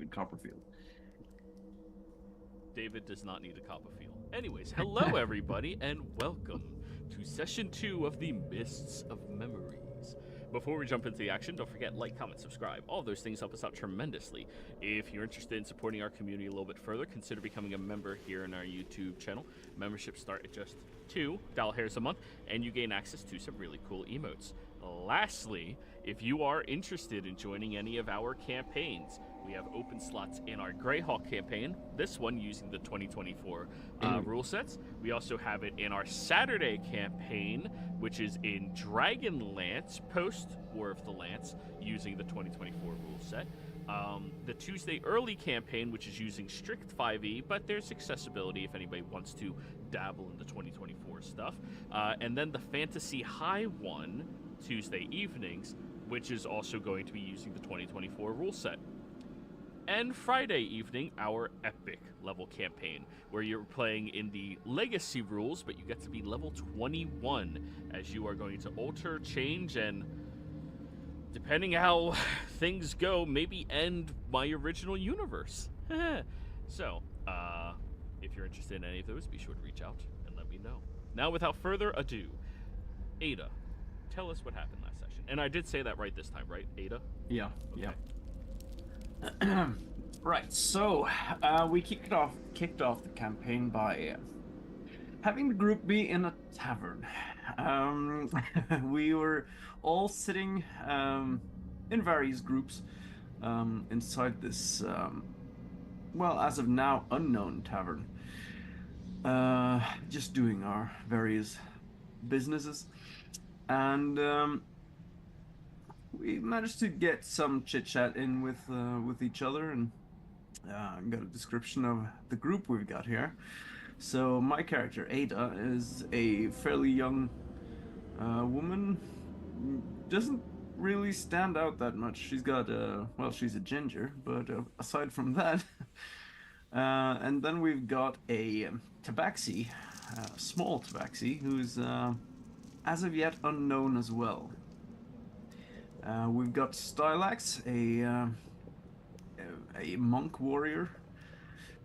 David Copperfield. David does not need a Copperfield. Anyways, hello everybody, and welcome to session 2 of the Mists of Memories. Before we jump into the action, don't forget, like, comment, subscribe. All those things help us out tremendously. If you're interested in supporting our community a little bit further, consider becoming a member here in our YouTube channel. Memberships start at just $2 a month, and you gain access to some really cool emotes. Lastly, if you are interested in joining any of our campaigns, we have open slots in our Greyhawk campaign, this one using the 2024 rule sets. We also have it in our Saturday campaign, which is in Dragonlance, post War of the Lance, using the 2024 rule set. The Tuesday early campaign, which is using strict 5e, but there's accessibility if anybody wants to dabble in the 2024 stuff. And then the Fantasy High one, Tuesday evenings, which is also going to be using the 2024 rule set. And Friday evening, our epic level campaign, where you're playing in the legacy rules, but you get to be level 21 as you are going to alter, change, and depending how things go, maybe end my original universe. So, if you're interested in any of those, be sure to reach out and let me know. Now, without further ado, Ada, tell us what happened last session. And I did say that right this time, right, Ada? Yeah, Okay. yeah. Right, so we kicked off the campaign by having the group be in a tavern. We were all sitting in various groups inside this, well, as of now, unknown tavern. Just doing our various businesses, and we managed to get some chit chat in with each other, and got a description of the group we've got here. So my character Ada is a fairly young woman. Doesn't really stand out that much. She's got well, she's a ginger, but aside from that, and then we've got a tabaxi, small tabaxi, who's as of yet unknown as well. We've got Stylax, a monk warrior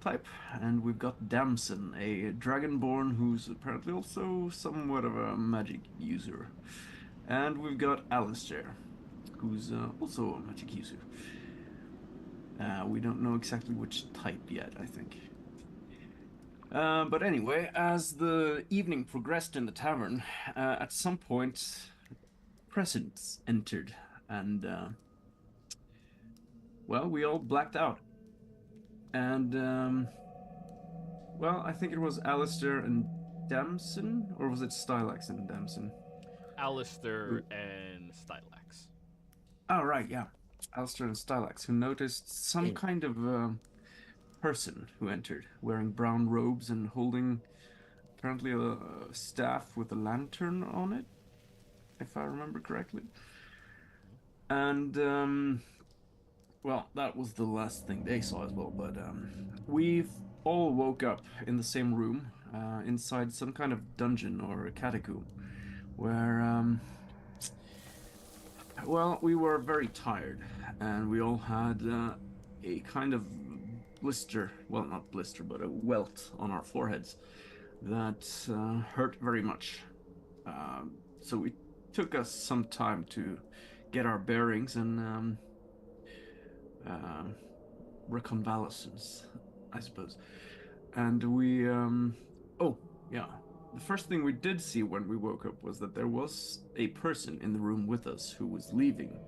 type, and we've got Damson, a dragonborn who's apparently also somewhat of a magic user. And we've got Alistair, who's also a magic user. We don't know exactly which type yet, I think. But anyway, as the evening progressed in the tavern, at some point, presents entered, and well, we all blacked out. And well, I think it was Alistair and Damson, or was it Stylax and Damson? Alistair and Stylax. Oh, right, yeah. Alistair and Stylax, who noticed some kind of person who entered, wearing brown robes and holding apparently a staff with a lantern on it, if I remember correctly. And well, that was the last thing they saw as well, but we've all woke up in the same room, inside some kind of dungeon or a catacomb, where, well, we were very tired, and we all had a kind of blister, well, not blister, but a welt on our foreheads that hurt very much. So it took us some time to get our bearings and reconvalescence, I suppose. And we, oh, yeah. The first thing we did see when we woke up was that there was a person in the room with us who was leaving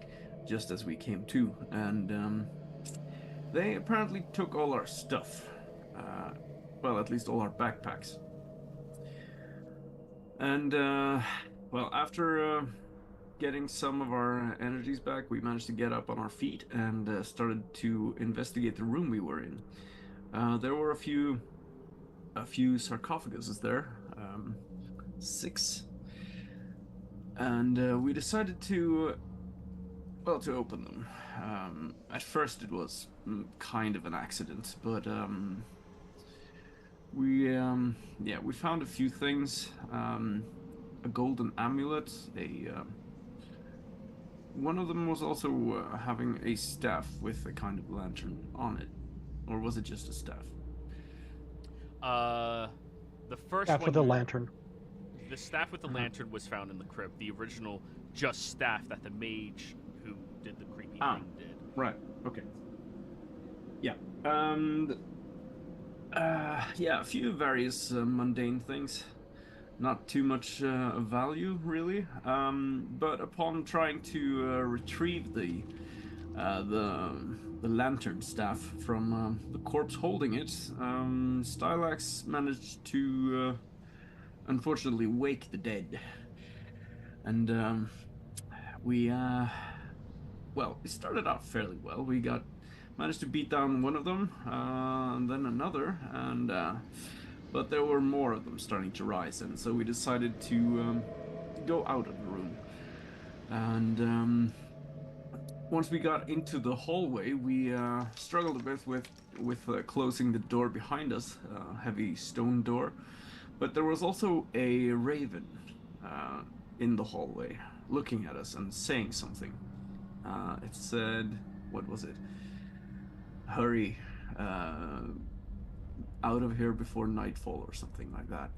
just as we came to. And they apparently took all our stuff. Well, at least all our backpacks. And, well, after getting some of our energies back, we managed to get up on our feet and started to investigate the room we were in. There were a few sarcophaguses there, 6, and we decided to, well, to open them. At first, it was kind of an accident, but we found a few things. A golden amulet, one of them was also having a staff with a kind of lantern on it, or was it just a staff? The first Staff one, with a lantern. the staff with the lantern was found in the crypt. The original just staff that the mage who did the creepy thing did. Right. Okay. Yeah. Yeah, a few various mundane things. Not too much of value, really. But upon trying to retrieve the lantern staff from the corpse holding it, Stylax managed to unfortunately wake the dead, and we well, it started out fairly well. We managed to beat down one of them, and then another, and but there were more of them starting to rise, and so we decided to go out of the room. And once we got into the hallway, we struggled a bit with closing the door behind us, heavy stone door. But there was also a raven in the hallway, looking at us and saying something. It said, what was it? Hurry, out of here before nightfall, or something like that.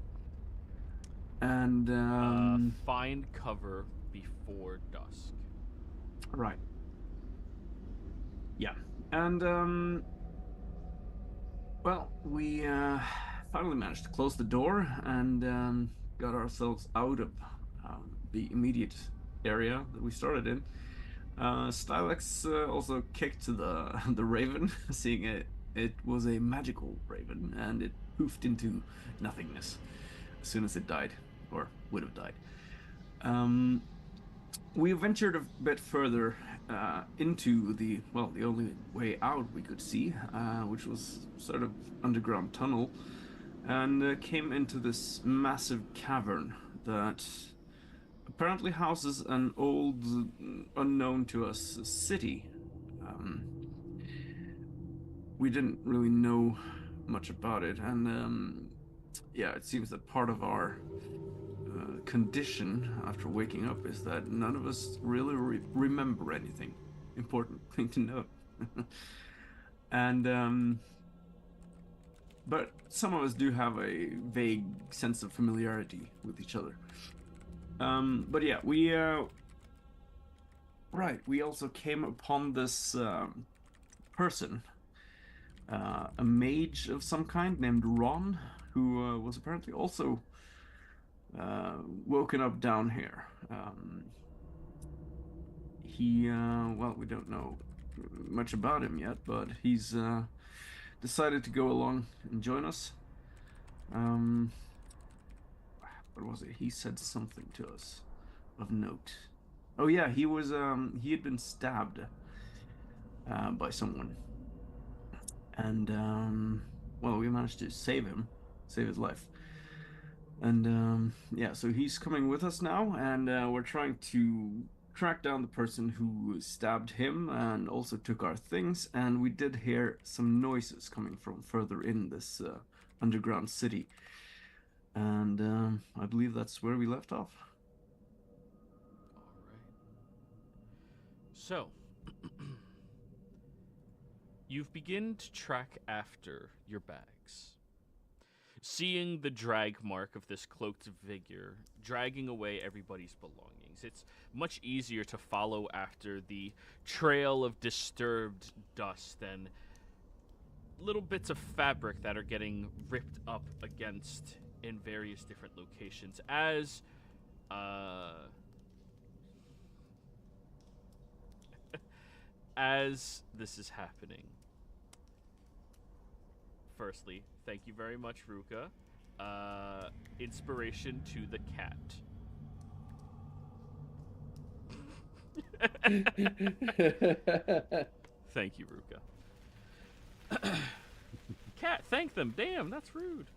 And Find cover before dusk. Right. Yeah. And well, we finally managed to close the door and got ourselves out of the immediate area that we started in. Stylex also kicked the raven, seeing it was a magical raven, and it poofed into nothingness as soon as it died, or would have died. We ventured a bit further into the only way out we could see, which was sort of underground tunnel, and came into this massive cavern that apparently houses an old, unknown to us city. We didn't really know much about it, and yeah, it seems that part of our condition after waking up is that none of us really remember anything. Important thing to note. And but some of us do have a vague sense of familiarity with each other. But yeah, we also came upon this person, a mage of some kind named Ron, who was apparently also woken up down here. Well, we don't know much about him yet, but he's decided to go along and join us. What was it? He said something to us of note. Oh yeah, he had been stabbed by someone, and well, we managed to save his life. And yeah, so he's coming with us now, and we're trying to track down the person who stabbed him and also took our things. And we did hear some noises coming from further in this underground city, and I believe that's where we left off. All right. So, you've begun to track after your bags, seeing the drag mark of this cloaked figure dragging away everybody's belongings. It's much easier to follow after the trail of disturbed dust than little bits of fabric that are getting ripped up against in various different locations as this is happening. Firstly, thank you very much, Ruka. Inspiration to the cat. Thank you, Ruka. Cat, thank them. Damn, that's rude.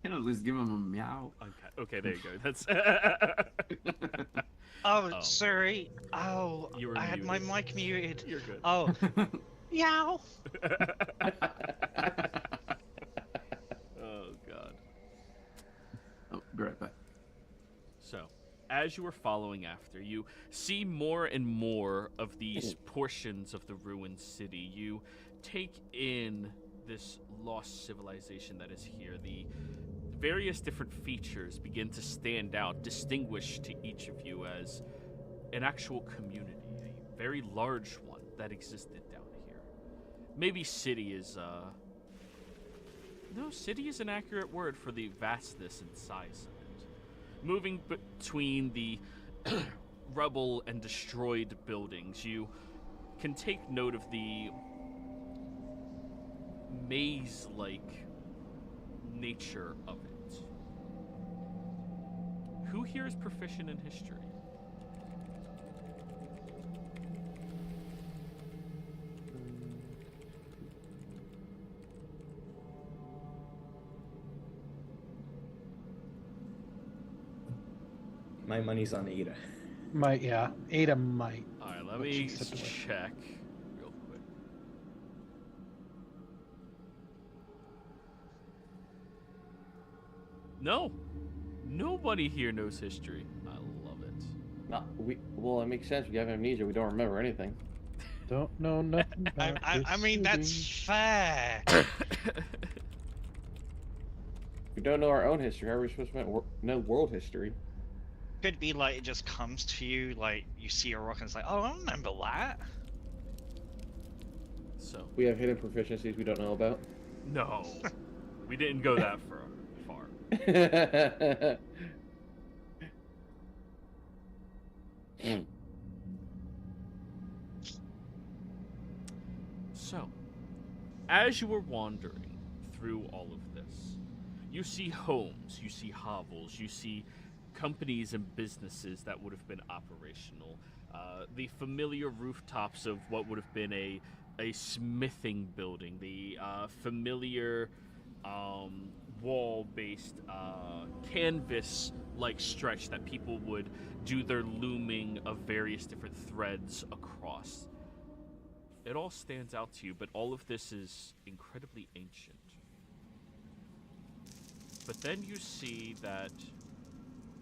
Can I at least give him a meow? Okay, there you go. That's. Oh, sorry. Oh, You were I had my muted. mic muted. You're good. Oh, meow. Oh god. Oh, be right back. So, as you are following after, you see more and more of these portions of the ruined city. You take in this lost civilization that is here. The various different features begin to stand out, distinguished to each of you as an actual community, a very large one that existed down here. Maybe city is, no, city is an accurate word for the vastness and size of it. Moving between the rubble and destroyed buildings, you can take note of the maze-like nature of it. Who here is proficient in history? My money's on Ada. Ada might. All right, let me check real quick. No, nobody here knows history. I love it. Well, it makes sense. We have amnesia. We don't remember anything. Don't know nothing. I mean, that's fair. We don't know our own history. How are we supposed to know world history? Could be like it just comes to you, like you see a rock and it's like, oh, I remember that. So We have hidden proficiencies we don't know about. no, we didn't go that far. So, as you were wandering through all of this, you see homes, you see hovels, you see companies and businesses that would have been operational. The familiar rooftops of what would have been a smithing building, the familiar wall-based canvas-like stretch that people would do their looming of various different threads across. It all stands out to you, but all of this is incredibly ancient. But then you see that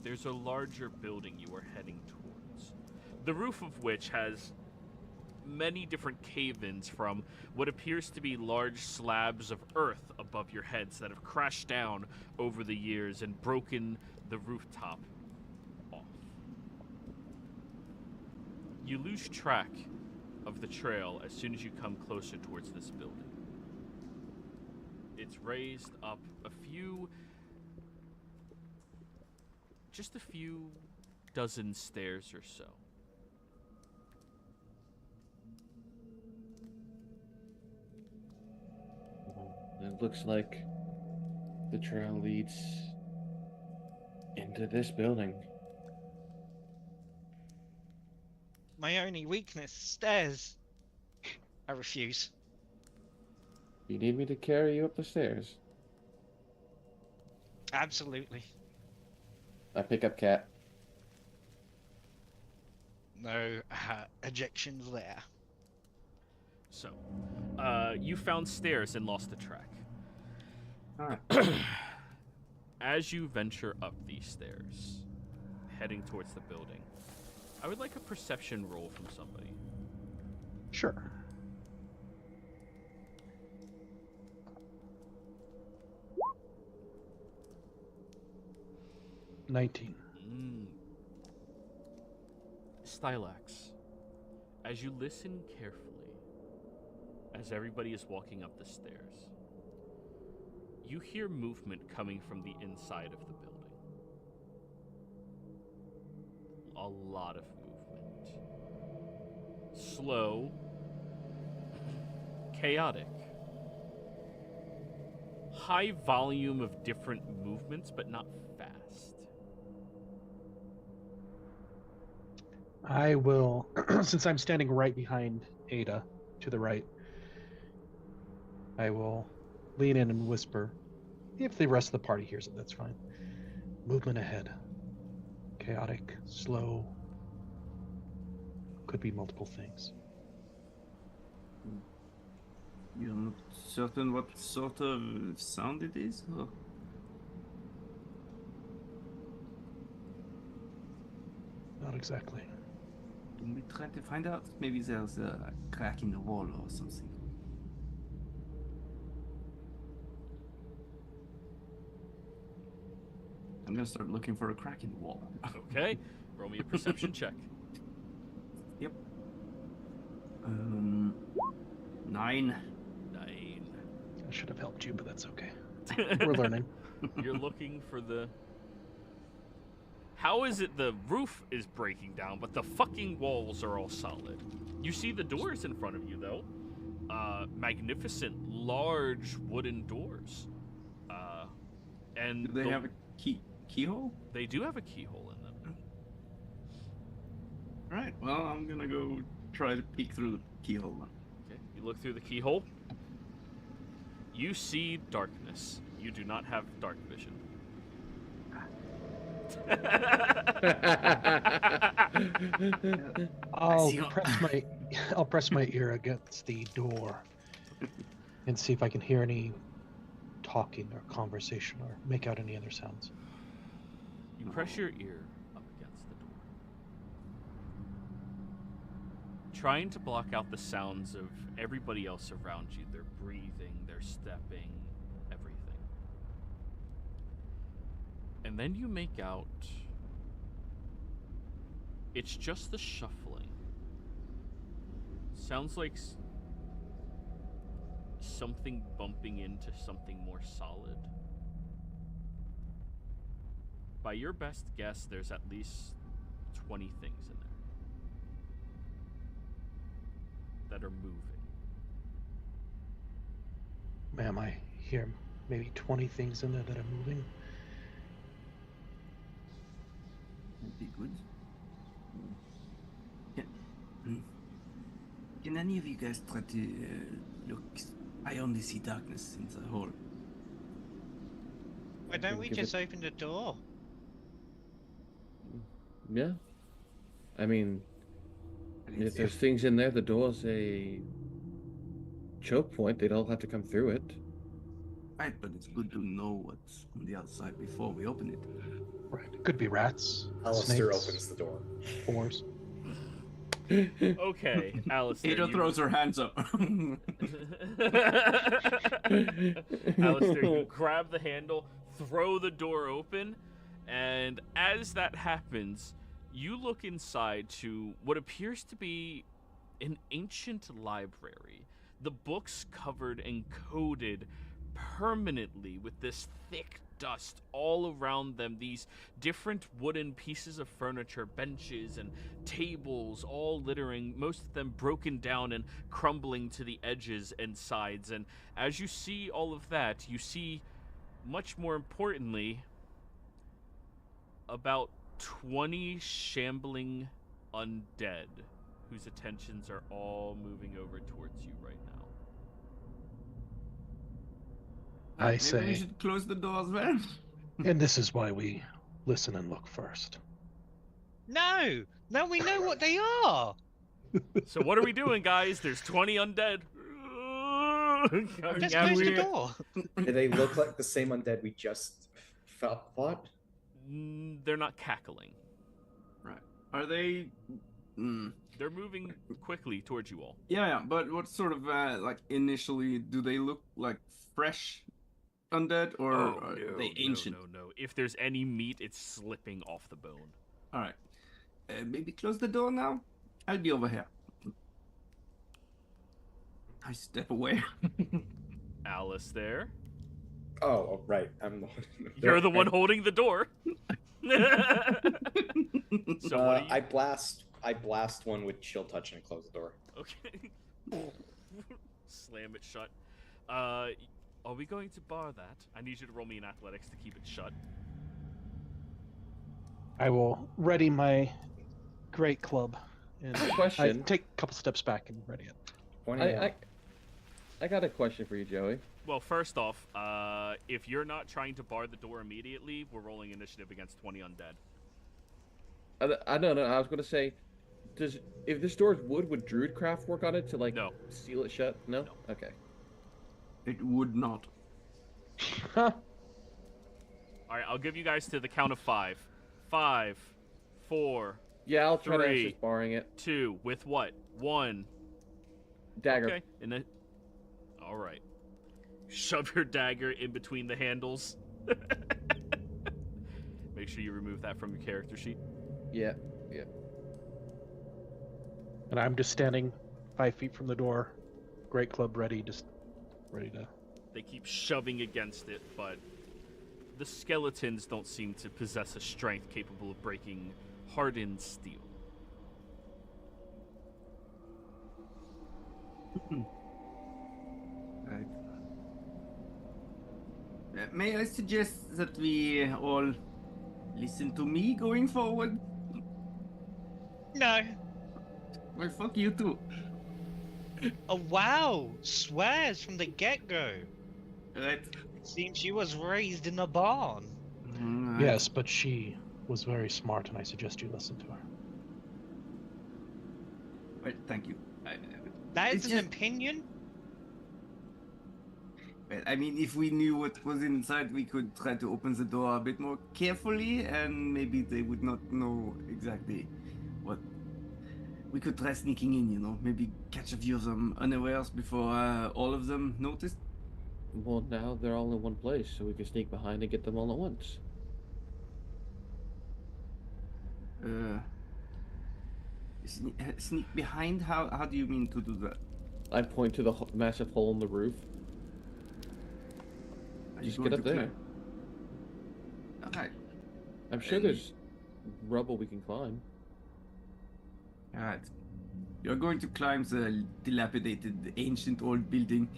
there's a larger building you are heading towards, the roof of which has many different cave-ins from what appears to be large slabs of earth above your heads that have crashed down over the years and broken the rooftop off. You lose track of the trail as soon as you come closer towards this building. It's raised up just a few dozen stairs or so. It looks like the trail leads into this building. My only weakness, stairs. I refuse. You need me to carry you up the stairs? Absolutely. I pick up Cat. No ejections there. So, you found stairs and lost the track. Alright. As you venture up these stairs, heading towards the building, I would like a perception roll from somebody. Sure. $19. Stylax, as you listen carefully, as everybody is walking up the stairs, you hear movement coming from the inside of the building. A lot of movement. Slow, chaotic. High volume of different movements, but not fast. I will, since I'm standing right behind Ada, to the right, I will lean in and whisper. If the rest of the party hears it, that's fine. Movement ahead. Chaotic, slow. Could be multiple things. You're not certain what sort of sound it is? Or... Not exactly. We try to find out. Maybe there's a crack in the wall or something. I'm gonna start looking for a crack in the wall. Okay, roll me a perception check. Yep. 9. 9. I should have helped you, but that's okay. We're learning. You're looking for the... How is it the roof is breaking down, but the fucking walls are all solid? You see the doors in front of you, though. Magnificent, large wooden doors. And Do they have a keyhole? They do have a keyhole in them. Right. Well, I'm gonna go try to peek through the keyhole then. Okay, you look through the keyhole. You see darkness. You do not have dark vision. I'll press my ear against the door and see if I can hear any talking or conversation or make out any other sounds. You press your ear up against the door, trying to block out the sounds of everybody else around you. They're breathing, they're stepping, everything. And then you make out it's just the shuffling. Sounds like something bumping into something more solid. By your best guess, there's at least 20 things in there that are moving. Ma'am, I hear maybe 20 things in there that are moving. That'd be good. Can any of you guys try to look? I only see darkness in the hole. Why don't we just open the door? Yeah. I mean, if there's things in there, the door's a choke point. They'd all have to come through it. Right, but it's good to know what's on the outside before we open it. Right. It could be rats. Alistair snakes, opens the door. Boars. Okay, Alistair. Ada throws her hands up. Alistair, you grab the handle, throw the door open, and as that happens, you look inside to what appears to be an ancient library. The books covered and coated permanently with this thick dust all around them, these different wooden pieces of furniture, benches and tables, all littering, most of them broken down and crumbling to the edges and sides. And as you see all of that, you see, much more importantly, about 20 shambling undead whose attentions are all moving over towards you right now. I Maybe say, we should close the doors, man. and this is why we listen and look first. No! No, we know what they are! So what are we doing, guys? There's 20 undead. Just close the door! Do they look like the same undead we just fought? They're not cackling. Right. Are they? They're moving quickly towards you all. Yeah. But what sort of like initially do they look like fresh undead or are they ancient? No. If there's any meat, it's slipping off the bone. All right. Maybe close the door now. I'll be over here. I step away. Alice there. Oh, right. I'm the You're the one holding the door. So what do you... I blast one with chill touch and close the door. Okay. Slam it shut. Are we going to bar that? I need you to roll me in athletics to keep it shut. I will ready my great club. And Question. I take a couple steps back and ready it. I got a question for you, Joey. Well, first off, if you're not trying to bar the door immediately, we're rolling initiative against 20 undead. I don't know. I was going to say, if this door is wood, would Druidcraft work on it to like seal it shut? No? Okay. It would not. All right, I'll give you guys to the count of 5. 5, 4, Yeah, I'll try to 3, assist barring it. 2, with what? 1. Dagger. Okay, and then... Alright. Shove your dagger in between the handles. Make sure you remove that from your character sheet. Yeah. And I'm just standing 5 feet from the door, great club ready, just ready to. They keep shoving against it, but the skeletons don't seem to possess a strength capable of breaking hardened steel. Right. May I suggest that we all listen to me going forward? No. Well, fuck you too. Oh wow! Swears from the get-go. Right. Seems you was raised in a barn. Yes, but she was very smart, and I suggest you listen to her. Well, thank you. That It's is an just- opinion? Well, I mean, if we knew what was inside, we could try to open the door a bit more carefully, and maybe they would not know exactly what. We could try sneaking in, you know, maybe catch a few of them unawares before all of them noticed. Well, now they're all in one place, so we can sneak behind and get them all at once. Sneak behind? How do you mean to do that? I point to the massive hole in the roof. Are you Just going get up to there. climb? Alright. I'm sure there's rubble we can climb. Alright. You're going to climb the dilapidated ancient old building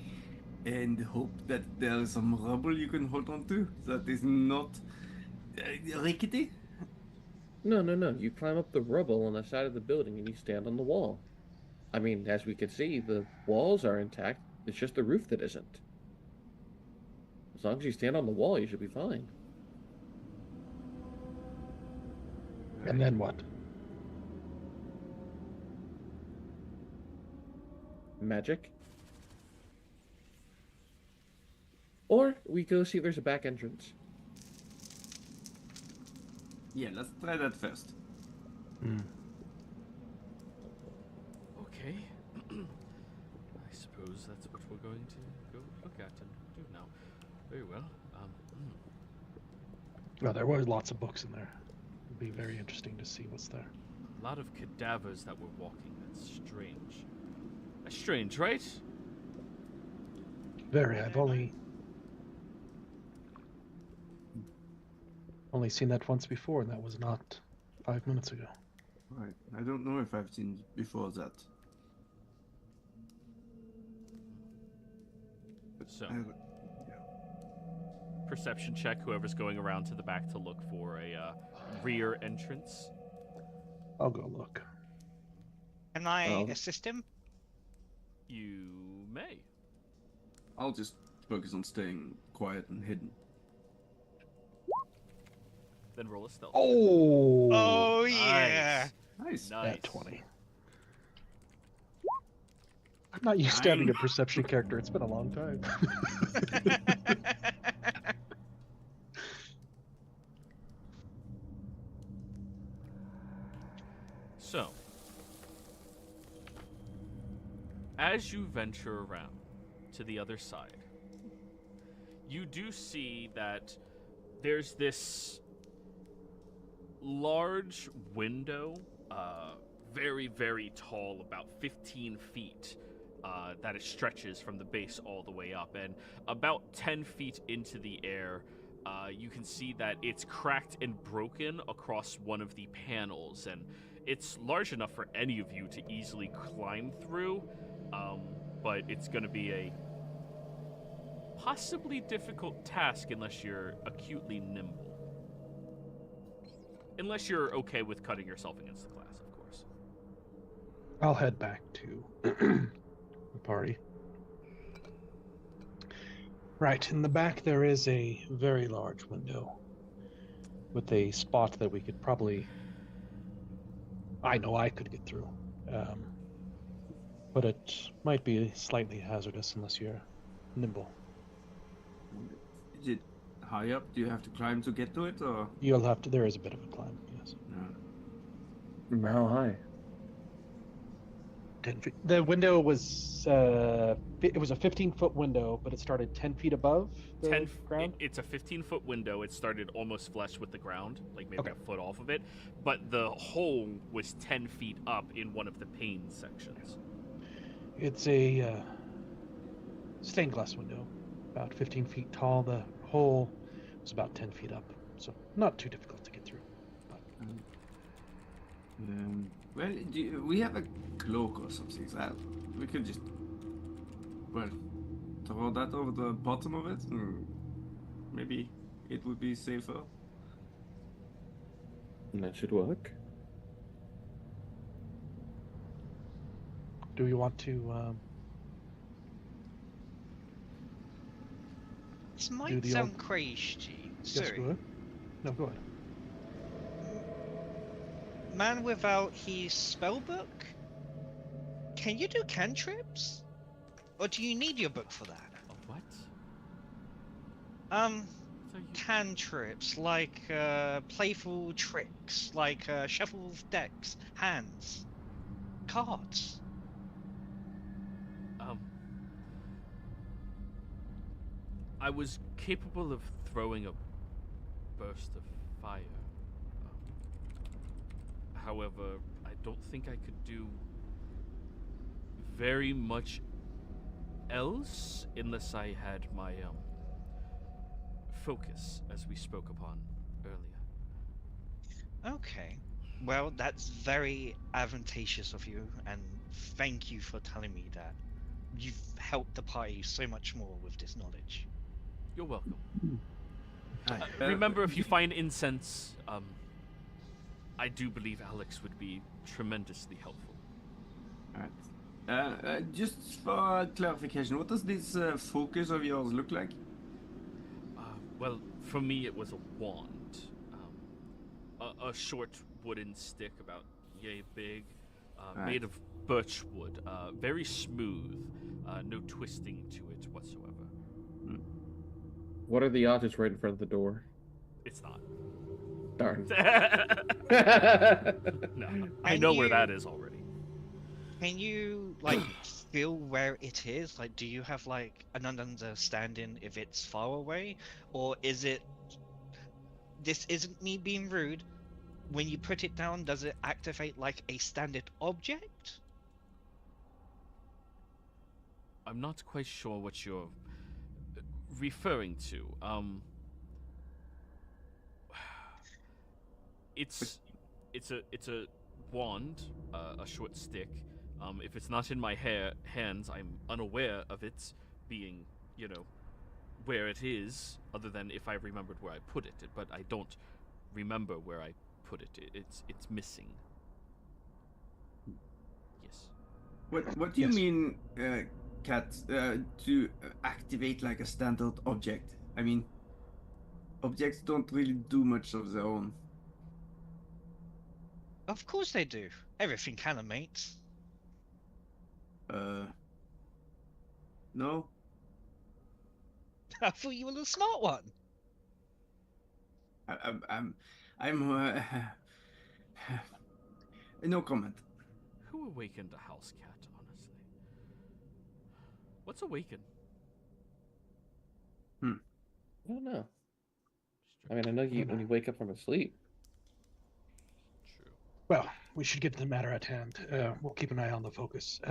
and hope that there is some rubble you can hold on to that is not rickety? No. You climb up the rubble on the side of the building and you stand on the wall. I mean, as we can see, the walls are intact. It's just the roof that isn't. As long as you stand on the wall, you should be fine. And then what? Magic. Or we go see if there's a back entrance. Yeah, let's try that first. Okay. I suppose that's what we're going to go look at and do now. Very well. Well, there were lots of books in there. It'd be very interesting to see what's there. A lot of cadavers that were walking. That's strange. That's strange, right? Very. I've only seen that once before, and that was not 5 minutes ago. Right. I don't know if I've seen before that. So, I- perception check, whoever's going around to the back to look for a rear entrance. I'll go look. Can I Oh. assist him? You may. I'll just focus on staying quiet and hidden. Then roll a stealth. Oh! Oh yeah. Nice. Nice. At 20. I'm not used to having a perception character. It's been a long time. So, as you venture around to the other side, you do see that there's this large window, very, very tall, about 15 feet, that it stretches from the base all the way up. And about 10 feet into the air, you can see that it's cracked and broken across one of the panels. And it's large enough for any of you to easily climb through, but it's going to be a possibly difficult task unless you're acutely nimble. Unless you're okay with cutting yourself against the glass, of course. I'll head back to the party. Right, in the back there is a very large window with a spot that we could probably... I know I could get through. But it might be slightly hazardous unless you're nimble. Is it high up? Do you have to climb to get to it, or? You'll have to... There is a bit of a climb, yes. No. How high? 10 feet. The window was it was a 15-foot window, but it started 10 feet above the ground. It's a 15-foot window. It started almost flush with the ground, like maybe Okay. a foot off of it. But the hole was 10 feet up in one of the pane sections. It's a stained glass window, about 15 feet tall. The hole was about 10 feet up, so not too difficult to get through. But Well, we have a cloak or something. So we could just, well, throw that over the bottom of it. And maybe it would be safer. And that should work. do we want to? This Do might the sound old- crazy. Yes, Sorry. go ahead. No, go ahead. Man without his spellbook? Can you do cantrips? Or do you need your book for that? A what? So you... Cantrips, like playful tricks, like shuffle of decks, hands, cards. I was capable of throwing a burst of fire. However, I don't think I could do very much else unless I had my focus, as we spoke upon earlier. Okay. Well, that's very advantageous of you, and thank you for telling me that. You've helped the party so much more with this knowledge. You're welcome. Hi. Remember, if you find incense, I do believe Alex would be tremendously helpful. Alright. Just for clarification, what does this focus of yours look like? Well, for me, it was a wand. A short wooden stick about yay big, Right. made of birch wood, very smooth, no twisting to it whatsoever. What are the odds it's right in front of the door? It's not. Darn. No, I know where that is already. Can you, like, feel where it is? Like, do you have, like, an understanding if it's far away? Or is it... This isn't me being rude. When you put it down, does it activate, like, a standard object? I'm not quite sure what you're referring to. It's a wand, a short stick. If it's not in my hands, I'm unaware of it being, where it is, other than if I remembered where I put it. But I don't remember where I put it. It's missing. Yes. What do you Yes. mean, Kat, to activate like a standard object? I mean, objects don't really do much of their own. Of course they do. Everything animates. No? I thought you were the smart one. I'm no comment. Who awakened a house cat, honestly? What's awaken? I don't know. I mean, I know you when you wake up from a sleep. True. Well, we should get to the matter at hand. We'll keep an eye on the focus.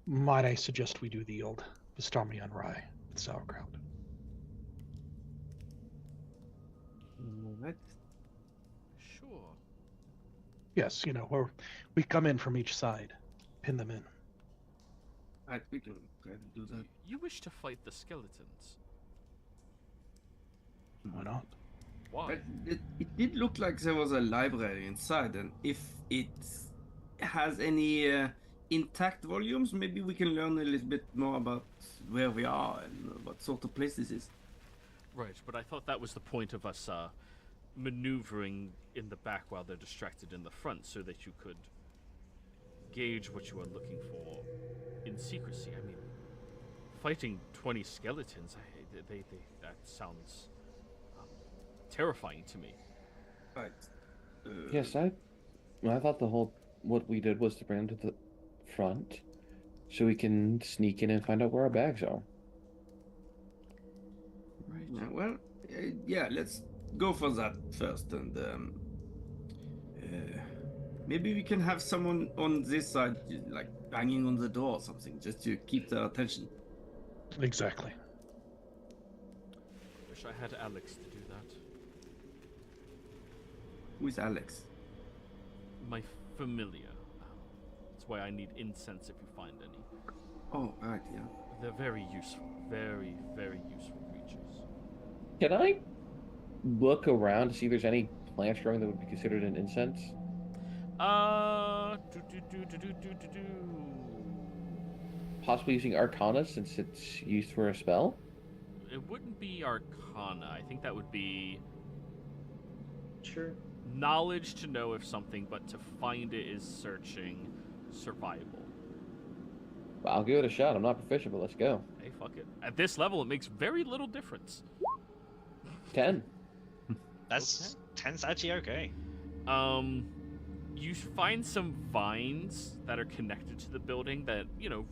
Might I suggest we do the old pastrami on rye with sauerkraut? Right. Sure. Yes, where we come in from each side, pin them in. Right, we can try to do that. You wish to fight the skeletons. Why not? Why? But it did look like there was a library inside, and if it has any intact volumes, maybe we can learn a little bit more about where we are and what sort of place this is. Right, but I thought that was the point of us maneuvering in the back while they're distracted in the front, so that you could gauge what you are looking for in secrecy. I mean, fighting 20 skeletons, that sounds terrifying to me. Right. Yes, I I thought what we did was to bring them to the front so we can sneak in and find out where our bags are. Right. Well, yeah, let's go for that first, and maybe we can have someone on this side, like banging on the door or something, just to keep their attention. Exactly. Wish I had Alex to do that. Who is Alex? My familiar. That's why I need incense if you find any. Oh, right, yeah. They're very useful. Very, very useful creatures. Can I look around to see if there's any plants growing that would be considered an incense? Possibly using Arcana since it's used for a spell? It wouldn't be Arcana. I think that would be Sure. knowledge to know if something, but to find it is searching survival. I'll give it a shot. I'm not proficient, but let's go. Hey, fuck it. At this level, it makes very little difference. 10. That's 10's actually okay. You find some vines that are connected to the building that,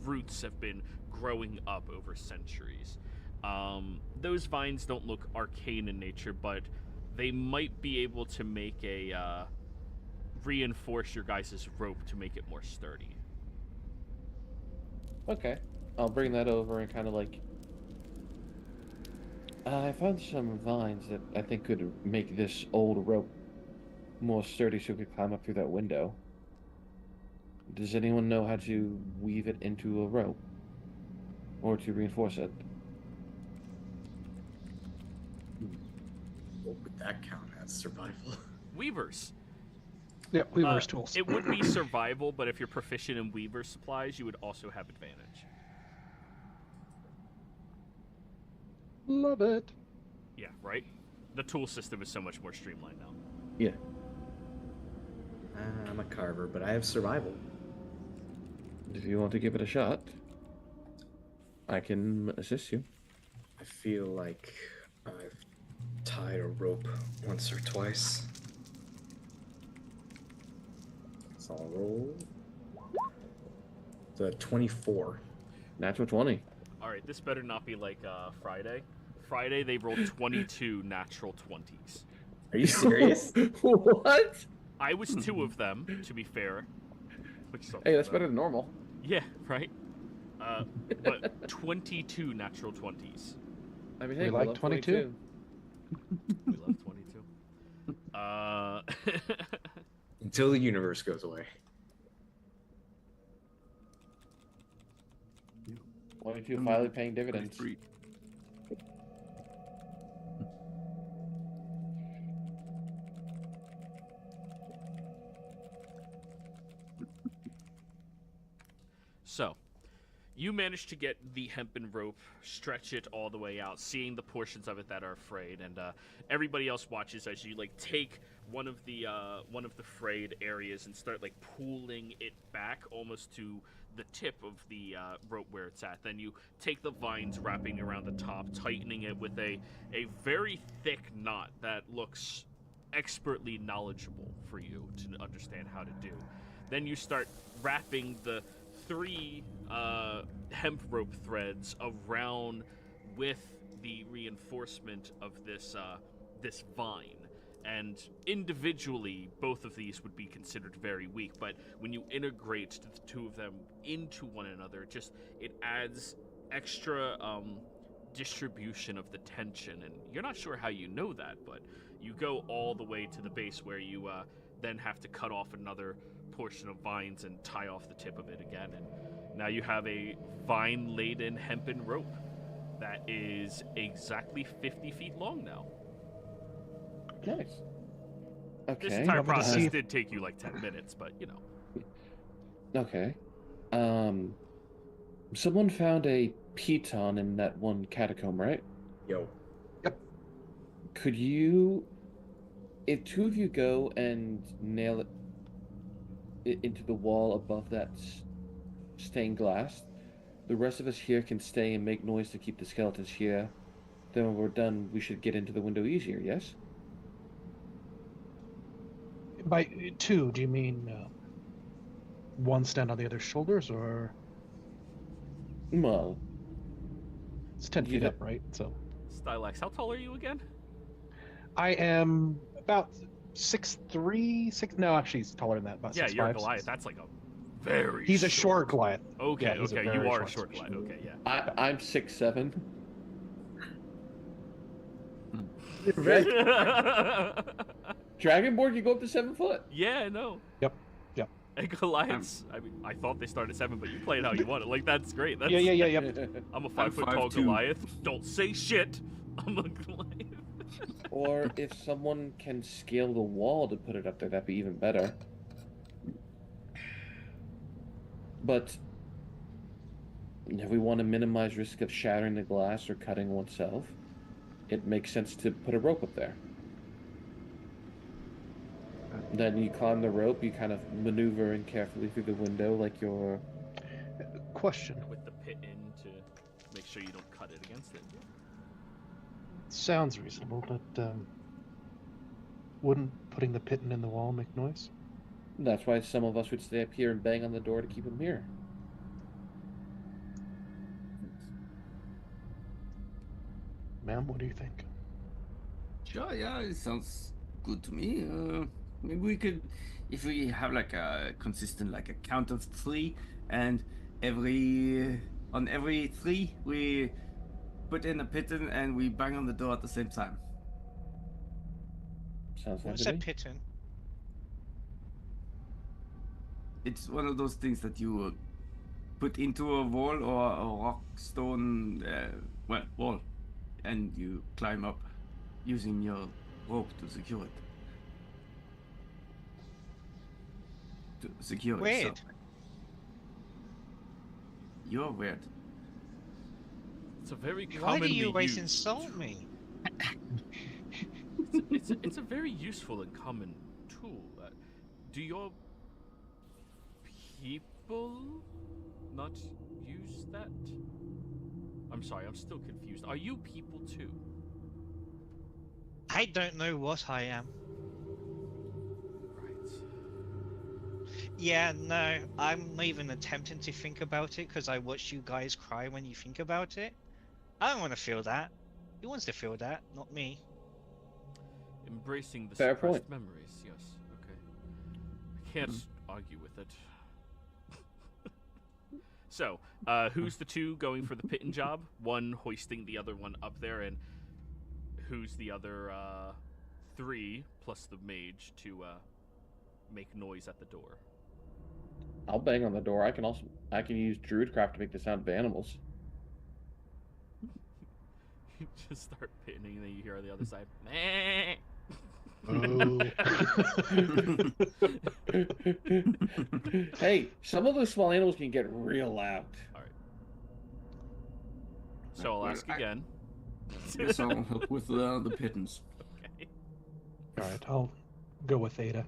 roots have been growing up over centuries. Those vines don't look arcane in nature, but they might be able to make reinforce your guys' rope to make it more sturdy. Okay. I'll bring that over and kind of like... I found some vines that I think could make this old rope more sturdy so we could climb up through that window. Does anyone know how to weave it into a rope? Or to reinforce it? What would that count as survival? Weavers. Yeah, Weaver's tools. It would be survival, but if you're proficient in weaver supplies, you would also have advantage. Love it. Yeah, right? The tool system is so much more streamlined now. Yeah. I'm a carver, but I have survival. If you want to give it a shot, I can assist you. I feel like I've tied a rope once or twice. So I'll roll the 24. Natural 20. Alright, this better not be like Friday. Friday, they rolled 22 natural 20s. Are you serious? What? I was 2 of them, to be fair. Hey, that's better than normal. Yeah, right? But 22 natural 20s. I mean, hey, We we like love 22. We love 22. Until the universe goes away. 22 finally paying dividends. 23. So, you manage to get the hempen rope, stretch it all the way out, seeing the portions of it that are frayed, and everybody else watches as you take one of the frayed areas and start pulling it back almost to the tip of the rope where it's at. Then you take the vines, wrapping around the top, tightening it with a very thick knot that looks expertly knowledgeable for you to understand how to do. Then you start wrapping the 3 hemp rope threads around with the reinforcement of this vine. And individually, both of these would be considered very weak, but when you integrate the 2 of them into one another, it adds extra distribution of the tension. And you're not sure how you know that, but you go all the way to the base where you then have to cut off another portion of vines and tie off the tip of it again, and now you have a vine-laden hempen rope that is exactly 50 feet long now. Nice. Okay. This entire I'm gonna process see- did take you 10 minutes, but Okay. Someone found a piton in that one catacomb, right? Yo. Could you, if 2 of you go and nail it into the wall above that stained glass, the rest of us here can stay and make noise to keep the skeletons here. Then when we're done, we should get into the window easier, yes? By two, do you mean one stand on the other's shoulders, or Well, it's 10 You feet got- up, right? So Stylax, how tall are you again? I am about 6'3", 6. No, actually, he's taller than that. About Yeah, 6'5". you're a Goliath. That's like a very. He's a short Goliath. Okay, Yeah, he's a okay, you very are a short short Goliath. Okay, yeah. I'm 6'7". Dragonborn, you go up to 7 foot. Yeah, no. Yep. And Goliaths, I mean, I thought they started at 7, but you played how you want it. Like, that's great. That's, Yeah. I'm a 5 foot tall 5'2". Goliath. Don't say shit. I'm a Goliath. Or if someone can scale the wall to put it up there, that'd be even better. But if we want to minimize risk of shattering the glass or cutting oneself, it makes sense to put a rope up there. Then you climb the rope, you kind of maneuver in carefully through the window like you're... Question. With the pit in to make sure you don't cut it against it. Sounds reasonable, but wouldn't putting the pitten in the wall make noise? That's why some of us would stay up here and bang on the door to keep him here. Ma'am, what do you think? Sure, yeah, it sounds good to me. Maybe we could, if we have like a consistent, like a count of 3, and on every 3 we put in a pitten and we bang on the door at the same time. Sounds like What's to that me. pitten? It's one of those things that you put into a wall or a rock stone, wall, and you climb up using your rope to secure it. To secure Weird. yourself. You're weird. It's a very Why commonly do you always used insult tool. me? It's a very useful and common tool. Do your people not use that? I'm sorry, I'm still confused. Are you people too? I don't know what I am. Right. Yeah, no, I'm not even attempting to think about it because I watch you guys cry when you think about it. I don't want to feel that. Who wants to feel that? Not me. Embracing the Fair suppressed point. memories, yes. Okay. I can't argue with it. So, who's the two going for the pitten job? One hoisting the other one up there, and who's the other 3 plus the mage to make noise at the door? I'll bang on the door. I can use Druidcraft to make the sound of animals. You just start pitting, and then you hear on the other side, meh. Hey, some of those small animals can get real loud. Alright. So I'll ask again. Guess I'll help with the pittance. Okay. All right, I'll go with Ada.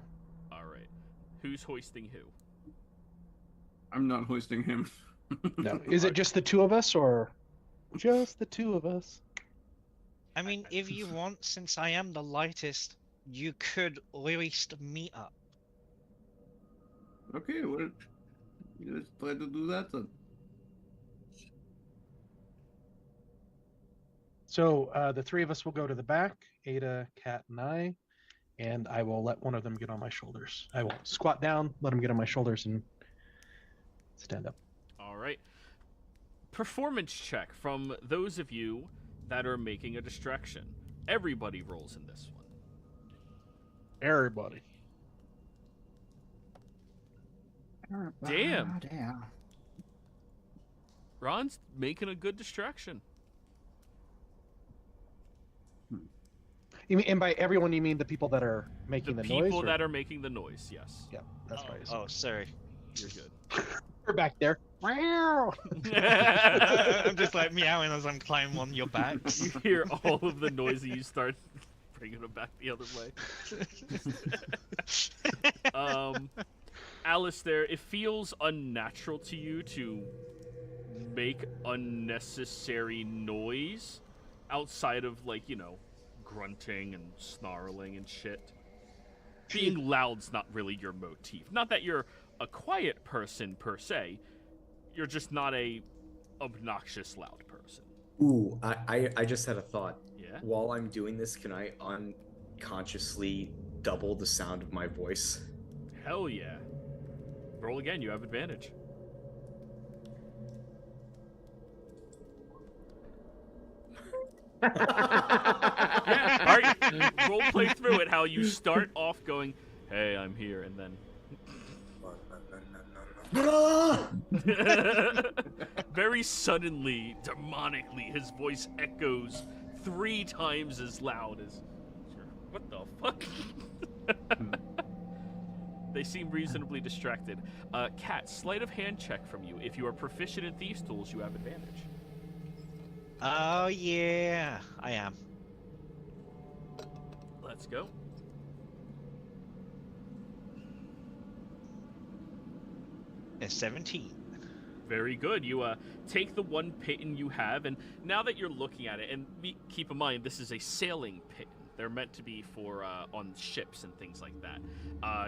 Alright. Who's hoisting who? I'm not hoisting him. No, is it just the two of us, or just the two of us? I mean, if you want, since I am the lightest, you could hoist me up. Okay, well, let's try to do that then. So the three of us will go to the back, Ada, Kat, and I will let one of them get on my shoulders. I will squat down, let him get on my shoulders, and stand up. Alright. Performance check from those of you that are making a distraction. Everybody rolls in this one. Everybody. Damn. Ron's making a good distraction. You mean, and by everyone, you mean the people that are making the noise? People or- that are making the noise, yes. Yeah, that's right. Oh, sorry. You're good. We're back there. Meow. I'm just like meowing as I'm climbing on your backs. You hear all of the noise and you start bringing them back the other way. Alistair, it feels unnatural to you to make unnecessary noise outside of, like, you know, grunting and snarling and shit. being loud's not really your motif. Not that you're a quiet person per se. You're just not a obnoxious loud person. Ooh, I just had a thought. Yeah? While I'm doing this, can I unconsciously double the sound of my voice? Hell yeah. Roll again, you have advantage. Yeah, all right. Role play through it how you start off going, hey, I'm here, and then very suddenly, demonically, his voice echoes 3 times as loud as... What the fuck? They seem reasonably distracted. Kat, sleight of hand check from you. If you are proficient in Thieves' Tools, you have advantage. Oh, yeah. I am. Let's go. It's 17. Very good. You take the one piton you have, and now that you're looking at it, and keep in mind, this is a sailing piton. They're meant to be for on ships and things like that.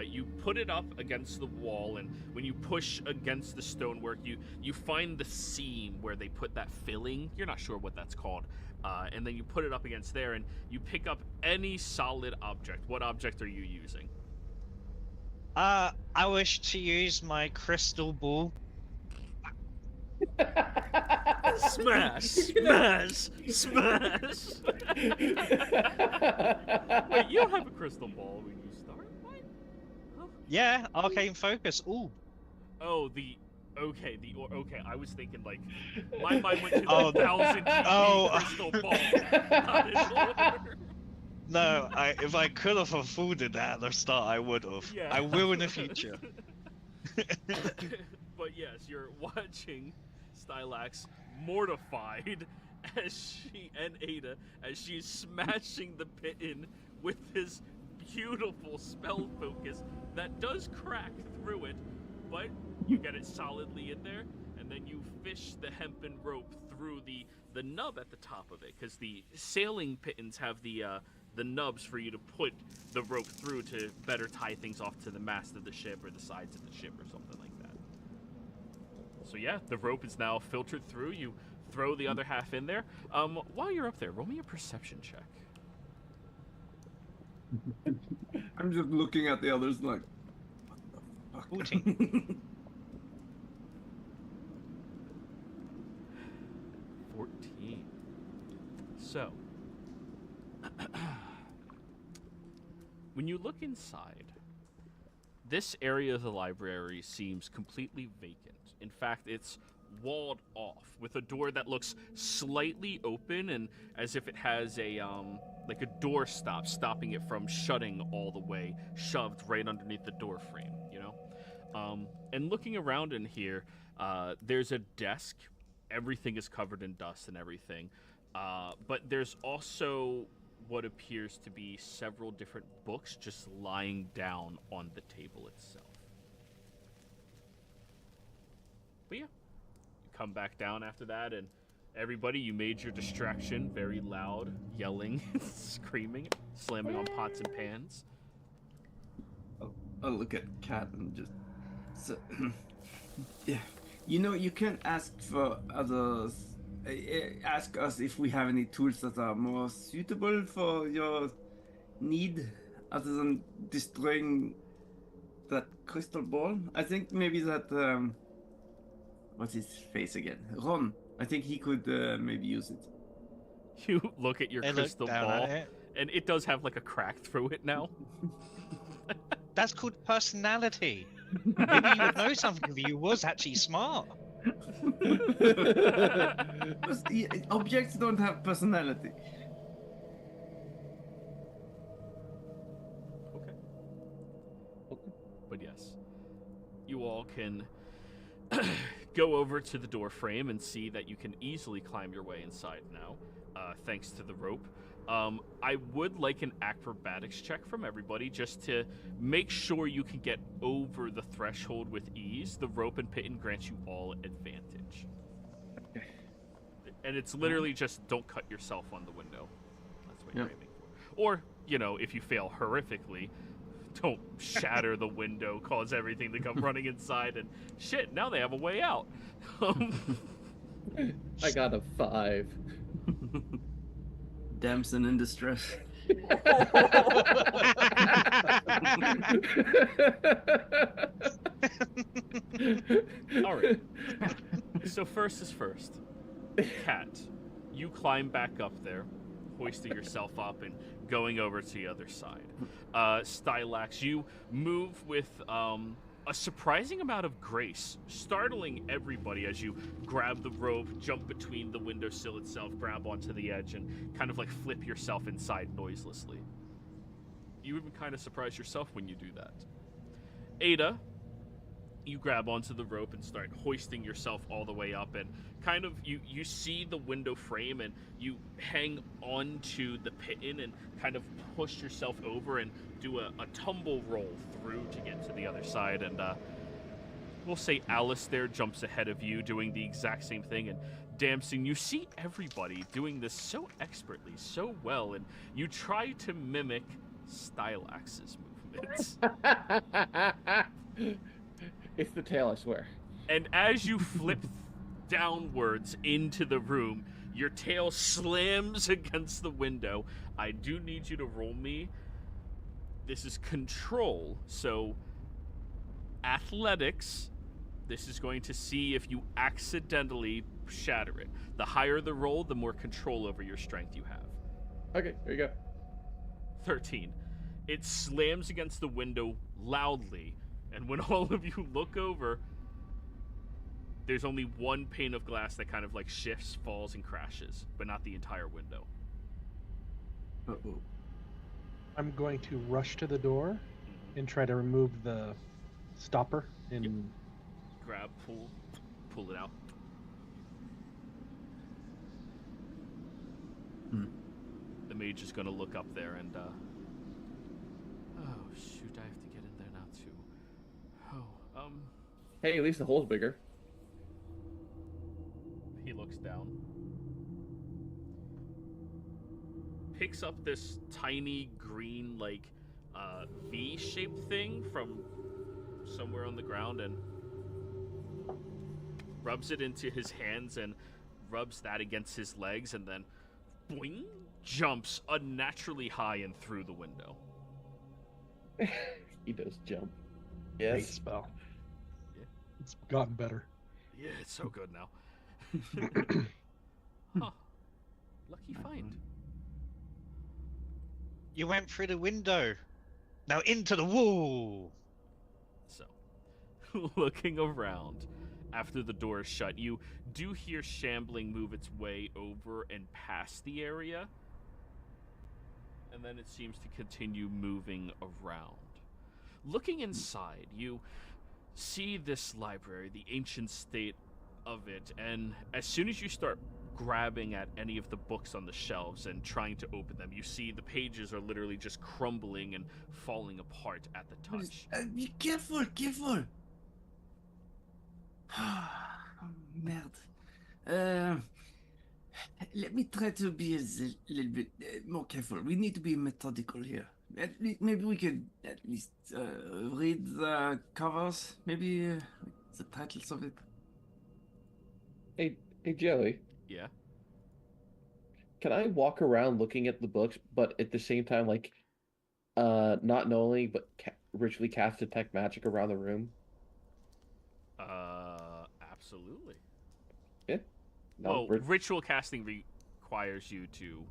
You put it up against the wall, and when you push against the stonework, you find the seam where they put that filling. You're not sure what that's called. And then you put it up against there, and you pick up any solid object. What object are you using? I wish to use my crystal ball. Smash! Smash! Smash! Wait, you don't have a crystal ball when you start? What? Huh? Yeah, arcane focus. Ooh. Oh, okay, I was thinking like, my mind went to the 1,000 crystal ball. Not in order. No, if I could have afforded that at the start, I would have. Yeah. I will in the future. But yes, you're watching Stylax mortified as she and Ada as she's smashing the piton with his beautiful spell focus that does crack through it, but you get it solidly in there, and then you fish the hempen rope through the nub at the top of it, because the sailing pitons have the nubs for you to put the rope through to better tie things off to the mast of the ship or the sides of the ship or something like that. So yeah, the rope is now filtered through. You throw the other half in there. While you're up there, roll me a perception check. I'm just looking at the others like, what the fuck? 14. So, when you look inside, this area of the library seems completely vacant. In fact, it's walled off with a door that looks slightly open and as if it has a like a door stop stopping it from shutting all the way, shoved right underneath the door frame, you know? And looking around in here, there's a desk. Everything is covered in dust and everything. But there's also what appears to be several different books just lying down on the table itself. But yeah, you come back down after that, and everybody, you made your distraction very loud, yelling, screaming, slamming on pots and pans. I'll look at Kat and just... So, yeah, you know, you can ask for others... ask us if we have any tools that are more suitable for your need, other than destroying that crystal ball. I think maybe that, what's his face again? Ron. I think he could maybe use it. You look at your crystal ball, and it does have like a crack through it now. That's called personality. Maybe you would know something if you was actually smart. Objects don't have personality. Okay. But yes, you all can go over to the door frame and see that you can easily climb your way inside now, thanks to the rope. I would like an acrobatics check from everybody just to make sure you can get over the threshold with ease. The rope and piton grants you all advantage. Okay. And it's literally just don't cut yourself on the window. That's what you're aiming for. Or, you know, if you fail horrifically, don't shatter the window, cause everything to come running inside, and shit, now they have a way out. I got a 5. Damson in distress. All right. So first is first. Cat, you climb back up there, hoisting yourself up and going over to the other side. Stylax, you move with a surprising amount of grace, startling everybody as you grab the rope, jump between the windowsill itself, grab onto the edge, and kind of like flip yourself inside noiselessly. You even kind of surprise yourself when you do that. Ada, you grab onto the rope and start hoisting yourself all the way up, and kind of you see the window frame and you hang onto the pin and kind of push yourself over and do a tumble roll through to get to the other side. And we'll say Alice there jumps ahead of you doing the exact same thing, and Damson, you see everybody doing this so expertly, so well, and you try to mimic Stylax's movements. It's the tail, I swear. And as you flip downwards into the room, your tail slams against the window. I do need you to roll me. This is control, so athletics. This is going to see if you accidentally shatter it. The higher the roll, the more control over your strength you have. Okay, there you go. 13. It slams against the window loudly, and when all of you look over, there's only one pane of glass that kind of like shifts, falls, and crashes, but not the entire window. Uh-oh. I'm going to rush to the door and try to remove the stopper and Yep. Grab, pull it out. The mage is going to look up there and, oh, shoot, I have to get in there now, too. Oh, Hey, at least the hole's bigger. he looks down. Picks up this tiny green, like, V-shaped thing from somewhere on the ground and rubs it into his hands and rubs that against his legs and then boing, jumps unnaturally high and through the window. He does jump. great Yes. spell. Yeah. It's gotten better. Yeah, it's so good now. Huh. Lucky find. You went through the window. Now into the wall. So, looking around after the door is shut, you do hear shambling move its way over and past the area. And then it seems to continue moving around. Looking inside, you see this library, the ancient state of it, and as soon as you start grabbing at any of the books on the shelves and trying to open them, you see the pages are literally just crumbling and falling apart at the touch. Be careful, careful. Merde. Let me try to be a little bit more careful. We need to be methodical here. Maybe we could at least read the covers. Maybe the titles of it. Hey, Joey. Yeah? Can I walk around looking at the books, but at the same time, like, not knowing, but ritually cast detect magic around the room? Absolutely. Yeah. Well, ritual casting requires you to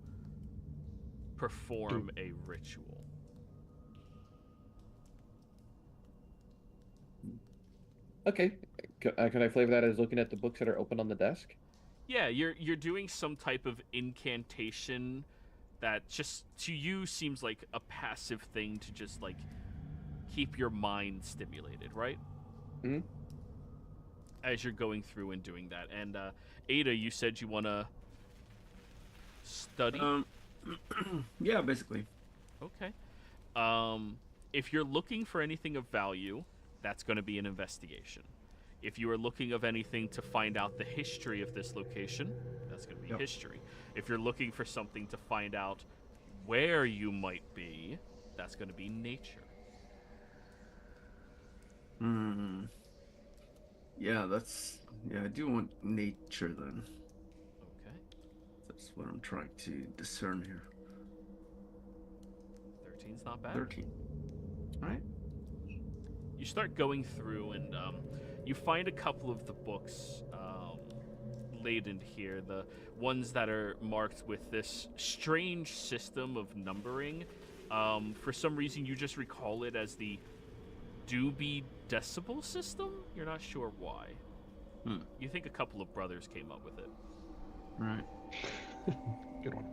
perform a ritual. Okay. Can I flavor that as looking at the books that are open on the desk? Yeah, you're doing some type of incantation that just to you seems like a passive thing to just like keep your mind stimulated, right? Mm-hmm. As you're going through and doing that. And Ada, you said you want to study? Yeah, basically. Okay. If you're looking for anything of value, that's going to be an investigation. If you are looking of anything to find out the history of this location, that's going to be history. If you're looking for something to find out where you might be, that's going to be nature. Hmm. Yeah, that's yeah. I do want nature then. Okay. That's what I'm trying to discern here. 13's not bad. 13. All right. You start going through, and you find a couple of the books laid in here. The ones that are marked with this strange system of numbering. For some reason, you just recall it as the Doobie Decibel system. You're not sure why. You think a couple of brothers came up with it. Right. Good one.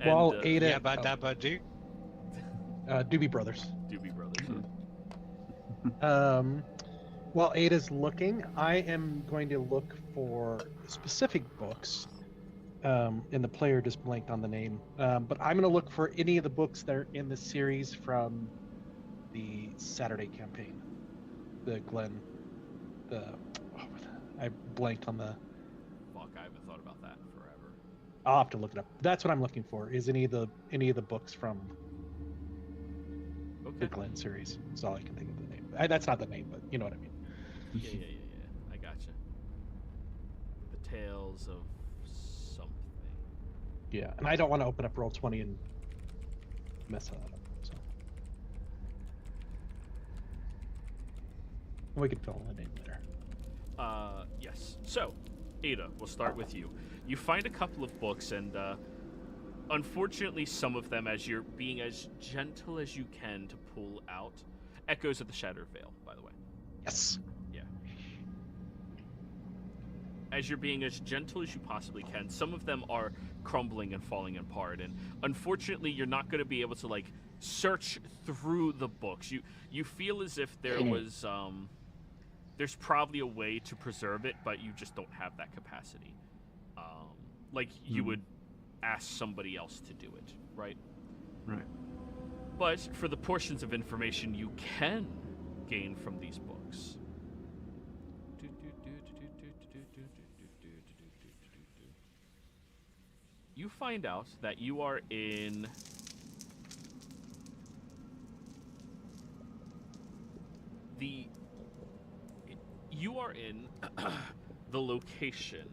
And, Ada. Yabba dabba do. Doobie Brothers. Doobie Brothers. While Ada's looking, I am going to look for specific books. And the player just blanked on the name. But I'm going to look for any of the books that are in the series from the Saturday campaign. The Glen. I blanked on the. Fuck, I haven't thought about that in forever. I'll have to look it up. That's what I'm looking for. Is any of the books from the Glen series? That's all I can think of the name. That's not the name, but you know what I mean. Yeah. I gotcha. The Tales of something. Yeah, and I don't want to open up Roll20 and mess that up. So we can fill in the name later. Yes. So, Ada, we'll start with you. You find a couple of books, and unfortunately, some of them, as you're being as gentle as you can to pull out, Echoes of the Shattered Veil, by the way. Yes. Yeah. As you're being as gentle as you possibly can, some of them are crumbling and falling apart, and unfortunately, you're not going to be able to like search through the books. You feel as if there was there's probably a way to preserve it, but you just don't have that capacity. Like you would ask somebody else to do it, right? Right. But for the portions of information you can gain from these books, you find out that you are in the location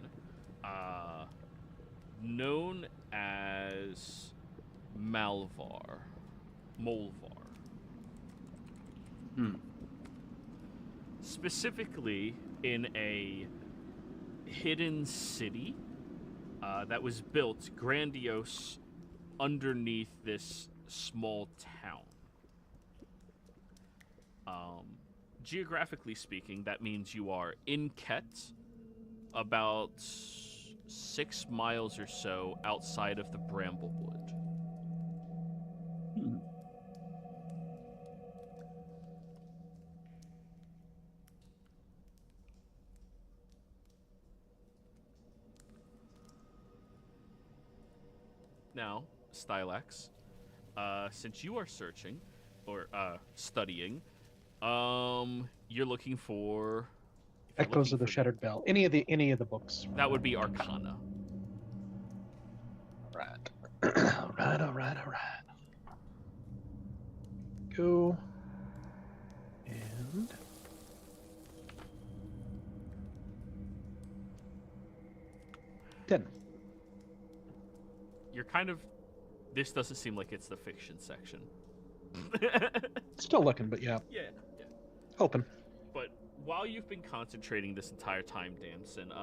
known as Molvar. Specifically in a hidden city that was built grandiose underneath this small town. Geographically speaking, that means you are in Ket, about 6 miles or so outside of the Bramblewood. Now, Stylax, since you are searching or studying, you're looking for Echoes of the Shattered Bell. Any of the books. That would be Arcana. Right. All right. Go. And 10. You're kind of. This doesn't seem like it's the fiction section. Still looking, but yeah. Yeah. Open. But while you've been concentrating this entire time, Damson,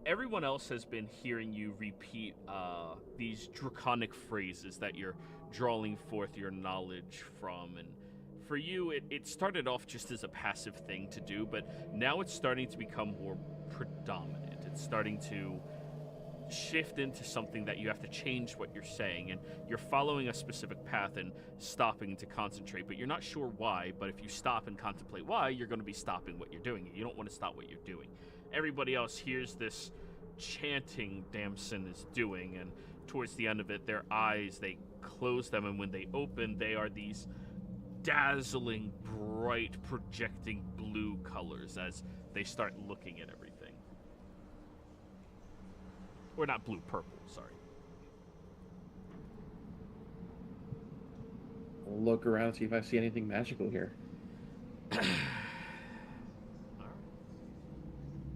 everyone else has been hearing you repeat these draconic phrases that you're drawing forth your knowledge from. And for you, it started off just as a passive thing to do, but now it's starting to become more predominant. It's starting to shift into something that you have to change what you're saying, and you're following a specific path and stopping to concentrate, but you're not sure why. But if you stop and contemplate why, you're going to be stopping what you're doing. You don't want to stop what you're doing. Everybody else hears this chanting Damson is doing, and towards the end of it, their eyes, they close them, and when they open, they are these dazzling, bright, projecting blue colors as they start looking at everything. Or not blue, purple, sorry. look around, see if I see anything magical here.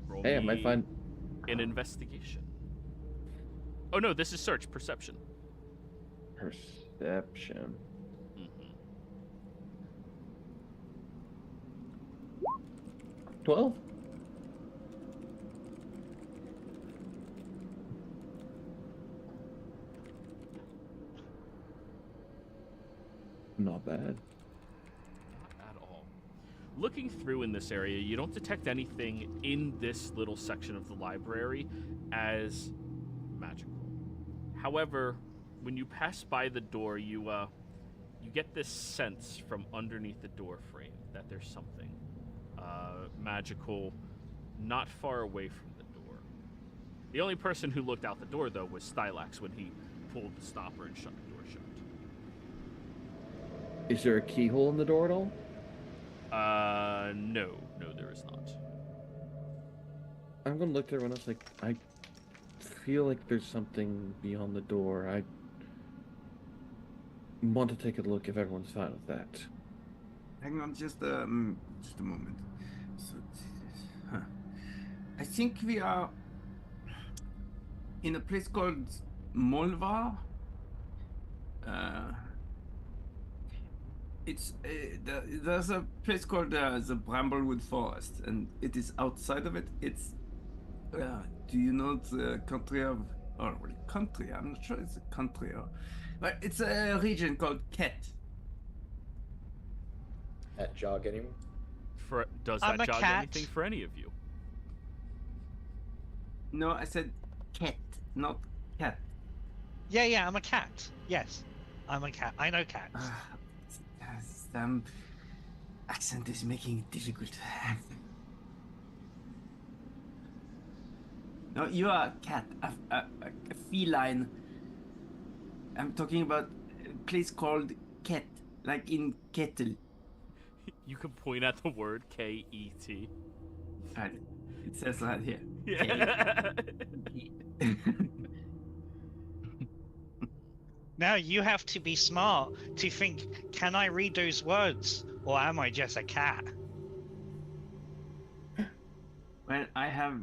Roll Hey, I me might find. an investigation. Oh no, this is search, perception. Perception. Mm-hmm. 12? Not bad. Not at all. Looking through in this area, you don't detect anything in this little section of the library as magical. However, when you pass by the door, you get this sense from underneath the door frame that there's something magical not far away from the door. The only person who looked out the door, though, was Stylax when he pulled the stopper and shut the door shut. Is there a keyhole in the door at all? No, there is not. I'm gonna look there when I was like, I feel like there's something beyond the door. I want to take a look if everyone's fine with that. Hang on just a moment. So, I think we are in a place called Molvar. There's a place called the Bramblewood Forest, and it is outside of it. It's do you know the country of, or well, country? I'm not sure it's a country, or but it's a region called Ket. That jog anyone? Does I'm that a jog cat. anything for any of you? No, I said Ket, not cat. Yeah, I'm a cat. Yes, I'm a cat. I know cats. Accent is making it difficult. No, you are a cat, a feline. I'm talking about a place called Ket, like in kettle. You can point at the word K-E-T. Right. It says right here. Yeah. Now you have to be smart to think, can I read those words? Or am I just a cat? Well, I have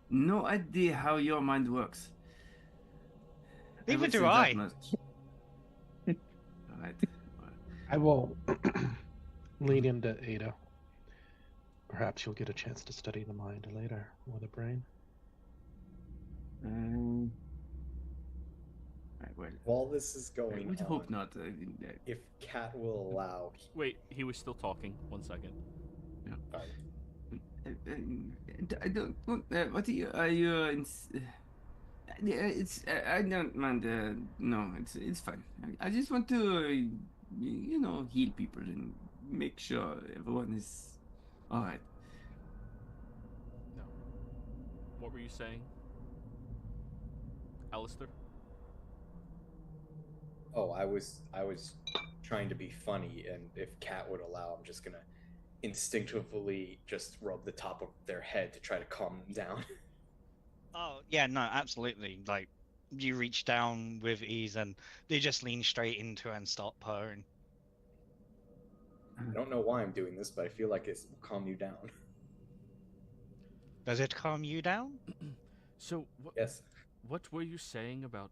no idea how your mind works. Neither will do say that I. much. All right. I will lean into Ada. Perhaps you'll get a chance to study the mind later, or the brain. Well, While this is I going would on, hope not. if Cat will allow, Wait, he was still talking. 1 second. I don't. What are you? It's. I don't mind. No, it's fine. I just want to, heal people and make sure everyone is all right. No. What were you saying, Alistair? oh, I was trying to be funny, and if Cat would allow, I'm just gonna instinctively just rub the top of their head to try to calm them down. Oh, yeah, no, absolutely. Like, you reach down with ease and they just lean straight into her and start purring. I don't know why I'm doing this, but I feel like it will calm you down. Does it calm you down? So, Yes. what were you saying about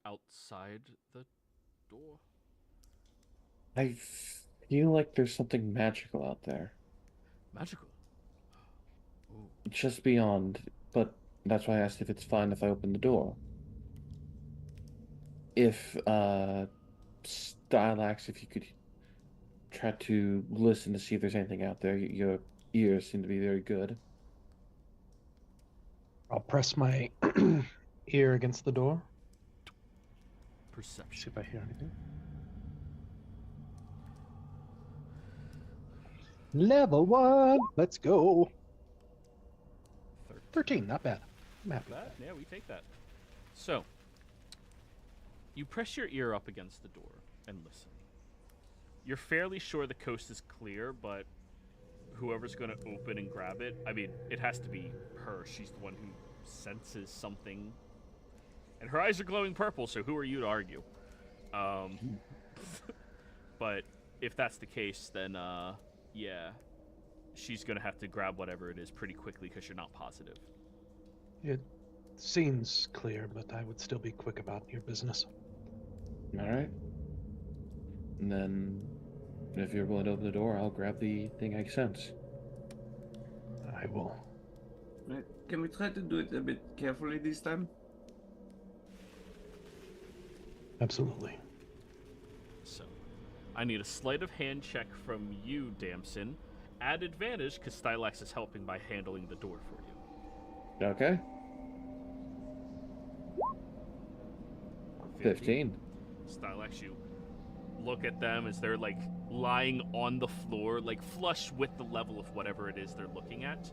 outside the door? I feel like there's something magical out there. Magical. Ooh. Just beyond, but that's why I asked if it's fine if I open the door. If, Stylax, if you could try to listen to see if there's anything out there. Your ears seem to be very good. I'll press my ear against the door. See Perception. if I hear anything. Level 1. Let's go. 13. Not bad. I'm happy with that. Yeah, we take that. So, you press your ear up against the door and listen. You're fairly sure the coast is clear, but whoever's going to open and grab it, I mean, it has to be her. She's the one who senses something. And her eyes are glowing purple, so who are you to argue? But if that's the case, then yeah, she's gonna have to grab whatever it is pretty quickly because you're not positive. It seems clear, but I would still be quick about your business. All right. And then, if you're willing to open the door, I'll grab the thing I sense. I will. Right. Can we try to do it a bit carefully this time? Absolutely. So, I need a sleight of hand check from you, Damson. Add advantage because Stylax is helping by handling the door for you. Okay. 15. Stylax, you look at them as they're like lying on the floor, like flush with the level of whatever it is they're looking at.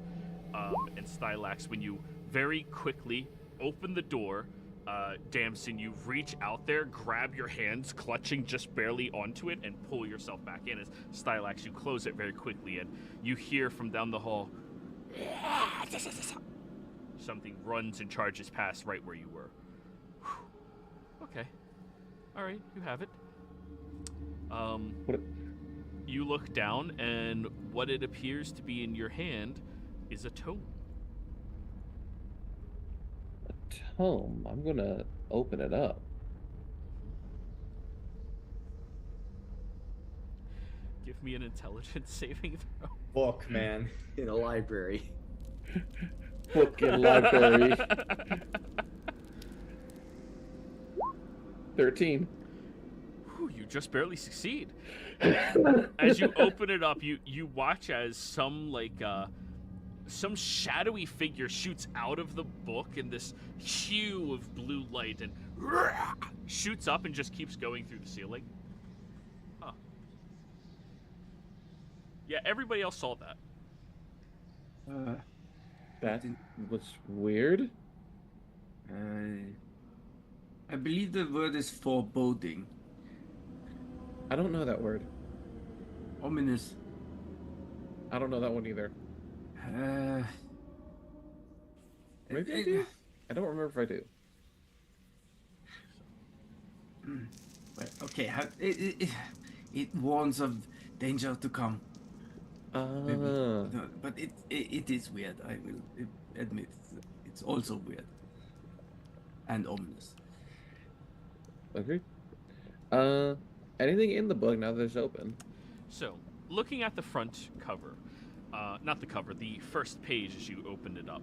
And Stylax, when you very quickly open the door, Damson, you reach out there, grab your hands, clutching just barely onto it, and pull yourself back in. As Stylax, you close it very quickly, and you hear from down the hall, something runs and charges past right where you were. Whew. Okay. All right, you have it. You look down, and what it appears to be in your hand is a tome. A tome? I'm gonna open it up. Give me an intelligence saving throw. Book, man, in a library. Book in library. 13. Whew, you just barely succeed. As you open it up, you watch as some shadowy figure shoots out of the book in this hue of blue light and shoots up and just keeps going through the ceiling. Huh. Yeah, everybody else saw that. That was weird. I believe the word is foreboding. I don't know that word. Ominous. I don't know that one either. Maybe I do. I don't remember if I do. Okay, it warns of danger to come. Maybe. No, but it is weird. I will admit it's also weird and ominous. Okay. Anything in the book now that it's open? So, looking at the front cover, not the cover, the first page as you opened it up,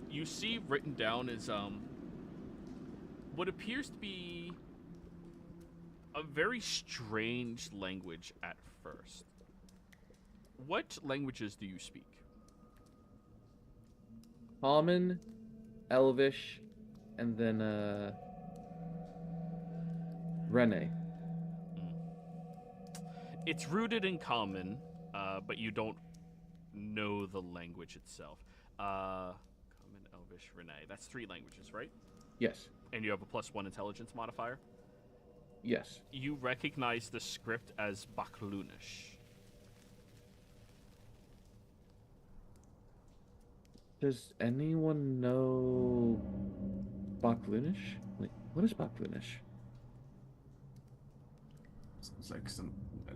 you see written down is what appears to be a very strange language at first. What languages do you speak? Common, Elvish, and then Rene. It's rooted in Common, but you don't know the language itself. Common, Elvish, Rene. That's 3 languages, right? Yes. And you have a +1 intelligence modifier? Yes. You recognize the script as Baklunish. Does anyone know Baklunish? Wait, what is Baklunish? Sounds like some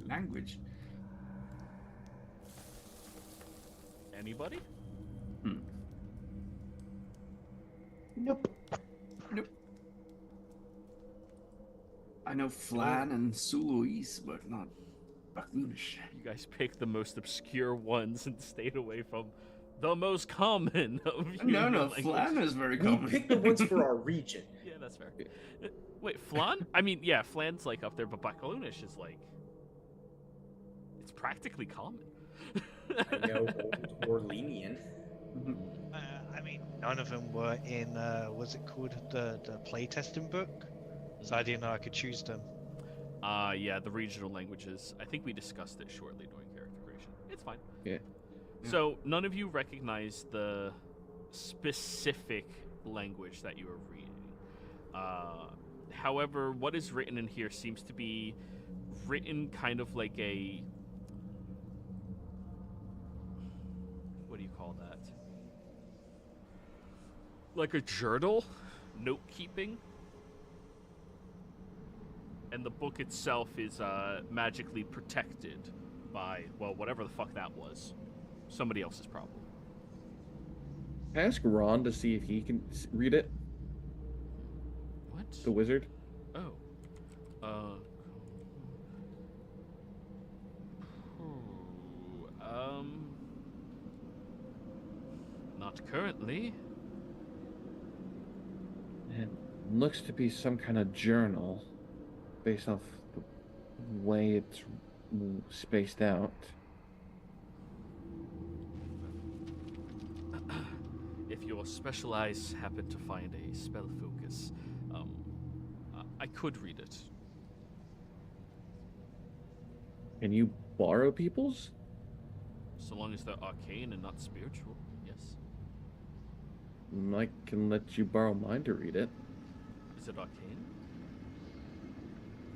language. Anybody? Nope. I know Flan and Suluis, but not Baklunish. You guys picked the most obscure ones and stayed away from the most common of No, human Flan languages. is very We common. picked the ones for our region. Yeah, that's fair. Wait, Flan? I mean, yeah, Flan's like up there, but Baklunish is like... It's practically common. I know, or lenient. I mean, none of them were in, what's it called, the playtesting book? So I didn't know I could choose them. Yeah, the regional languages. I think we discussed it shortly during character creation. It's fine. Yeah. So, none of you recognize the specific language that you are reading. However, what is written in here seems to be written kind of like a... What do you call that? Like a journal? Note-keeping? And the book itself is magically protected by, well, whatever the fuck that was. Somebody else's problem. Ask Ron to see if he can read it. What? The wizard. Oh. Not currently. It looks to be some kind of journal, based off the way it's spaced out. If your special eyes happen to find a spell focus, I could read it. Can you borrow people's? So long as they're arcane and not spiritual, yes. I can let you borrow mine to read it. Is it arcane?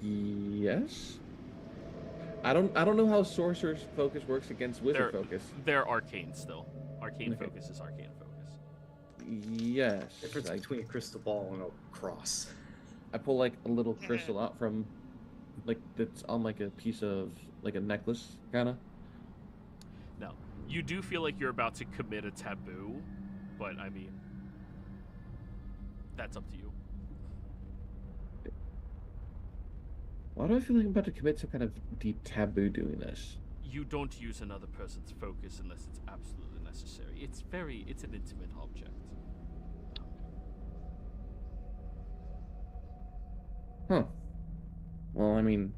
Yes. I don't know how sorcerer's focus works against wizard focus. They're arcane still. Arcane Okay. focus is arcane focus. Yes. Difference between a crystal ball and a cross. I pull like a little crystal out from, like, that's on like a piece of like a necklace kind of. Now, you do feel like you're about to commit a taboo, but I mean, that's up to you. Why do I feel like I'm about to commit some kind of deep taboo doing this? You don't use another person's focus unless it's absolutely necessary. It's an intimate object. Huh. Well, I mean,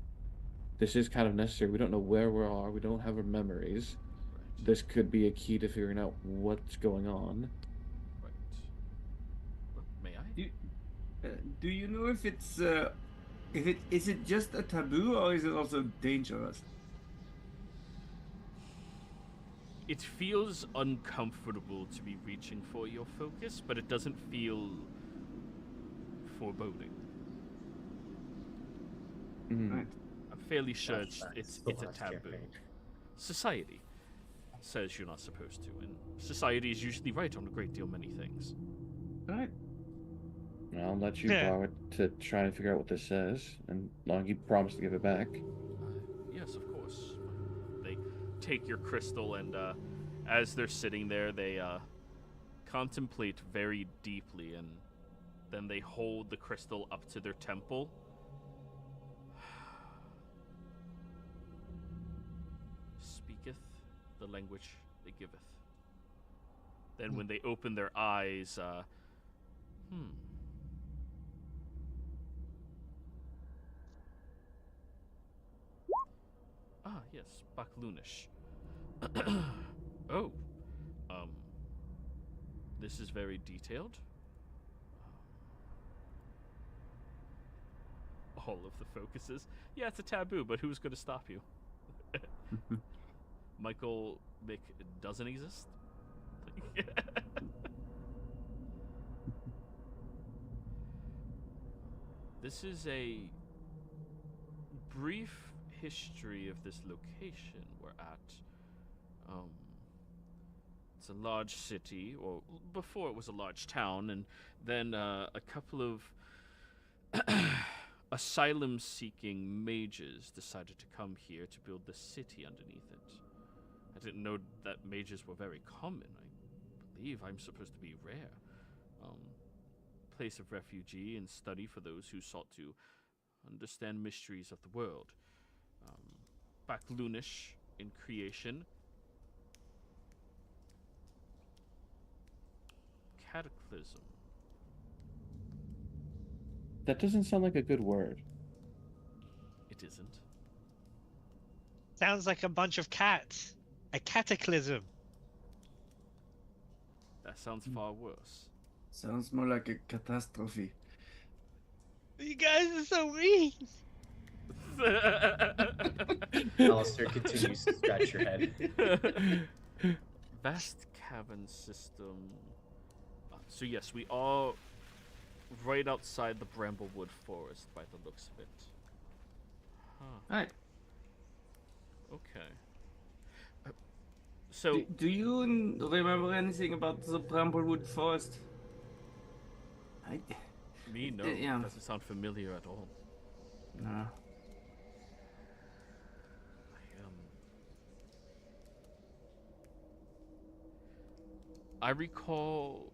this is kind of necessary. We don't know where we are. We don't have our memories. Right. This could be a key to figuring out what's going on. Right. May I? Do you know if it's is it just a taboo or is it also dangerous? It feels uncomfortable to be reaching for your focus, but it doesn't feel foreboding. Right. I'm fairly sure it's Still a has taboo. campaign. Society says you're not supposed to, and society is usually right on a great deal many things. Right. I'll let you Yeah. borrow it to try and figure out what this says, and long you promise to give it back. Yes, of course. They take your crystal, and as they're sitting there, they contemplate very deeply, and then they hold the crystal up to their temple. Speaketh the language they giveth. Then when they open their eyes, Ah, yes, Baklunish. Oh, this is very detailed. All of the focuses. Yeah, it's a taboo, but who's going to stop you? Michael Mick doesn't exist? This is a brief history of this location we're at. It's a large city, or before it was a large town, and then a couple of asylum-seeking mages decided to come here to build the city underneath it. I didn't know that mages were very common. I believe I'm supposed to be rare. Place of refugee and study for those who sought to understand mysteries of the world. Baklunish in creation. Cataclysm. That doesn't sound like a good word. It isn't. Sounds like a bunch of cats. A cataclysm. That sounds far worse. Sounds more like a catastrophe. You guys are so mean. Alistair continues to scratch your head. Vast cavern system. So yes, we are right outside the Bramblewood Forest by the looks of it. Huh. Right. Okay. So Do you remember anything about the Bramblewood Forest? me, no. yeah. Doesn't sound familiar at all. No. I recall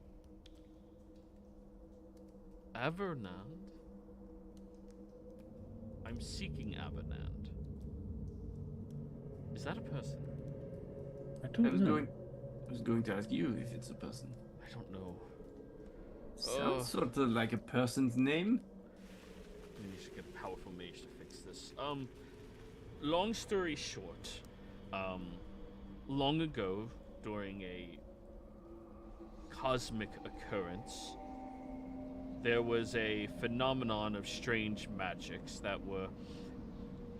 Avernand. I'm seeking Avernand. Is that a person? I don't know. I was going to ask you if it's a person. I don't know. Sounds sort of like a person's name. We need to get a powerful mage to fix this. Long story short, long ago, during a cosmic occurrence, there was a phenomenon of strange magics that were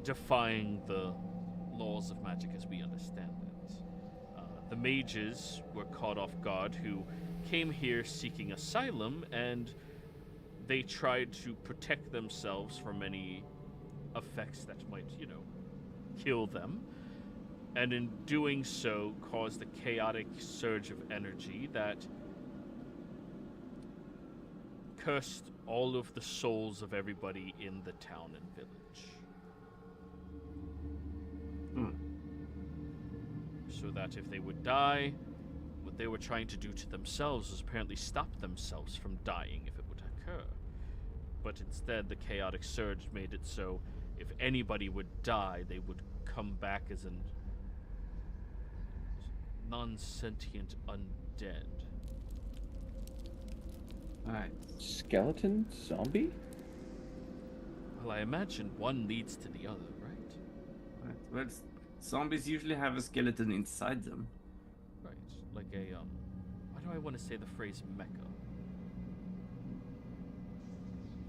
defying the laws of magic as we understand it. The mages were caught off guard who came here seeking asylum, and they tried to protect themselves from any effects that might, kill them. And in doing so, caused a chaotic surge of energy that cursed all of the souls of everybody in the town and village. So that if they would die, what they were trying to do to themselves was apparently stop themselves from dying if it would occur. But instead, the chaotic surge made it so if anybody would die, they would come back as an non-sentient undead. Alright. Skeleton zombie? Well, I imagine one leads to the other, right? Right. Well, zombies usually have a skeleton inside them. Right. Like a, why do I want to say the phrase mecha?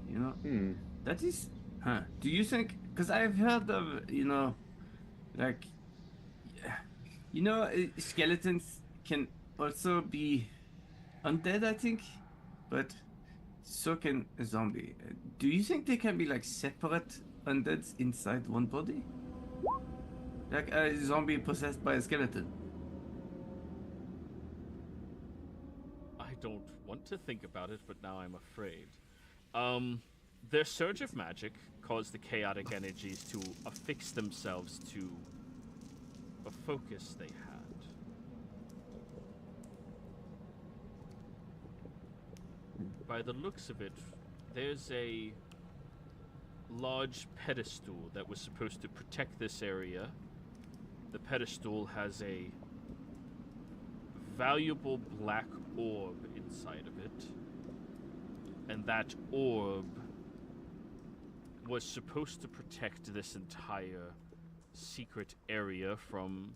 You know? That is... Huh. Do you think... Because I've heard of, like... skeletons can also be undead, I think? But so can a zombie. Do you think they can be, like, separate undeads inside one body? Like a zombie possessed by a skeleton? I don't want to think about it, but now I'm afraid. Their surge of magic caused the chaotic energies to affix themselves to a focus they had. By the looks of it, there's a large pedestal that was supposed to protect this area. The pedestal has a valuable black orb inside of it, and that orb was supposed to protect this entire secret area from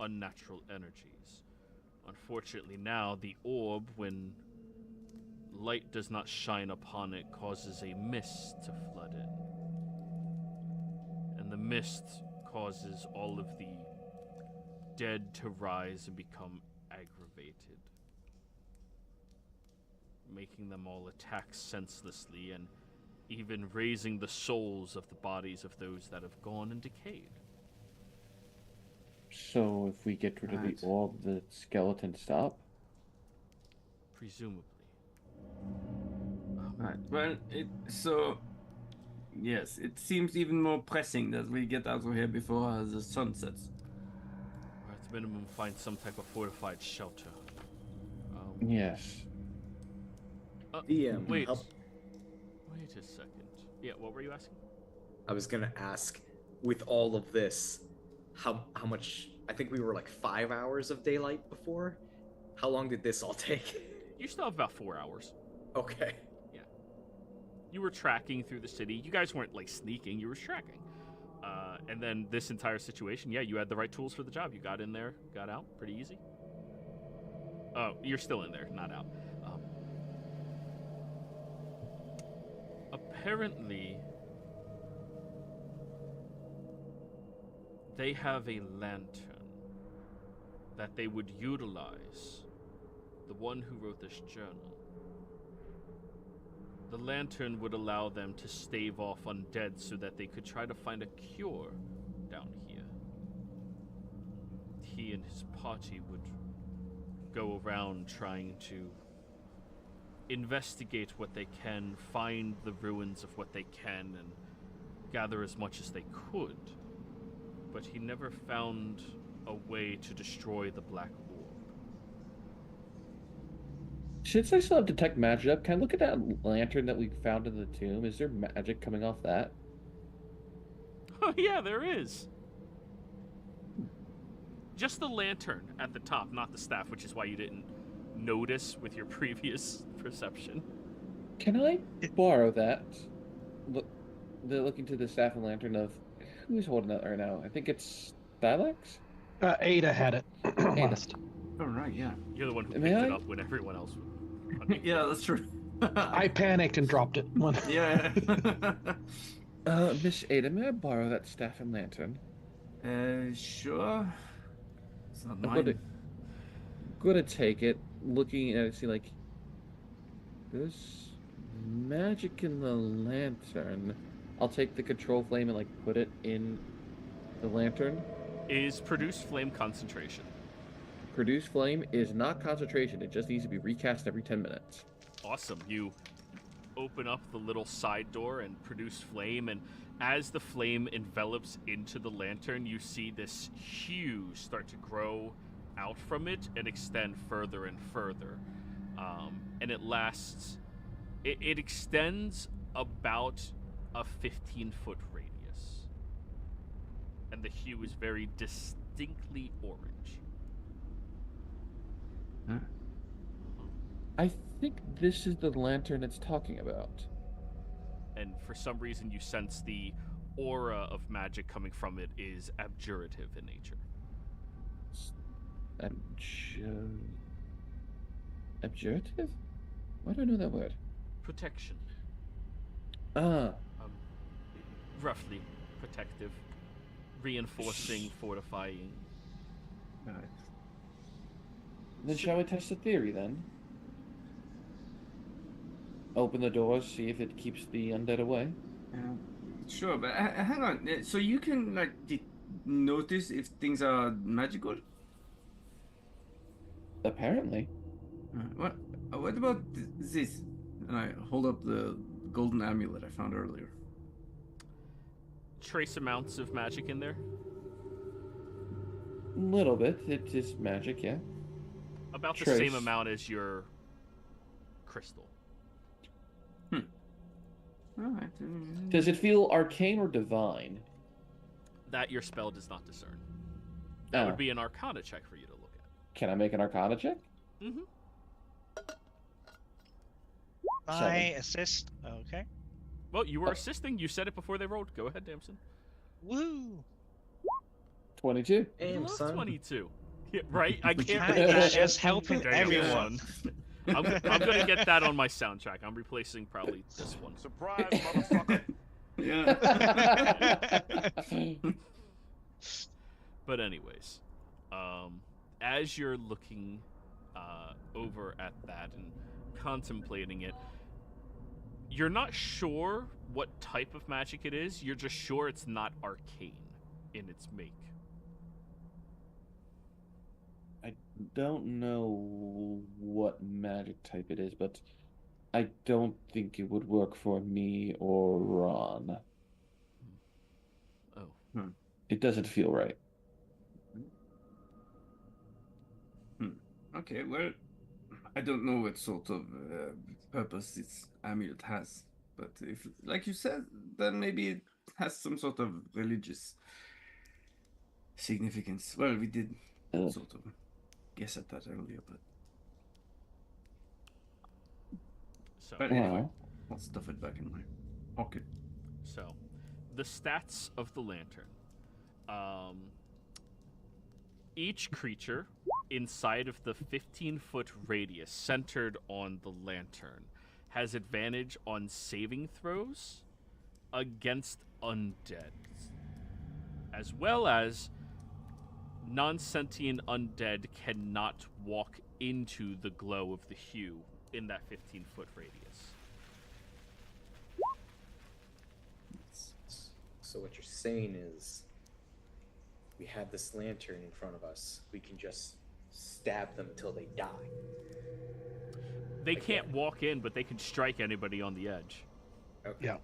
unnatural energies. Unfortunately now, the orb, when light does not shine upon it, causes a mist to flood in. And the mist causes all of the dead to rise and become aggravated, making them all attack senselessly and even raising the souls of the bodies of those that have gone and decayed. So if we get rid of the orb, the skeletons stop? Presumably. Right. Well, yes, it seems even more pressing that we get out of here before the sun sets. Or at minimum, find some type of fortified shelter. Yes. DM, wait. help. Wait a second. Yeah, what were you asking? I was gonna ask, with all of this, how much? I think we were like 5 hours of daylight before. How long did this all take? You still have about 4 hours. Okay. Yeah. You were tracking through the city. You guys weren't like sneaking. You were tracking. And then this entire situation, yeah, you had the right tools for the job. You got in there, got out, pretty easy. Oh, you're still in there, not out. Apparently, they have a lantern that they would utilize. The one who wrote this journal. The lantern would allow them to stave off undead so that they could try to find a cure down here. He and his party would go around trying to investigate what they can, find the ruins of what they can, and gather as much as they could, but he never found a way to destroy the black orb. Since I still have detect magic up, can I look at that lantern that we found in the tomb? Is there magic coming off that? Oh yeah, there is. Just the lantern at the top, not the staff, which is why you didn't notice with your previous perception. Can I borrow that? Look into the staff and lantern of who's holding that right now? I think it's Thylax? Ada had it last. Oh, right, yeah. You're the one who picked May it I? up when everyone else was running. Yeah, that's true. I panicked and dropped it. Yeah. Miss Ada, may I borrow that staff and lantern? Sure. It's not I'm mine. gonna take it, looking at it, see like there's magic in the lantern. I'll take the control flame and like put it in the lantern. Is produce flame concentration. Produce flame is not concentration, it just needs to be recast every 10 minutes. Awesome. You open up the little side door and produce flame, and as the flame envelops into the lantern, you see this hue start to grow out from it and extend further and further. And it lasts... It extends about a 15-foot radius. And the hue is very distinctly orange. Huh? I think this is the lantern it's talking about. And for some reason you sense the aura of magic coming from it is abjurative in nature. Abjurative? Why do I know that word? Protection. Ah, Roughly protective. Reinforcing, fortifying. Right. then shall we test the theory then? Open the doors, see if it keeps the undead away. Sure, but hang on. So you can like notice if things are magical? Apparently. What about this? And I hold up the golden amulet I found earlier. Trace amounts of magic in there. Little bit. It is magic, yeah. About the Trace. same amount as your crystal. Alright. Does it feel arcane or divine? That your spell does not discern. That Oh. would be an arcana check for you to look at. Can I make an arcana check? Mm-hmm. I assist. Okay. Well, you were assisting. You said it before they rolled. Go ahead, Damson. Woo! 22. Damn, Plus son. 22. Yeah, right? I can't. Cat is just helping There you go, everyone. son. I'm gonna get that on my soundtrack. I'm replacing probably this one. Surprise, motherfucker. Yeah. But anyways, as you're looking over at that and contemplating it, you're not sure what type of magic it is. You're just sure it's not arcane in its make. I don't know what magic type it is, but I don't think it would work for me or Ron. Oh. It doesn't feel right. Okay, well, I don't know what sort of purpose this amulet has, but if, like you said, then maybe it has some sort of religious significance. Well, we did sort of guess at that earlier, but anyway, Wow. I'll stuff it back in my pocket. So, the stats of the lantern. Each creature inside of the 15-foot radius centered on the lantern has advantage on saving throws against undead, as well as non-sentient undead cannot walk into the glow of the hue in that 15-foot radius. So what you're saying is, we have this lantern in front of us. We can just stab them until they die. They can't walk in, but they can strike anybody on the edge. Okay. Yeah.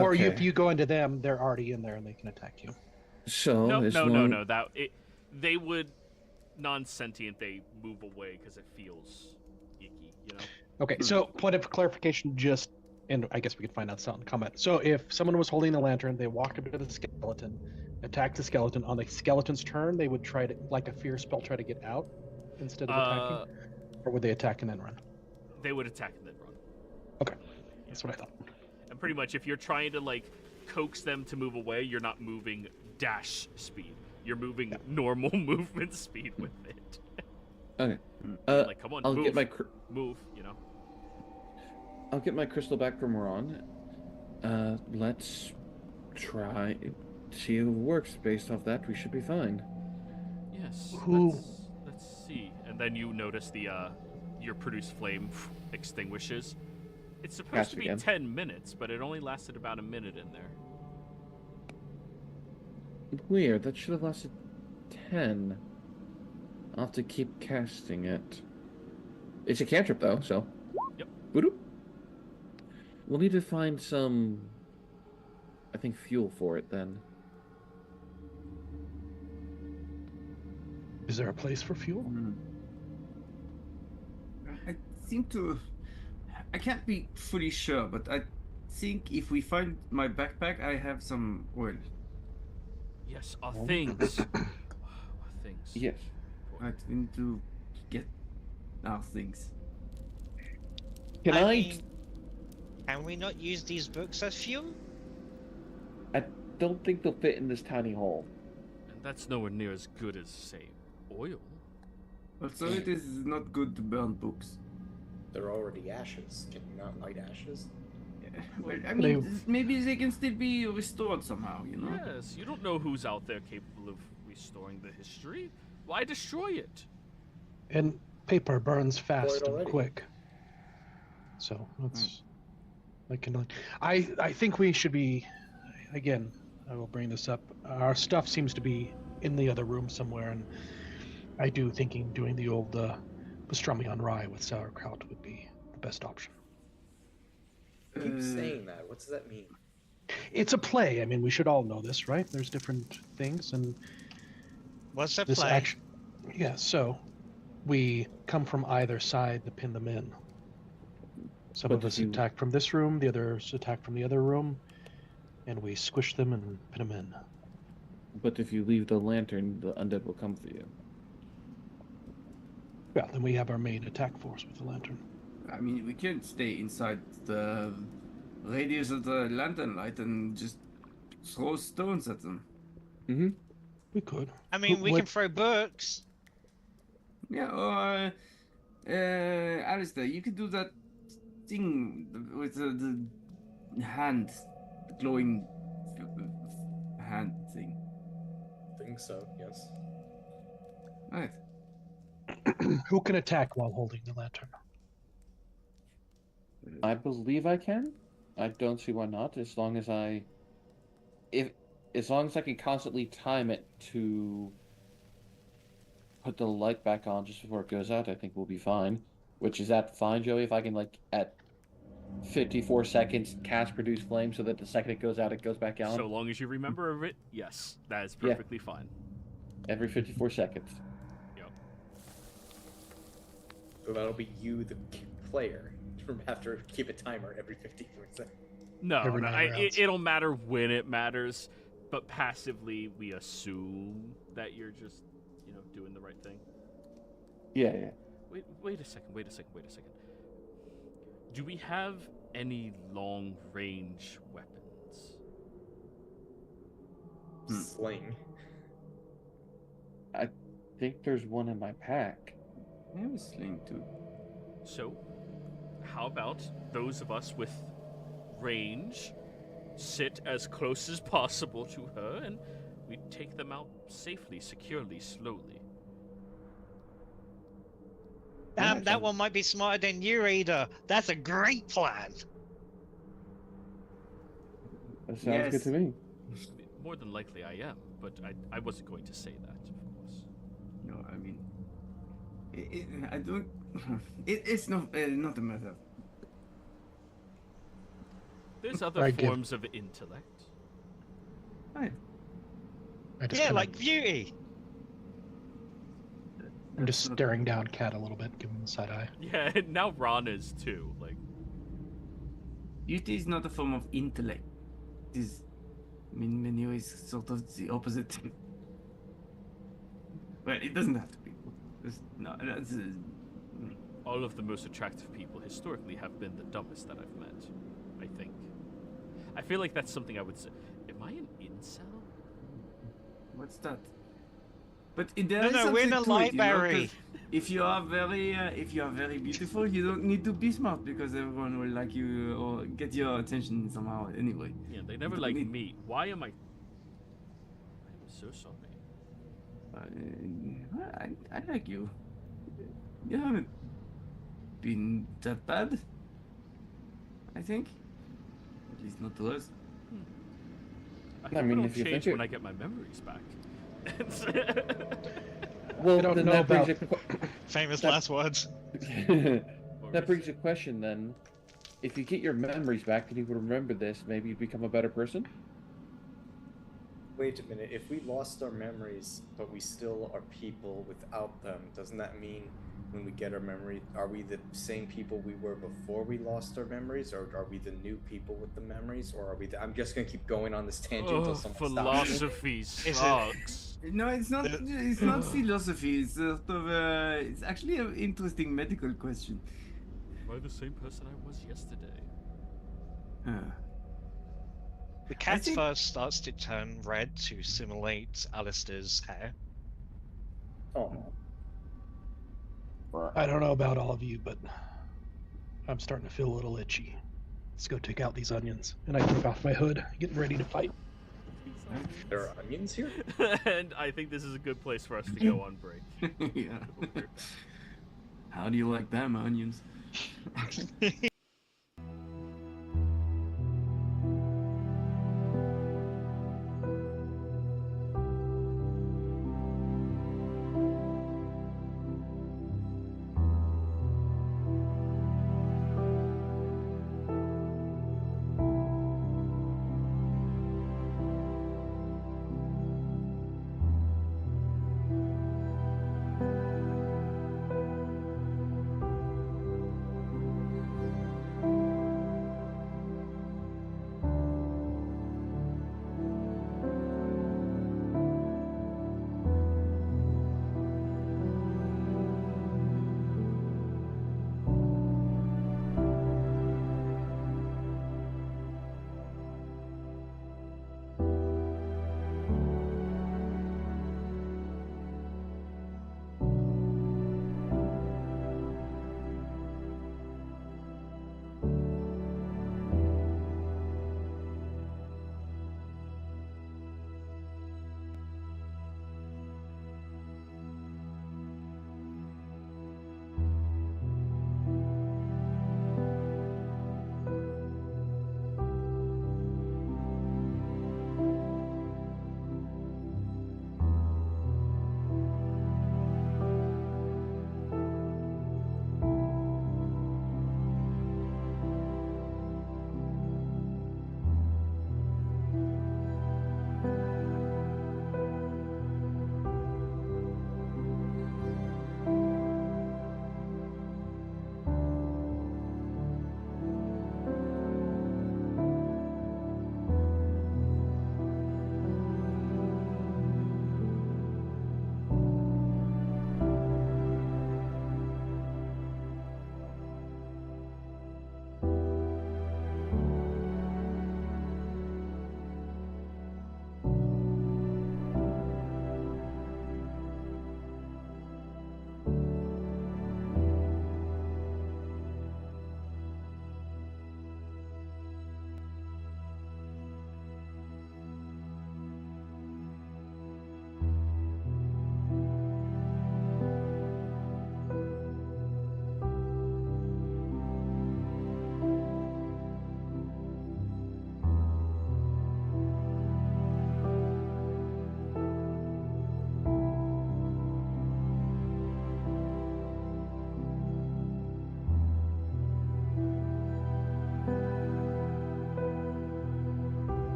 Or Okay. if you go into them, they're already in there and they can attack you. So No, as no, long... no, no. They would non-sentient. They move away because it feels icky, you know. Okay, so point of clarification, and I guess we could find out something in combat. So if someone was holding the lantern, they walked up to the skeleton, attacked the skeleton. On the skeleton's turn, they would try to, like a fear spell, try to get out instead of attacking, or would they attack and then run? They would attack and then run. Okay, that's what I thought. And pretty much, if you're trying to like coax them to move away, you're not moving dash speed. You're moving normal movement speed with it. Okay. Like, come on, I'll move, get my move. You know. I'll get my crystal back from Ron. Let's try see if it works. Based off that, we should be fine. Yes. Who- Let's see. And then you notice the your produced flame extinguishes. It's supposed Cast to be again. 10 minutes, but it only lasted about a minute in there. Weird. That should have lasted 10. I'll have to keep casting it. It's a cantrip though, so. Yep. Boop. We'll need to find some, I think, fuel for it then. Is there a place for fuel? I seem to. I can't be fully sure, but I think if we find my backpack, I have some oil. Yes, our things. Our things. Yes. Right, we need to get our things. Can I I? mean, can we not use these books as fuel? I don't think they'll fit in this tiny hole. And that's nowhere near as good as, say, oil. Also, it is not good to burn books. They're already ashes. Can you not light ashes? Well, I mean, maybe they can still be restored somehow, you know? Yes, you don't know who's out there capable of restoring the history. Why destroy it? And paper burns fast and already. quick. So that's I think we should be, again, I will bring this up. Our stuff seems to be in the other room somewhere, and I do thinking doing the old pastrami on rye with sauerkraut would be the best option. Keep saying that. What does that mean? It's a play. I mean, we should all know this, right? There's different things, and What's a this play? action. Yeah, so we come from either side to pin them in. Some But of us if you- attack from this room, the others attack from the other room, and we squish them and pin them in. But if you leave the lantern, the undead will come for you. Well, then we have our main attack force with the lantern. I mean, we can't stay inside the radius of the lantern light and just throw stones at them. Mm-hmm. We could. I mean, we What- can throw books. Yeah, or Alistair, you could do that thing with the hand, the glowing hand thing. Think so, yes. Right. Who can attack while holding the lantern? I believe I can. I don't see why not. As long as I can constantly time it to put the light back on just before it goes out, I think we'll be fine. Which is that fine, Joey? If I can, like, at 54 seconds cast produce flame so that the second it goes out, it goes back on? So long as you remember of it, yes, that is Yeah. perfectly fine. Every 54 seconds. Yep. So that'll be you, the player. Have to keep a timer every 54 seconds. No, Every no, 9 rounds. it'll matter when it matters, but passively we assume that you're just, doing the right thing. Yeah. Wait a second. Do we have any long-range weapons? Sling. I think there's one in my pack. I have a sling too. So, how about those of us with range sit as close as possible to her and we take them out safely, securely, slowly? Damn, that one might be smarter than you, Ada. That's a great plan. That sounds good to me. More than likely I am, but I wasn't going to say that, of course. No, I mean, I don't. It's not a matter. There's other I give- forms of intellect. Right. I just Yeah, kinda- like beauty. I'm just staring down Cat a little bit, giving him the side eye. Yeah, and now Ron is too. Like, Beauty is not a form of intellect. It is, in many ways, sort of the opposite. Well, it doesn't have to be. No, that's. all of the most attractive people historically have been the dumbest that I've met. I think. I feel like that's something I would say. Am I an incel? What's that? But there No, is no, we're in something a to it, you know, library. 'cause if you are very beautiful, you don't need to be smart because everyone will like you or get your attention somehow anyway. Yeah, they never don't like need- me. Why am I? I'm so sorry. I like you. You haven't been that bad. I think. At least not to us. I, I hope mean, it'll if you change think when it- I get my memories back. Well, I don't then know that brings about- Famous That- last words. that brings a question then. If you get your memories back and you would remember this, maybe you'd become a better person? Wait a minute. If we lost our memories, but we still are people without them, doesn't that mean when we get our memory, are we the same people we were before we lost our memories, or are we the new people with the memories, or are we? I'm just gonna keep going on this tangent until someone stops me. Philosophy Is it- sucks. No, it's not. It's not philosophy. It's sort of. It's actually an interesting medical question. Am I the same person I was yesterday? The cat's think- fur starts to turn red to simulate Alistair's hair. Oh no. I don't know about all of you, but I'm starting to feel a little itchy. Let's go take out these onions. And I take off my hood, getting ready to fight. There are onions here. And I think this is a good place for us to go on break. Yeah. How do you like them onions?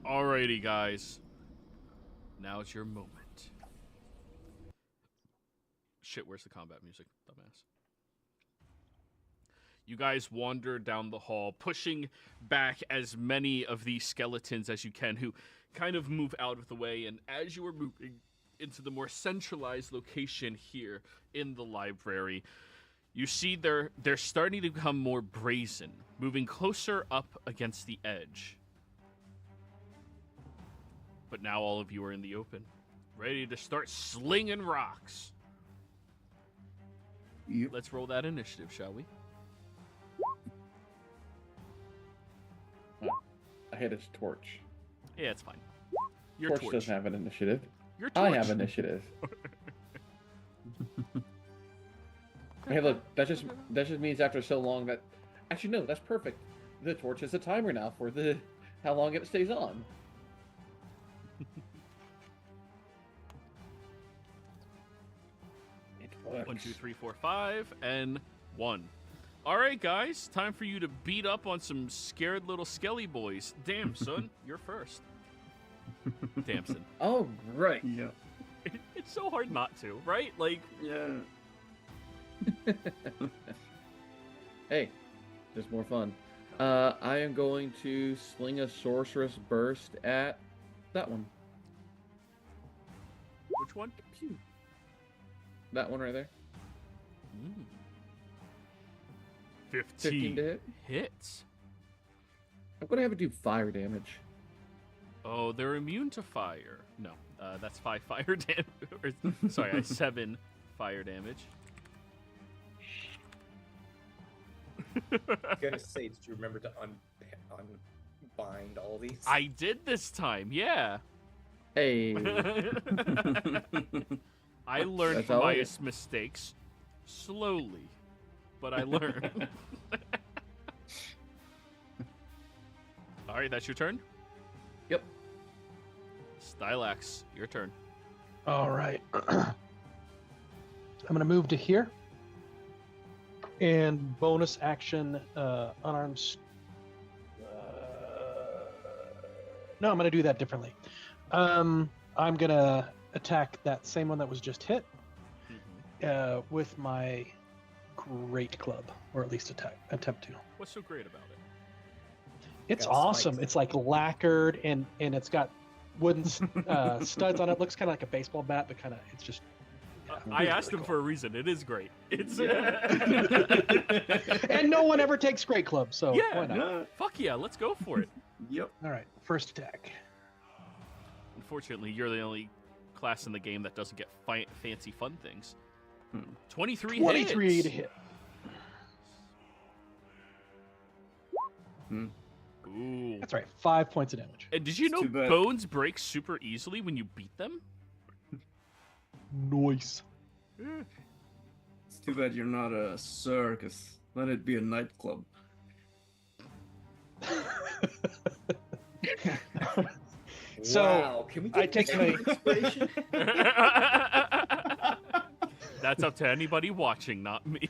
Alrighty, guys. Now it's your moment. Shit, where's the combat music, dumbass? You guys wander down the hall, pushing back as many of these skeletons as you can, who kind of move out of the way. And as you are moving into the more centralized location here in the library, you see they're starting to become more brazen, moving closer up against the edge. But now all of you are in the open, ready to start slinging rocks. Yep. Let's roll that initiative, shall we? I hit his torch. Yeah, it's fine. Your Torch torch. doesn't have an initiative. Your torch. I have initiative. Hey, look, that just means after so long that... Actually, no, that's perfect. The torch has a timer now for how long it stays on. It works. 1, 2, 3, 4, 5, and 1. All right, guys, time for you to beat up on some scared little skelly boys. Damn, son, you're first. Damson. All right. Yeah. It's so hard not to, right? Like, Yeah. Hey, just more fun. I am going to sling a sorceress burst at that one. which one? Pew. That one right there. 15 to hit. hits. I'm gonna have it do fire damage. Oh, they're immune to fire. No, that's 5 fire damage. Sorry, 7 fire damage. I'm gonna say, did you remember to unbind all these? I did this time, yeah. Hey. I learned That's from all my I get. mistakes slowly, but I learned. All right, that's your turn. Yep. Stylax, your turn. All right. I'm going to move to here. And bonus action, unarmed. No, I'm going to do that differently. I'm going to attack that same one that was just hit with my great club, or at least attempt to. What's so great about it? It's Got awesome. spikes. It's like lacquered and it's got wooden studs on it. Looks kind of like a baseball bat, but kind of it's just. I it's asked really him for a reason. It is great. It's And no one ever takes great club, so yeah, why not? Yeah. fuck yeah, let's go for it. Yep. All right, first attack. Unfortunately, you're the only class in the game that doesn't get fancy fun things. Hmm. 23 23 hits. to hit. Hmm. Ooh. That's right, 5 points of damage. And did you It's know too bad. bones break super easily when you beat them? Nice. It's too bad you're not a circus. Let it be a nightclub. So, wow, can we get I take my- inspiration? That's up to anybody watching, not me.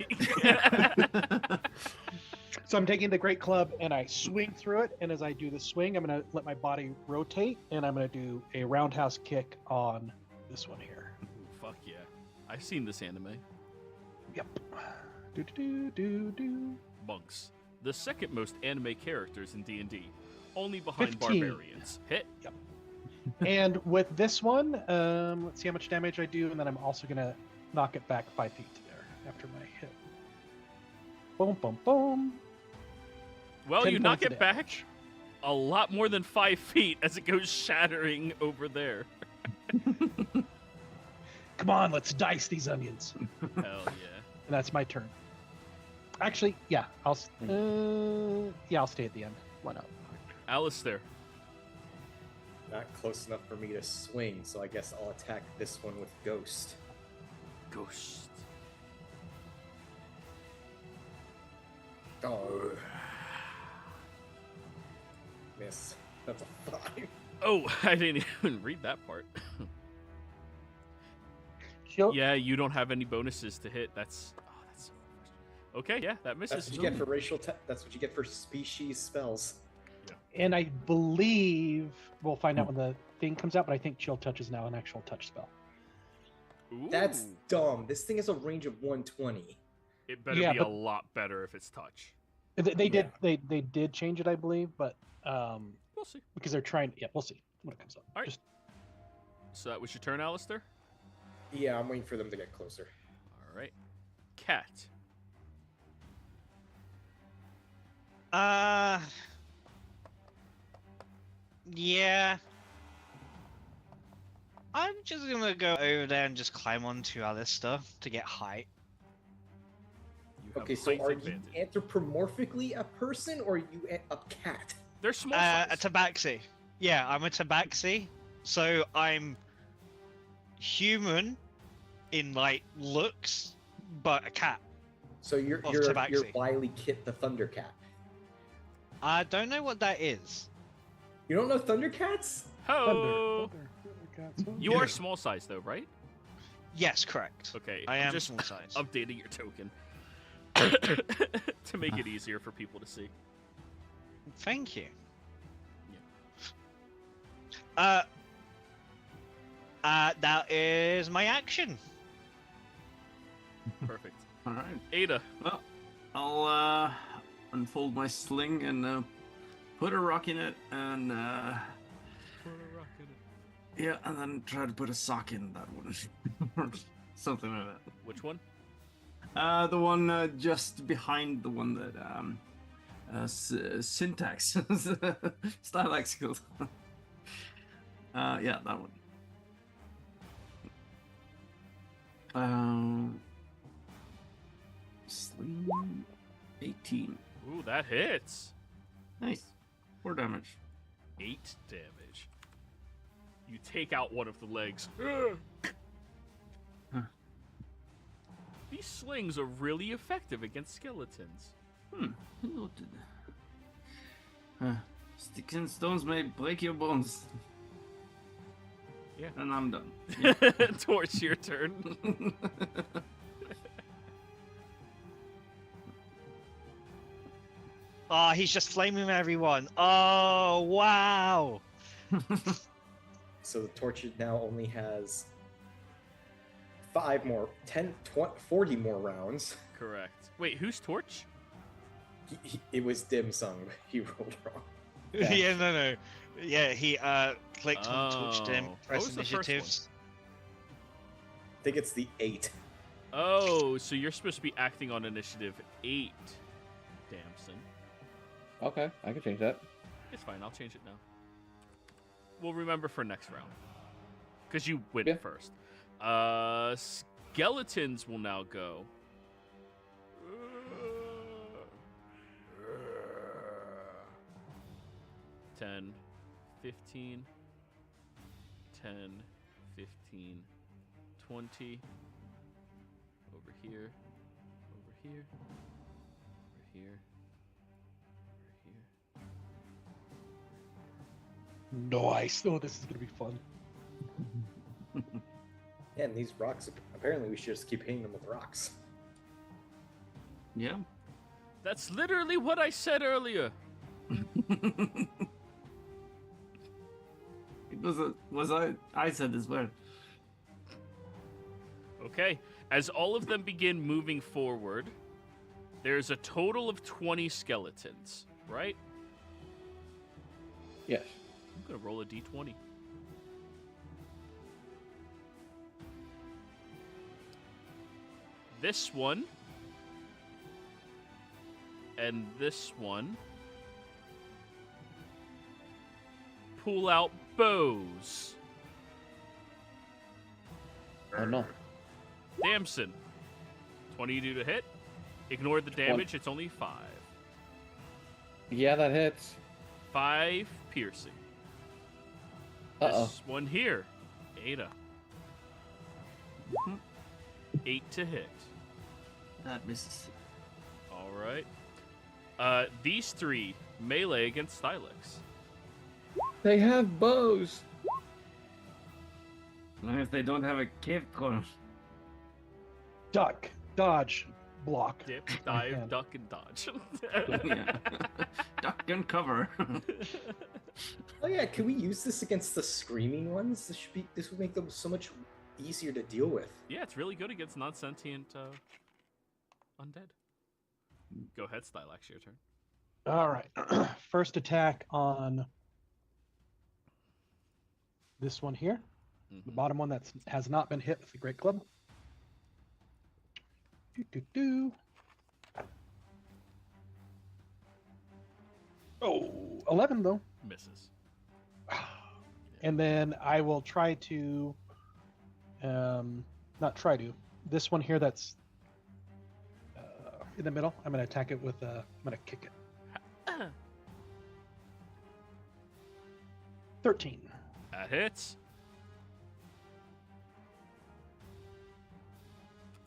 So I'm taking the great club and I swing through it, and as I do the swing, I'm going to let my body rotate, and I'm going to do a roundhouse kick on this one here. Ooh, fuck yeah. I've seen this anime. Yep. Do do do do. Monks. The second most anime characters in D&D. Only behind 15. barbarians. Hit. And with this one, let's see how much damage I do, and then I'm also going to knock it back 5 feet to there after my hit. Boom, boom, boom. Well, 10 you knock points of it back damage. a lot more than 5 feet as it goes shattering over there. Come on, let's dice these onions. Hell yeah. And that's my turn. Actually, yeah, I'll stay at the end. Why not? Alistair. Not close enough for me to swing, so I guess I'll attack this one with Ghost. Ghost. Oh. Miss. That's a 5. Oh, I didn't even read that part. Yeah, you don't have any bonuses to hit. That's so frustrating. Okay, yeah, that misses. That's what you get for racial. That's what you get for species spells. And I believe we'll find out when the thing comes out, but I think Chill Touch is now an actual touch spell. Ooh. That's dumb. This thing has a range of 120. It better Yeah, be but- a lot better if it's touch. They did change it, I believe, but We'll see. because they're trying. Yeah, we'll see when it comes up. All right. Just So that was your turn, Alistair? Yeah, I'm waiting for them to get closer. All right. Cat. Yeah. I'm just gonna go over there and just climb onto Alistair to get height. You have Okay, so height are advantage. you anthropomorphically a person or are you a cat? They're small A size. tabaxi. Yeah, I'm a tabaxi. So I'm human in like looks, but a cat. So you're Of you're tabaxi. Wily Kit the Thundercat. I don't know what that is. You don't know Thundercats? Ho! Thunder, You are small size though, right? Yes, correct. Okay. I I'm am just small size. updating your token to make it easier for people to see. Thank you. Yeah. That is my action. Perfect. All right. Ada. Well, I'll unfold my sling and put a rock in it, and yeah, and then try to put a sock in that one, or something like that. Which one? The one just behind the one that syntax Stylax skills. Yeah, that one. Sling 18. Ooh, that hits. Nice. 4 damage. 8 damage. You take out one of the legs. Huh. These slings are really effective against skeletons. Noted. Sticks and stones may break your bones. Yeah. And I'm done. Torch, your turn. Oh, he's just flaming everyone. Oh, wow. So the torch now only has 5 more, 10, 20, 40 more rounds. Correct. Wait, who's Torch? It was dim sum. He rolled wrong. Yeah, no. Yeah, he clicked on Torch to Oh. What press was the first initiatives. I think it's the 8. Oh, so you're supposed to be acting on initiative 8, Damson. Okay, I can change that. It's fine, I'll change it now. We'll remember for next round. Because you went Yeah. first. Skeletons will now go. 10, 15, 10, 15, 20. Over here, over here, over here, over here. nice. Oh, this is gonna be fun. Yeah, and these rocks, apparently we should just keep hitting them with rocks. Yeah. That's literally what I said earlier. It was I said as well. Okay, as all of them begin moving forward, there's a total of 20 skeletons, right? Yes. I'm gonna roll a d20. This one and this one pull out bows. Oh no. Damson, 22 to hit. Ignore the damage, it's only 5. Yeah, that hits. 5 piercing. Uh-oh. This one here, Ada. 8 to hit. That misses. All right. These 3 melee against Stylix. They have bows. And if they don't have a cave corner. Duck, dodge, block. Dip, dive, hand. duck, and dodge. Yeah. Duck and cover. Oh yeah, can we use this against the screaming ones? This would make them so much easier to deal with. Yeah, it's really good against non-sentient undead. Go ahead, Stylax, your turn. All right. First attack on this one here. The bottom one that has not been hit with the Great Club. Oh, 11 though. Misses. And then I will try to, not try to, this one here that's in the middle, I'm going to attack it with, I'm going to kick it. 13. That hits.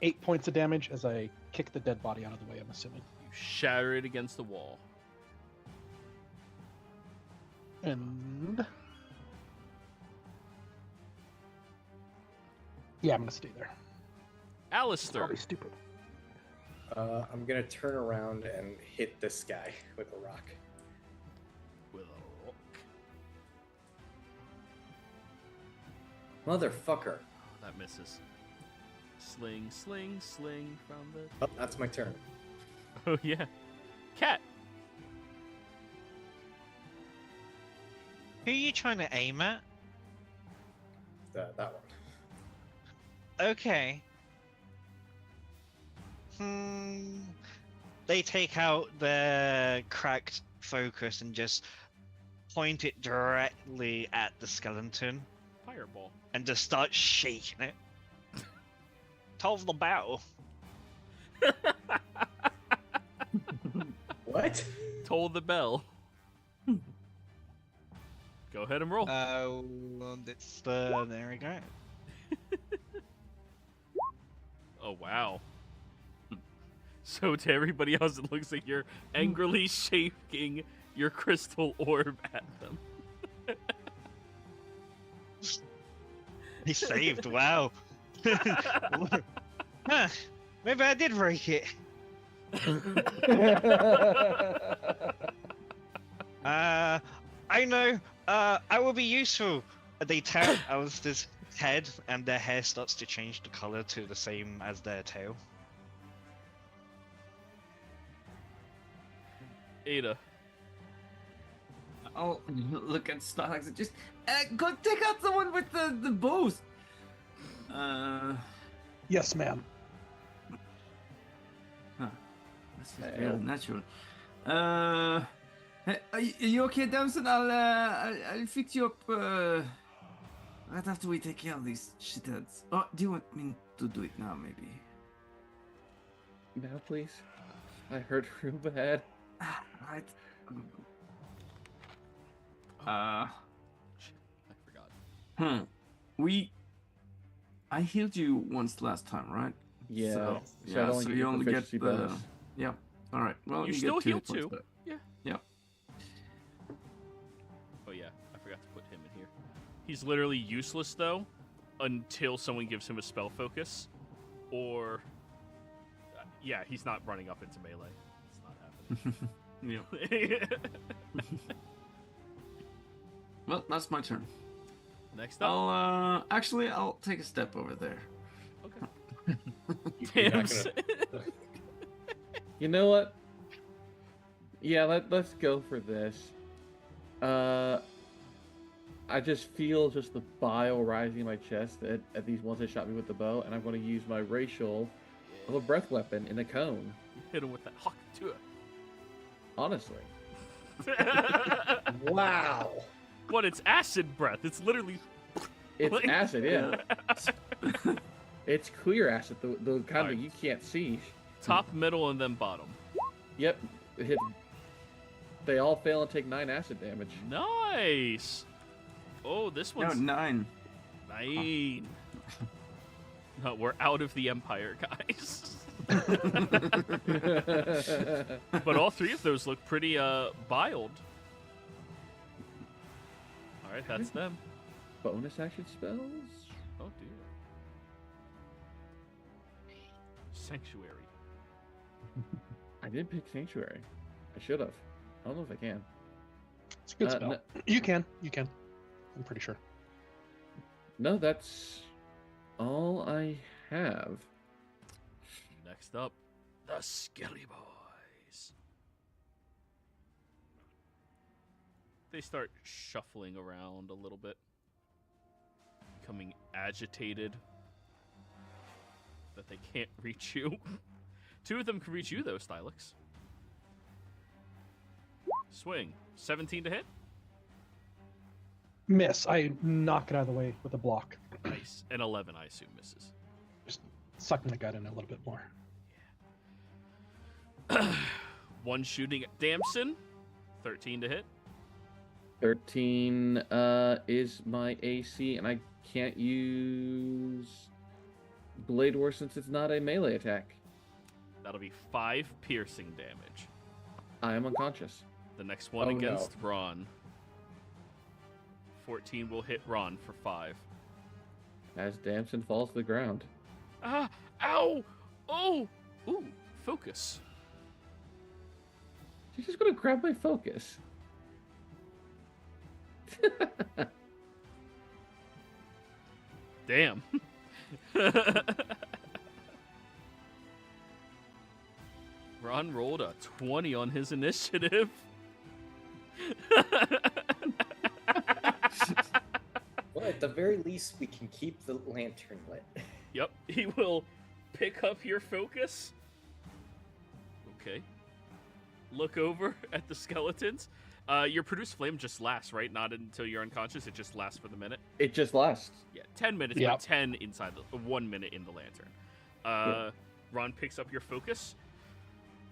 8 points of damage as I kick the dead body out of the way, I'm assuming. You shatter it against the wall. And yeah, I'm gonna stay there. Alistair. Probably stupid. I'm gonna turn around and hit this guy with a rock. With a rock. Motherfucker. Oh, that misses. Sling, sling, sling from the... Oh, that's my turn. Oh, yeah. Cat. Who are you trying to aim at? That one. Okay. They take out their cracked focus and just point it directly at the skeleton Fireball. and just start shaking it. Toll the battle. What? Toll the bell. Go ahead and roll. It's the... There we go. Oh, wow. So to everybody else, it looks like you're angrily shaking your crystal orb at them. He saved, wow. Huh, maybe I did break it. I know, I will be useful. They tear Alistair's head and their hair starts to change the color to the same as their tail. Ada. I'll look at Starlax and just go take out the one with the bows. Yes, ma'am. This is very natural. Hey, are you okay, Damson? I'll fix you up right after we take care of these shitheads. Oh, do you want me to do it now, maybe? Now, please. I hurt real bad. Right. Shit, I forgot. I healed you once last time, right? Yeah. So, I yeah, don't so get you your only get proficiency the... bonus. Yeah. All right. Well, You you still get 2 heal points too. back. Yeah. Yeah. Oh yeah, I forgot to put him in here. He's literally useless though, until someone gives him a spell focus, or yeah, he's not running up into melee. It's not happening. Yeah. Well, that's my turn. Next up, I'll take a step over there. okay. You're Damn. not gonna- You know what? Yeah, let's go for this. I just feel just the bile rising in my chest at these ones that shot me with the bow, and I'm going to use my racial of a breath weapon in a cone. Hit him with that hawk to it. Honestly. Wow. What? It's acid breath. It's literally. It's Like- acid, yeah. It's clear acid, the kind Alright. that you can't see. Top, middle, and then bottom. Yep. They all fail and take 9 acid damage. Nice. Oh, this No, one's 9. 9. No, we're out of the Empire, guys. But all 3 of those look pretty biled. All right, that's them. Bonus action spells? Oh dear. Sanctuary. I did pick Sanctuary. I should have. I don't know if I can. It's a good spell. No, You can. I'm pretty sure. no, that's all I have. Next up, the Skelly Boys. They start shuffling around a little bit, becoming agitated that they can't reach you. Two of them can reach you, though, Stylix. Swing. 17 to hit. Miss. I knock it out of the way with a block. Nice. And 11, I assume, misses. Just sucking the gut in a little bit more. One shooting at Damson. 13 to hit. 13 is my AC, and I can't use Blade War since it's not a melee attack. That'll be 5 piercing damage. I am unconscious. The next one Oh, against Ron. 14 will hit Ron for 5. As Damson falls to the ground. Ah! Ow! Oh! Ooh! Focus. She's just gonna grab my focus. Damn. Ron rolled a 20 on his initiative. Well, at the very least, we can keep the lantern lit. Yep, he will pick up your focus. Okay. Look over at the skeletons. Your produced flame just lasts, right? Not until you're unconscious. It just lasts for the minute. It just lasts. Yeah, 10 minutes, Yep. but 10 inside the 1 minute in the lantern. Ron picks up your focus.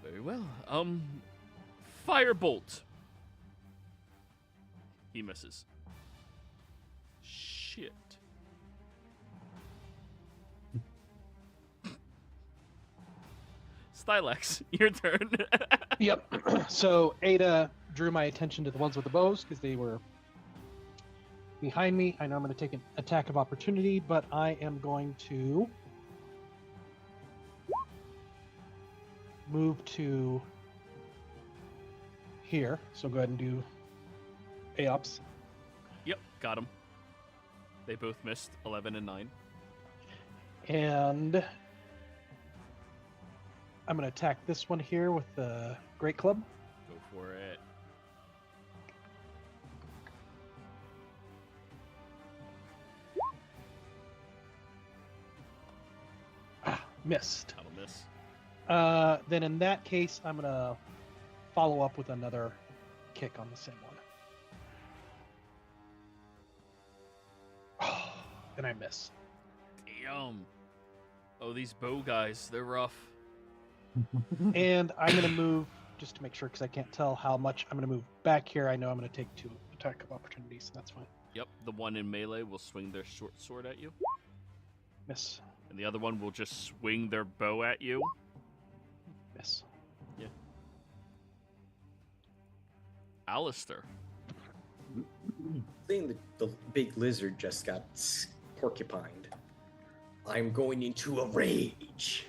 Very well. Firebolt. He misses. Shit. Stylex, your turn. Yep. So Ada drew my attention to the ones with the bows because they were behind me. I know I'm going to take an attack of opportunity, but I am going to move to here. So go ahead and do AOPS. Yep, got him. They both missed 11 and 9. And I'm going to attack this one here with the Great Club. Go for it. Missed. That'll miss. Then in that case, I'm going to follow up with another kick on the same one. And I miss. Damn. Oh, these bow guys, they're rough. And I'm going to move, just to make sure, because I can't tell how much. I'm going to move back here. I know I'm going to take 2 attack of opportunities, so that's fine. Yep, the one in melee will swing their short sword at you. Miss. And the other one will just swing their bow at you. Miss. Alistair. Seeing the big lizard just got porcupined, I'm going into a rage.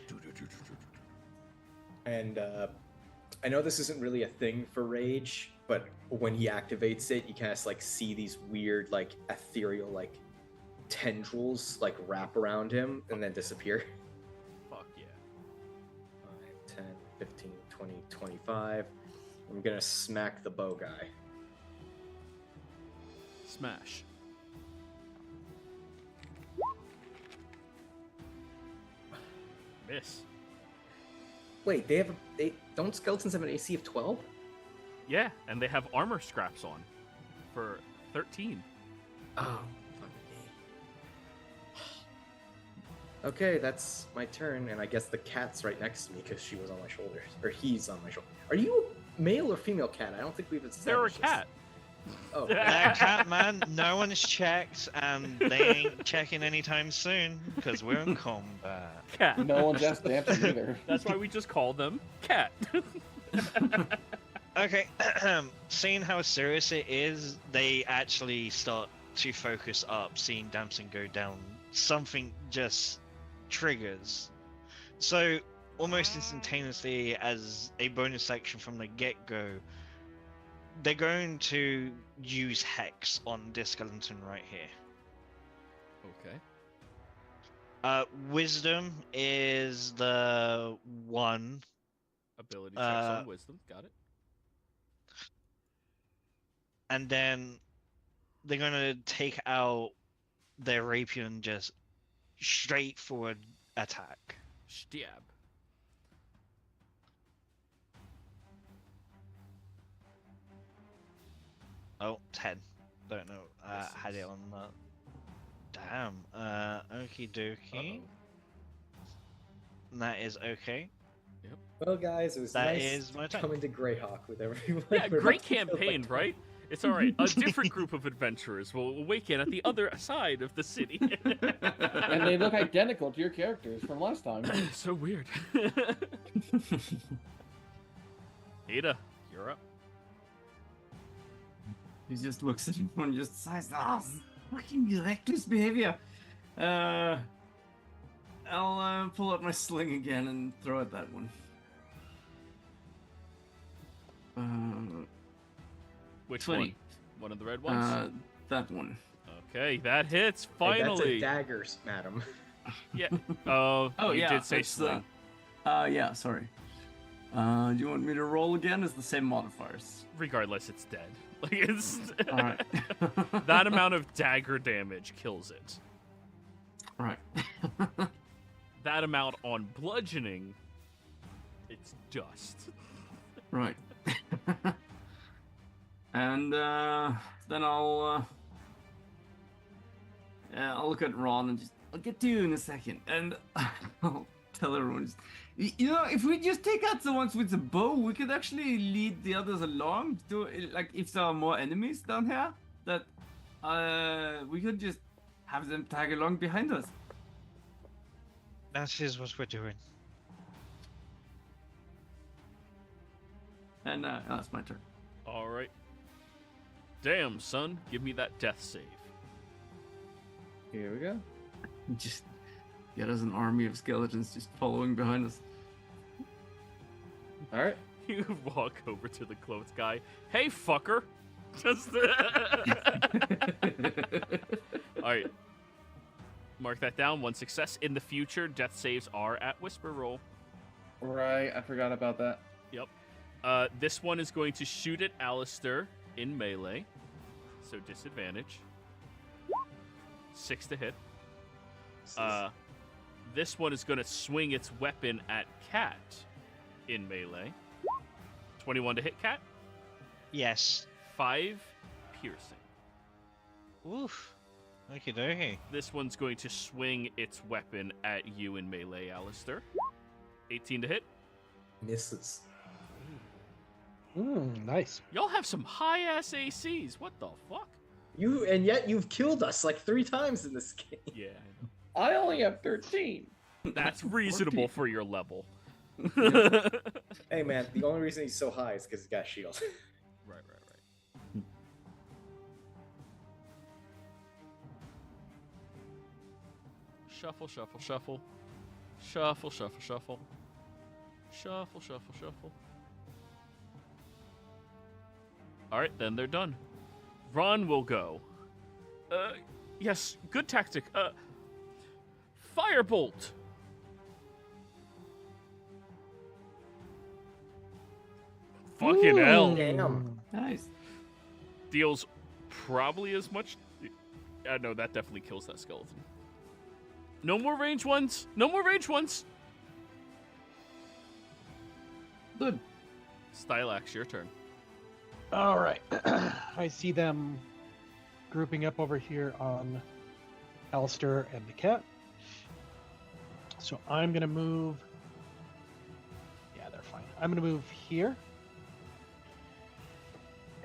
And I know this isn't really a thing for rage, but when he activates it, you kind of like see these weird, like ethereal, like tendrils like wrap around him and then disappear. Fuck yeah. 5, 10, 15, 20, 25. I'm gonna smack the bow guy. Smash. Miss. Wait, they don't skeletons have an AC of 12? Yeah, and they have armor scraps on for 13. Oh, fuck me. Okay, that's my turn, and I guess the cat's right next to me because she was on my shoulders, or he's on my shoulder. Are you a male or female cat? I don't think we've They're a established this. cat. Oh, That cat, man, no one's checked, and they ain't checking anytime soon because we're in combat. Cat. No one's asked Damson either. That's why we just call them cat. Okay, seeing how serious it is, they actually start to focus up, seeing Damson go down. Something just triggers. So almost instantaneously as a bonus action from the get-go, they're going to use Hex on this skeleton right here. Okay. Wisdom is the 1. Ability checks on wisdom. Got it. And then they're going to take out their rapier and just straightforward attack. Stab. Oh, 10. Don't know. Had it on that. Damn. Okie dokie. That is okay. Well, guys, it was That nice is my turn. coming to Greyhawk with everyone. Yeah, We're great about to feel campaign, like- right? It's all right. A different group of adventurers will awaken at the other side of the city. And they look identical to your characters from last time. So weird. Ada, you're up. He just looks at him and just sighs. Ah, fucking reckless behavior. I'll pull out my sling again and throw at that one. Which 20. one? One of the red ones? That one. Okay, that hits, Hey, that's a finally. daggers, madam. Yeah. Oh, Oh, you yeah. did say it's, sling. yeah, sorry. Do you want me to roll again? It's the same modifiers. Regardless, it's dead. Like, it's... Alright. That amount of dagger damage kills it. Right. That amount on bludgeoning, it's dust. Right. And then I'll look at Ron and just I'll get to you in a second, and I'll tell everyone, you know, if we just take out the ones with the bow, we could actually lead the others along. Like if there are more enemies down here, that we could just have them tag along behind us. That is what we're doing. And that's my turn. All right. Damn, son, give me that death save. Here we go. Just get us an army of skeletons just following behind us. All right. You walk over to the clothes guy. Hey, fucker. Just all right. Mark that down. One success. In the future, death saves are at whisper roll. Right. I forgot about that. Yep. This one is going to shoot at Alistair in melee, so disadvantage. 6 to hit. This one is going to swing its weapon at Cat in melee. 21 to hit Cat. Yes. 5 piercing. Oof. Okie dokie. This one's going to swing its weapon at you in melee, Alistair. 18 to hit. Misses. Nice. Y'all have some high-ass ACs. What the fuck? And yet you've killed us like 3 times in this game. Yeah, I only have 13. that's reasonable for your level. Hey man, the only reason he's so high is because he's got shield. Right. Shuffle, shuffle, shuffle. Shuffle, shuffle, shuffle. Shuffle, shuffle, shuffle. Alright, then they're done. Ron will go. Yes, good tactic. Firebolt! Fucking hell. Damn. Nice. Deals probably as much. No, that definitely kills that skeleton. No more range ones. No more range ones. Good. Stylax, your turn. All right. I see them grouping up over here on Alistair and the cat. So I'm going to move. Yeah, they're fine. I'm going to move here.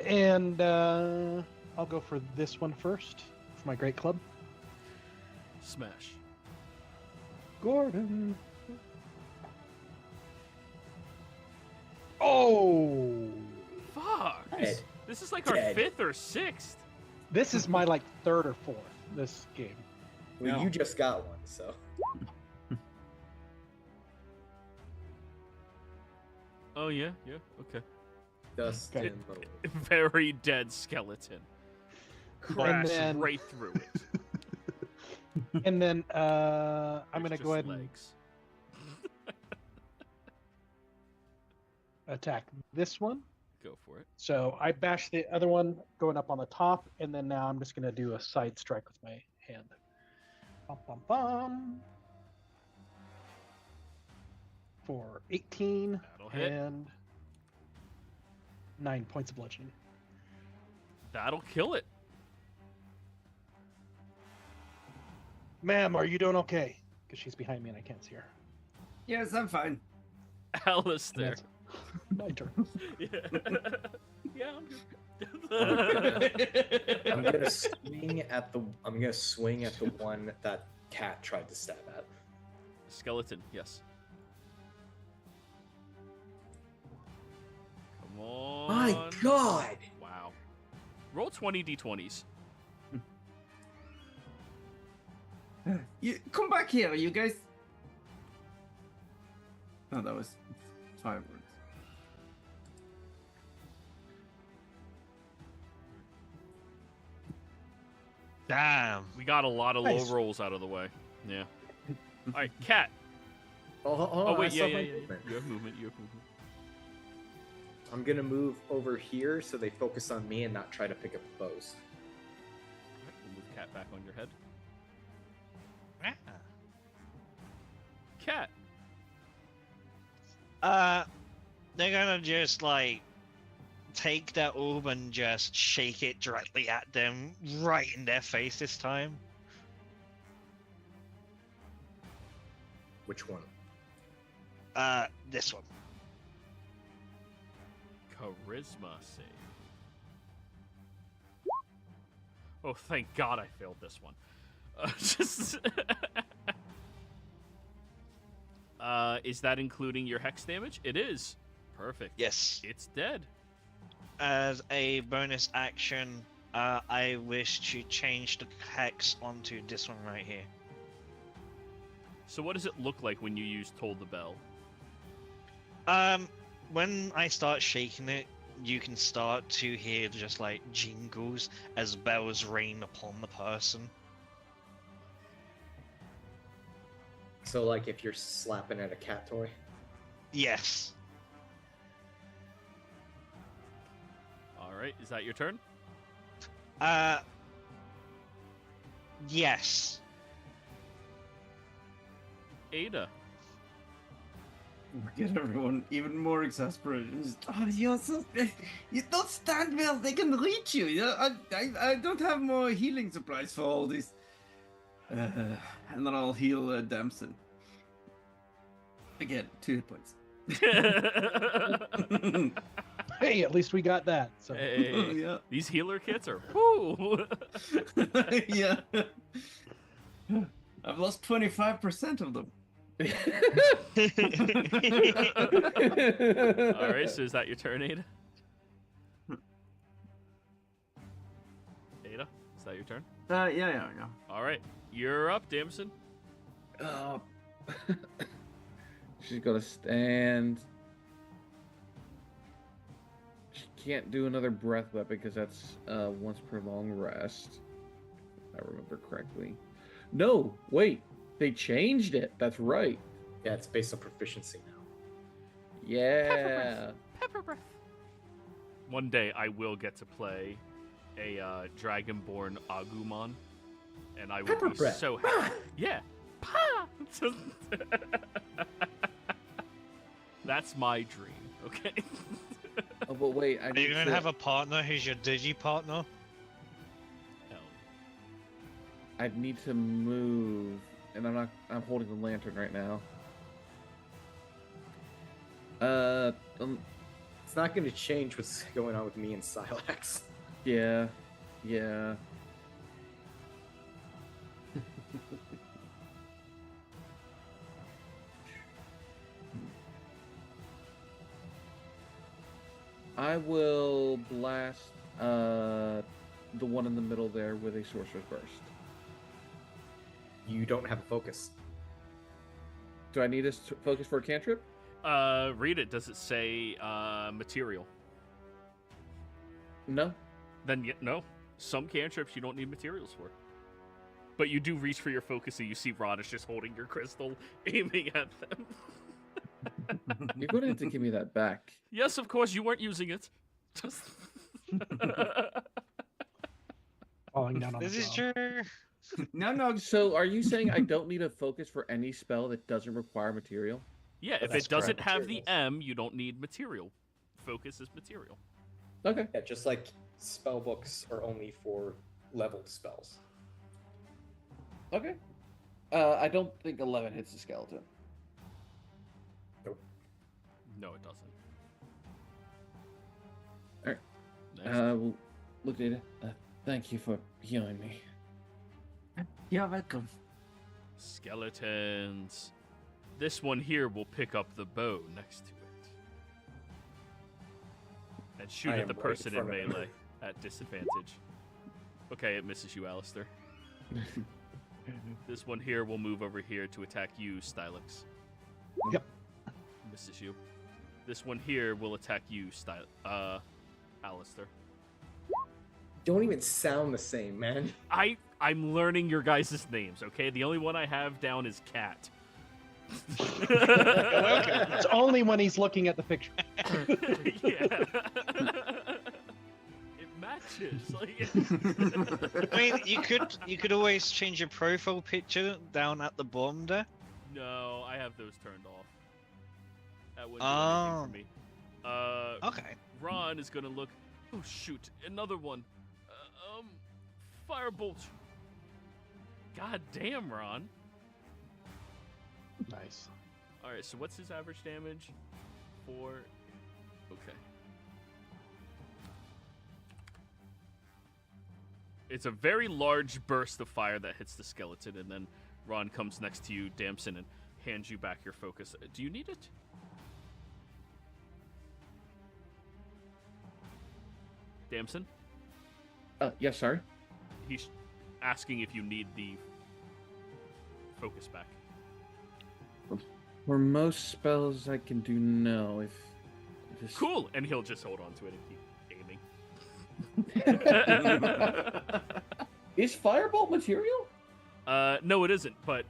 And I'll go for this one first for my great club. Smash. Gordon. Oh! Fuck. Dead. This is like our Dead. 5th or 6th. This is my like 3rd or 4th this game. Well, No. you just got one, so. Oh yeah, okay. Dust Okay. and mold. Very dead skeleton. Crash then- right through it. And then I'm There's gonna just go ahead and legs. attack this one. Go for it. So I bash the other one going up on the top, and then now I'm just gonna do a side strike with my hand. Bum, bum, bum. For 18 That'll hit. and 9 points of bludgeoning. That'll kill it. Ma'am, are you doing okay? Because she's behind me and I can't see her. Yes, I'm fine. And Alistair. that's my turn. Yeah. Yeah, I'm good. I'm gonna swing at the. I'm gonna swing at the one that Cat tried to stab at. Skeleton, yes. Come on. My God! Wow. Roll 20 d20s. You come back here, you guys. Oh, that was 5 words. Damn. We got a lot of Nice. low rolls out of the way. Yeah. All right, Cat. Oh, wait, I yeah, saw yeah, my yeah. movement. You have movement. You have movement. I'm gonna move over here so they focus on me and not try to pick up the bows. All right, we'll move Cat back on your head. Cat. They're gonna just like take their orb and just shake it directly at them, right in their face this time. Which one? This one. Charisma save. Oh, thank God I failed this one. Just. Is that including your hex damage? It is. Perfect. Yes. It's dead. As a bonus action, I wish to change the hex onto this one right here. So what does it look like when you use Toll the Bell? When I start shaking it, you can start to hear just like jingles as bells rain upon the person. So, like, if you're slapping at a cat toy. Yes. All right, is that your turn? Yes. Ada. Get everyone even more exasperated. Just, oh, you're so, you don't stand well. They can reach you. I don't have more healing supplies for all this. And then I'll heal Damson. Again, 2 hit points. Hey, at least we got that. So Hey, Yeah. these healer kits are whoo. Yeah. I've lost 25% of them. All right, so is that your turn, Ada? Ada, is that your turn? Yeah. All right, you're up, Damson. Oh. She's gonna stand. She can't do another breath weapon because that's once per long rest. If I remember correctly. No, wait. They changed it. That's right. Yeah, it's based on proficiency now. Yeah. Pepper breath. One day I will get to play a Dragonborn Agumon, and I will Pepper be breath. so happy. Yeah. Pa! That's my dream. Okay. Oh, but wait. I Are need you gonna to- have a partner who's your digi partner? Hell. I need to move, and I'm not. I'm holding the lantern right now. It's not going to change what's going on with me and Silax. Yeah. I will blast the one in the middle there with a sorcerer's burst. You don't have a focus. Do I need a focus for a cantrip? Read it. Does it say material? No. Then no. Some cantrips you don't need materials for. But you do reach for your focus and you see Rod is just holding your crystal, aiming at them. You're going to have to give me that back. Yes, of course, you weren't using it. Falling down on This the is job. true. No. So are you saying I don't need a focus for any spell that doesn't require material? Yeah, if that's it doesn't correct, have the materials. M, you don't need material. Focus is material. Okay. Yeah, just like spell books are only for leveled spells. Okay. I don't think 11 hits the skeleton. No, it doesn't. Alright. Next. Well, look, Data. Thank you for healing me. You're welcome. Skeletons. This one here will pick up the bow next to it. And shoot I at am the right person in in front of it. melee at disadvantage. Okay, it misses you, Alistair. This one here will move over here to attack you, Stylix. Yep. Misses you. This one here will attack you, Alistair. Don't even sound the same, man. I'm learning your guys' names, okay? The only one I have down is Cat. It's only when he's looking at the picture. Yeah. It matches. Like, I mean, you could always change your profile picture down at the bottom there. no, I have those turned off. That wouldn't do anything for me. Okay. Ron is gonna look. Oh shoot, another one. Firebolt. God damn, Ron. Nice. All right, so what's his average damage? 4. Okay. It's a very large burst of fire that hits the skeleton, and then Ron comes next to you, Damson, and hands you back your focus. Do you need it? Damson? Yes, sorry. He's asking if you need the focus back. For most spells I can do no. If just... Cool, and he'll just hold on to it and keep aiming. Is Firebolt material? No, it isn't, but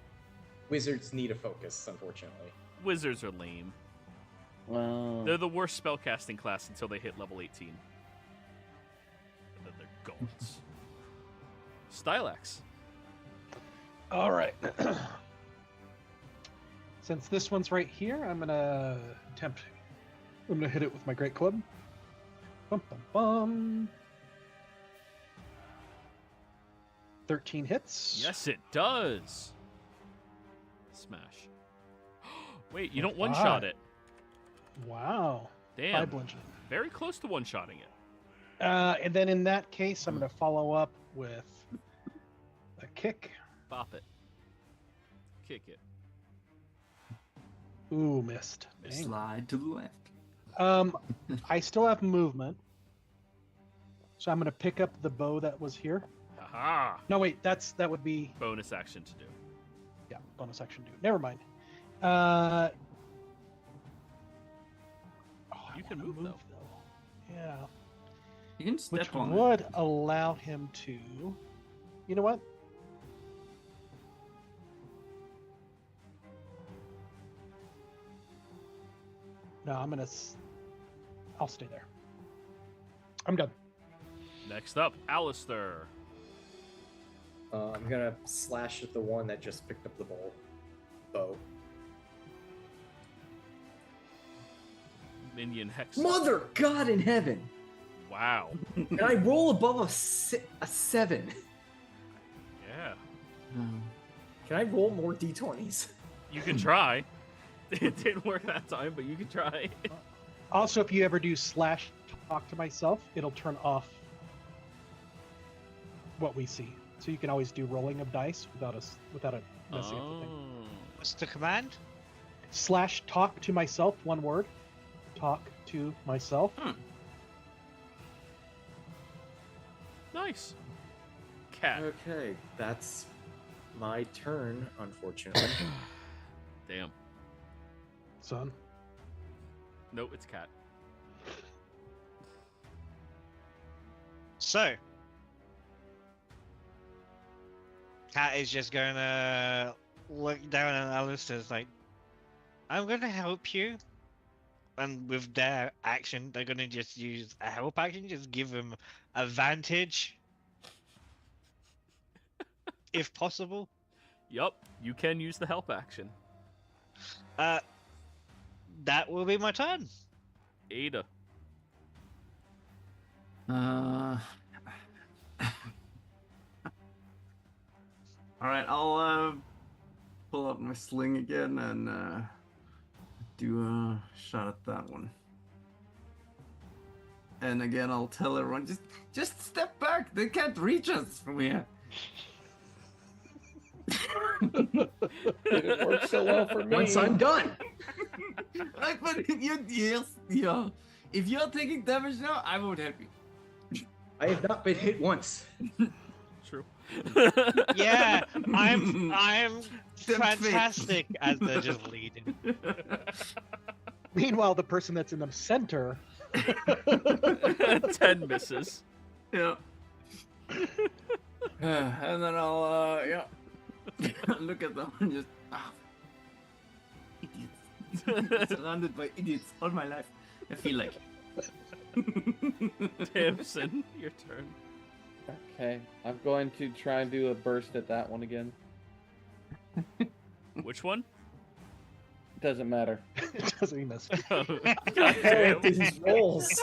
Wizards need a focus, unfortunately. wizards are lame. Well, They're the worst spellcasting class until they hit level 18. And then they're gods. Stylax. All right. Since this one's right here, I'm gonna hit it with my great club. Bum bum bum. 13 hits. Yes, it does. Smash. Wait, you don't Five. one-shot it. Wow. Damn. 5 bludgeoning. Very close to one-shotting it. And then in that case, I'm gonna follow up with a kick. Bop it. Kick it. Ooh, missed. Dang. Slide to the left. I still have movement, so I'm gonna pick up the bow that was here. Aha! No, wait, that would be Bonus action to do. yeah, bonus action. Do never mind. I You can wanna move, though. Yeah, You can which step on would it. allow him to. You know what? No, I'll stay there. I'm done. Next up, Alistair. I'm gonna slash at the one that just picked up the bow. Minion Hex. Mother God in heaven! Wow. And I roll above a 7. Yeah. Can I roll more d20s? You can try. It didn't work that time, but you can try. Also, if you ever do slash talk to myself, it'll turn off what we see. So you can always do rolling of dice without a messing up the thing. What's the command? Slash talk to myself, one word. Talk to myself. Nice. Cat. Okay, that's my turn, unfortunately. Damn. Son. No, it's cat. So, Cat is just gonna look down at Alistair's like, I'm gonna help you. And with their action, they're gonna just use a help action, just give him advantage. If possible. Yup, you can use the help action. That will be my turn. Ada. All right, I'll pull out my sling again and do a shot at that one. And again, I'll tell everyone, just step back. They can't reach us from here. It worked so well for me. Once I'm done. Like, but yeah. If you're taking damage now, I won't help you. I have not been hit once. True. Yeah, I'm fantastic as they're just leading. Meanwhile, the person that's in the center. 10 misses. Yeah. And then I'll look at them and just idiots. Surrounded by idiots all my life. I feel like. Tamsin, your turn. Okay, I'm going to try and do a burst at that one again. Which one? Doesn't matter. It doesn't even miss. God Hell damn. with these rolls.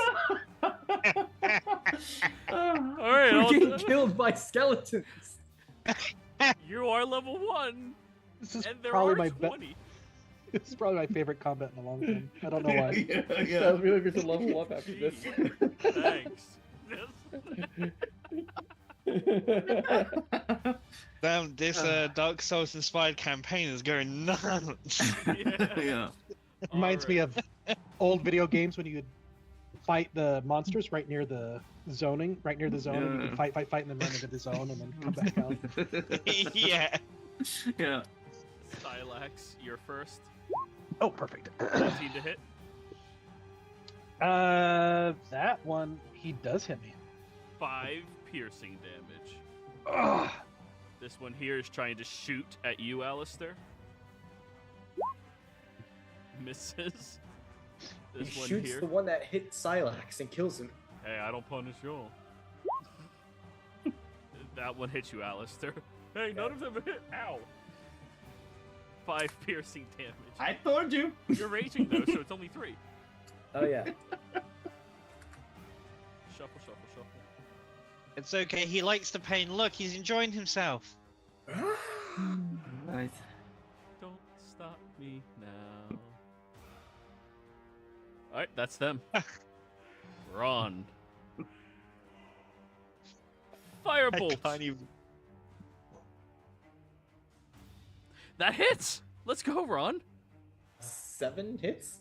Alright, We're getting killed by skeletons. you are level 1, This is and there probably are my 20. This is probably my favorite combat in a long time. I don't know why. Sounds really good to level up after this. Thanks. Damn, this Dark Souls inspired campaign is going nuts. Yeah. Reminds me of old video games when you would fight the monsters right near the zoning, and you could fight, and then run into the zone, and then come back out. Yeah. Yeah. Stylax, you're first. Oh, perfect. 14 to hit. That one, he does hit me. 5 piercing damage. Ugh. This one here is trying to shoot at you, Alistair. Misses. This He one shoots here. the one that hit Silax and kills him. Hey, I don't punish y'all. That one hits you, Alistair. Hey, none of them hit. Ow. 5 piercing damage. I told you. You're raging though, so it's only 3. Oh yeah. Shuffle, shuffle, shuffle. It's okay, he likes the pain. Look, he's enjoying himself. Right. Don't stop me now. Alright, that's them. Ron. Firebolt. I can't even... That hits! Let's go, Ron. 7 hits?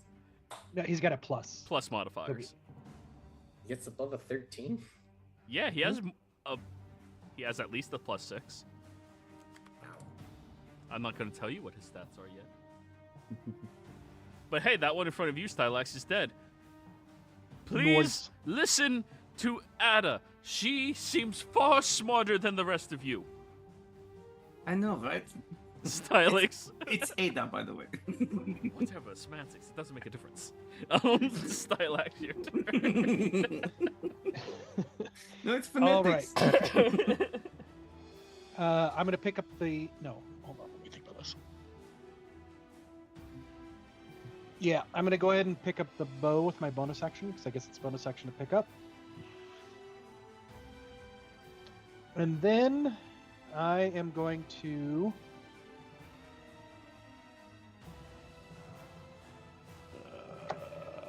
No, he's got a plus. Plus modifiers. Gets above a 13? Yeah, he has he has at least a +6. I'm not going to tell you what his stats are yet. But hey, that one in front of you, Stylax, is dead. Please listen to Ada. She seems far smarter than the rest of you. I know, right? Stylax. It's Ada, by the way. Whatever, semantics. It doesn't make a difference. Stylax, your turn. No, it's All right. phonetics. I'm gonna pick up the. No, hold on. Let me think about this. Yeah, I'm gonna go ahead and pick up the bow with my bonus action because I guess it's bonus action to pick up. And then I am going to.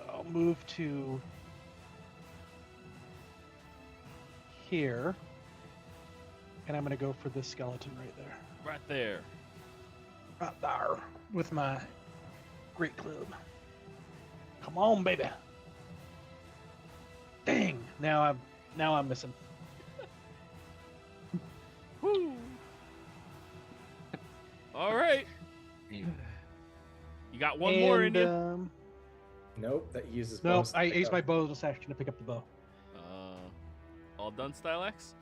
I'll move to here, and I'm gonna go for the skeleton right there. Right there. Right there with my great club. Come on, baby. Dang! Now I'm missing. Woo. All right. You got one more in you. Nope, that uses No, bonus to I pick use up. my bonus action to pick up the bow. All done, Stylex?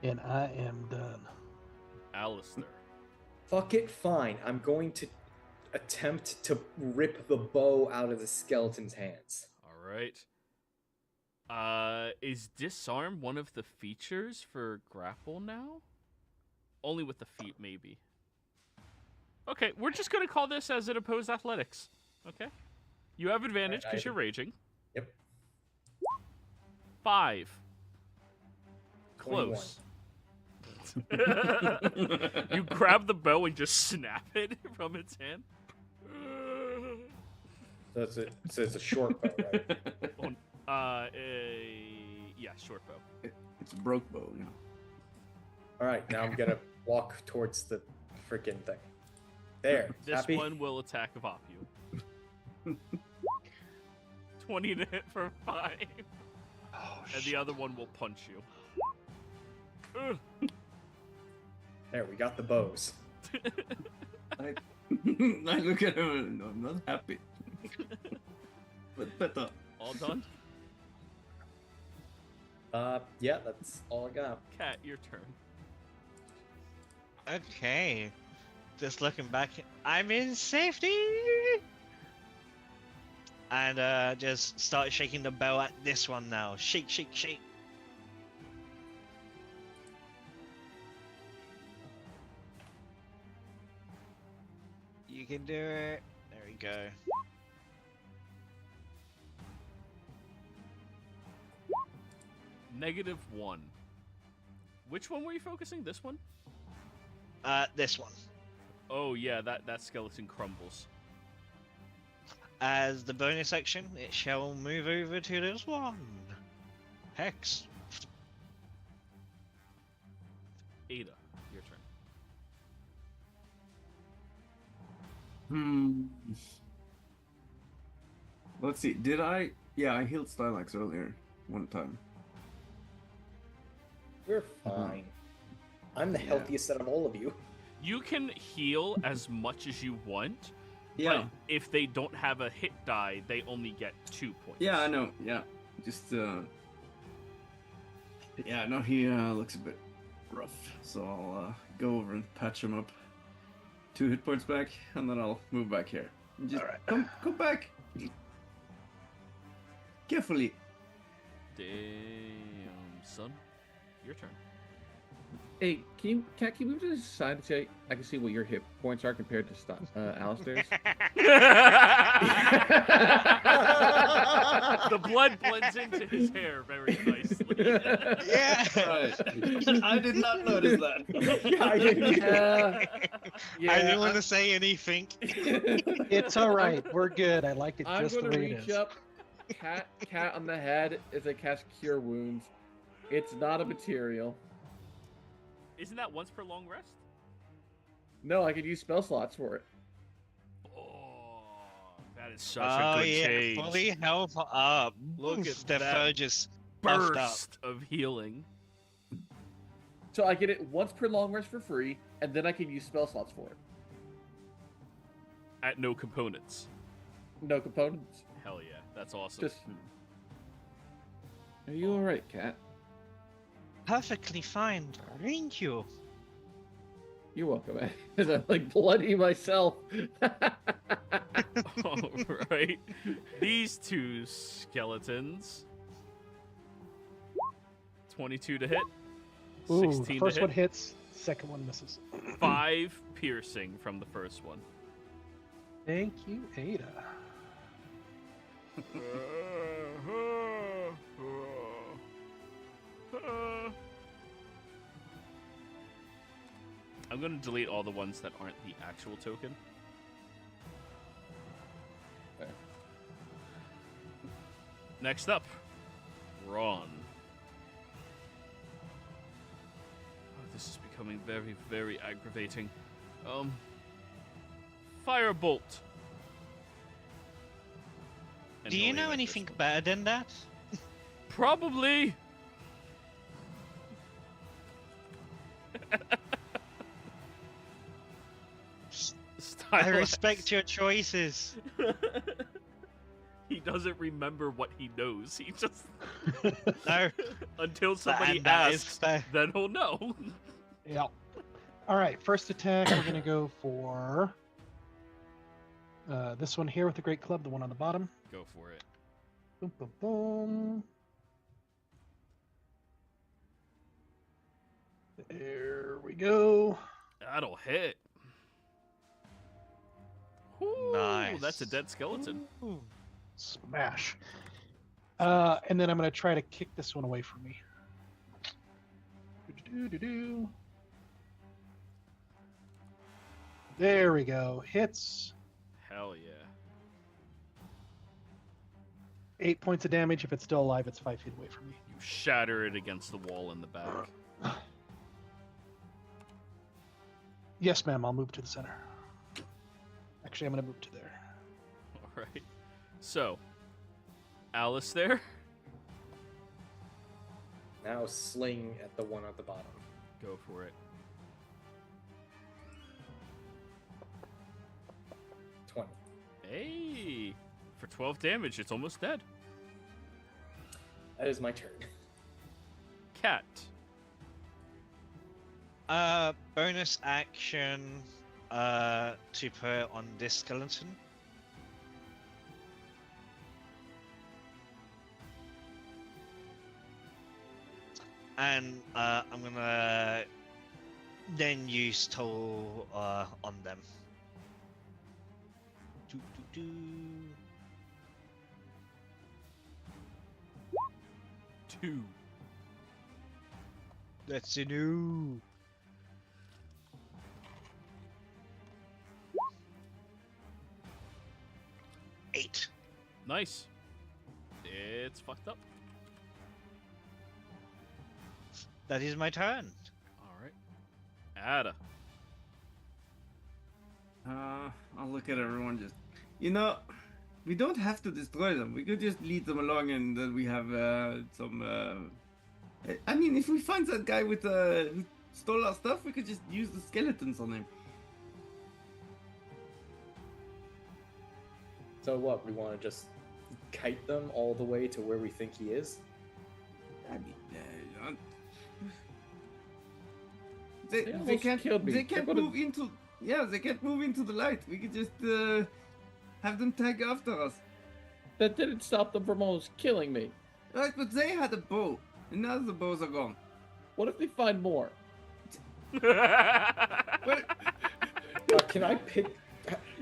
And I am done. Alistair. Fuck it, fine. I'm going to attempt to rip the bow out of the skeleton's hands. Alright. Is disarm one of the features for grapple now? Only with the feet, maybe. Okay, we're just gonna call this as an opposed athletics. Okay? You have advantage because you're raging. Yep. 5. Close. You grab the bow and just snap it from its hand. So it's a short bow, right? Yeah, short bow. It's a broke bow, you know. All right, now I'm gonna walk towards the freaking thing. There. This Happy? one will attack Vapu. 20 to hit for 5. Oh, And the other one will punch you. There, we got the bows. I look at him and I'm not happy. But better. All done? Yeah, that's all I got. Cat, your turn. Okay. Just looking back, I'm in safety! And just start shaking the bow at this one now. Shake, shake, shake. You can do it. There we go. -1. Which one were you focusing? This one? This one. Oh yeah, that skeleton crumbles. As the bonus action, it shall move over to this one. Hex. Ada, your turn. Let's see. Did I? Yeah, I healed Stylax earlier. One time. We're fine. I'm the healthiest out of all of you. You can heal as much as you want. Yeah. But if they don't have a hit die, they only get 2 points. Yeah, I know. Yeah. Just, yeah, no, he looks a bit rough. So I'll go over and patch him up. 2 hit points back, and then I'll move back here. Just come back. Carefully. Damn, son. Your turn. Hey, Cat, can you move to the side so I can see what your hit points are compared to Alistair's? The blood blends into his hair very nicely. Yeah. Right. I did not notice that. Yeah, I didn't. I didn't want to say anything. It's all right. We're good. I like it I'm just the going to way it reach is. up, cat on the head as I cast Cure Wounds. It's not a material. Isn't that once per long rest? No, I could use spell slots for it. Oh, that is such a good change. Fully health up. Look at the that fur just buffed up. Burst of healing. So I get it once per long rest for free, and then I can use spell slots for it. At no components. No components. Hell yeah, that's awesome. Just. Are you alright, Cat? Perfectly fine. Thank you. You're welcome. As I like bloody myself. Alright. These 2 skeletons. 22 to hit. Ooh, 16 the first to one hit. hits, second one misses. 5 piercing from the first one. Thank you, Ada. I'm going to delete all the ones that aren't the actual token. Okay. Next up, Ron. Oh, this is becoming very, very aggravating. Firebolt. And Do he'll you aim know at anything this one. better than that? Probably. I respect your choices. He doesn't remember what he knows. He just No. until somebody And that is asks, fair. then he'll know. Yeah. All right. First attack, we're gonna go for this one here with the great club, the one on the bottom. Go for it. Boom, boom, boom. There we go. That'll hit. Ooh, Nice. That's a dead skeleton. Ooh. Smash. And then I'm gonna try to kick this one away from me. Do-do-do-do-do. There we go. Hits. Hell yeah. 8 points of damage. If it's still alive, it's 5 feet away from me. You shatter it against the wall in the back. Yes, ma'am. I'll move to the center. Actually, I'm gonna move to there. All right. So, Alice there. Now sling at the one at the bottom. Go for it. 20. Hey, for 12 damage, it's almost dead. That is my turn. Cat. Bonus action to put on this skeleton. And I'm gonna then use toll on them. Do, do, do. 2. That's a new. Eight. Nice. It's fucked up. That is my turn. All right. Ada. I'll look at everyone just. You know, we don't have to destroy them. We could just lead them along, and then we have some. I mean, if we find that guy with who stole our stuff, we could just use the skeletons on him. So what? We want to just kite them all the way to where we think he is? I mean, They they almost can't. killed me. They can't They're gonna- move into. Yeah, they can't move into the light. We could just have them tag after us. That didn't stop them from almost killing me. Right, but they had a bow, and now the bows are gone. What if they find more? Well, Can I pick?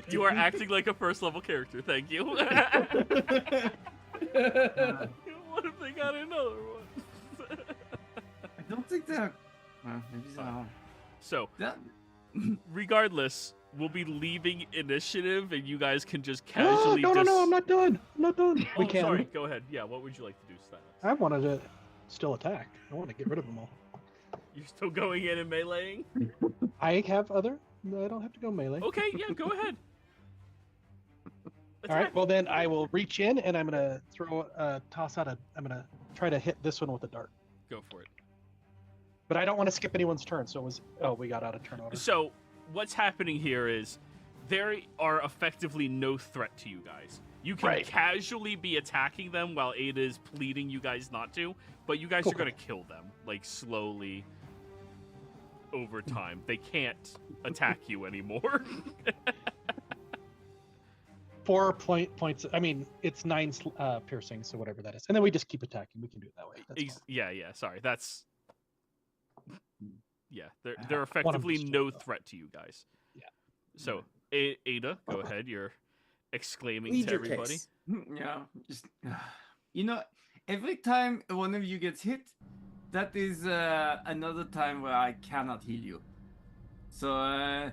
You are acting like a first level character. Thank you. What if they got another one? I don't think they're. Well, maybe they are. So, That. regardless, we'll be leaving initiative, and you guys can just Oh, casually. no, I'm not done. I'm not done. Oh, We can. sorry. Go ahead. Yeah. What would you like to do, Styles? I wanted to still attack. I want to get rid of them all. You're still going in and meleeing? I have other. I don't have to go melee. Okay. Yeah. Go ahead. All right. Attack. Well, then I will reach in and I'm gonna toss out a. I'm gonna try to hit this one with a dart. Go for it. But I don't want to skip anyone's turn. So it was. Oh, we got out of turn order. So, what's happening here is there are effectively no threat to you guys. You can Right. casually be attacking them while Ada is pleading you guys not to, but you guys Cool, are going to kill them, like, slowly over time. They can't attack you anymore. 4 points. I mean, it's 9 piercing, so whatever that is. And then we just keep attacking. We can do it that way. That's fine. Yeah, sorry. That's... Yeah, they're One of them effectively just no jumped off. threat to you guys. Yeah. So, Ada, go ahead. You're exclaiming Lead to your everybody. case. Yeah, just. You know, every time one of you gets hit, that is another time where I cannot heal you. So,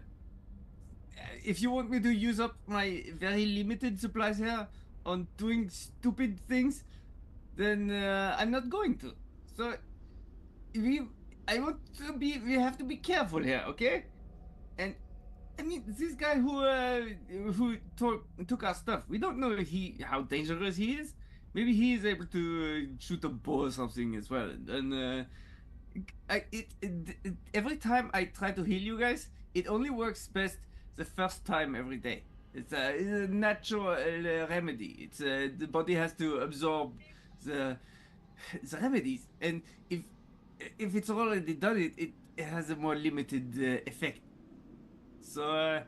if you want me to use up my very limited supplies here on doing stupid things, then I'm not going to. So, we have to be careful here, okay? And I mean, this guy who took our stuff, we don't know how dangerous he is. Maybe he is able to shoot a bow or something as well. And every time I try to heal you guys, it only works best the first time every day. It's a natural remedy. It's the body has to absorb the the remedies, and if it's already done it has a more limited effect. So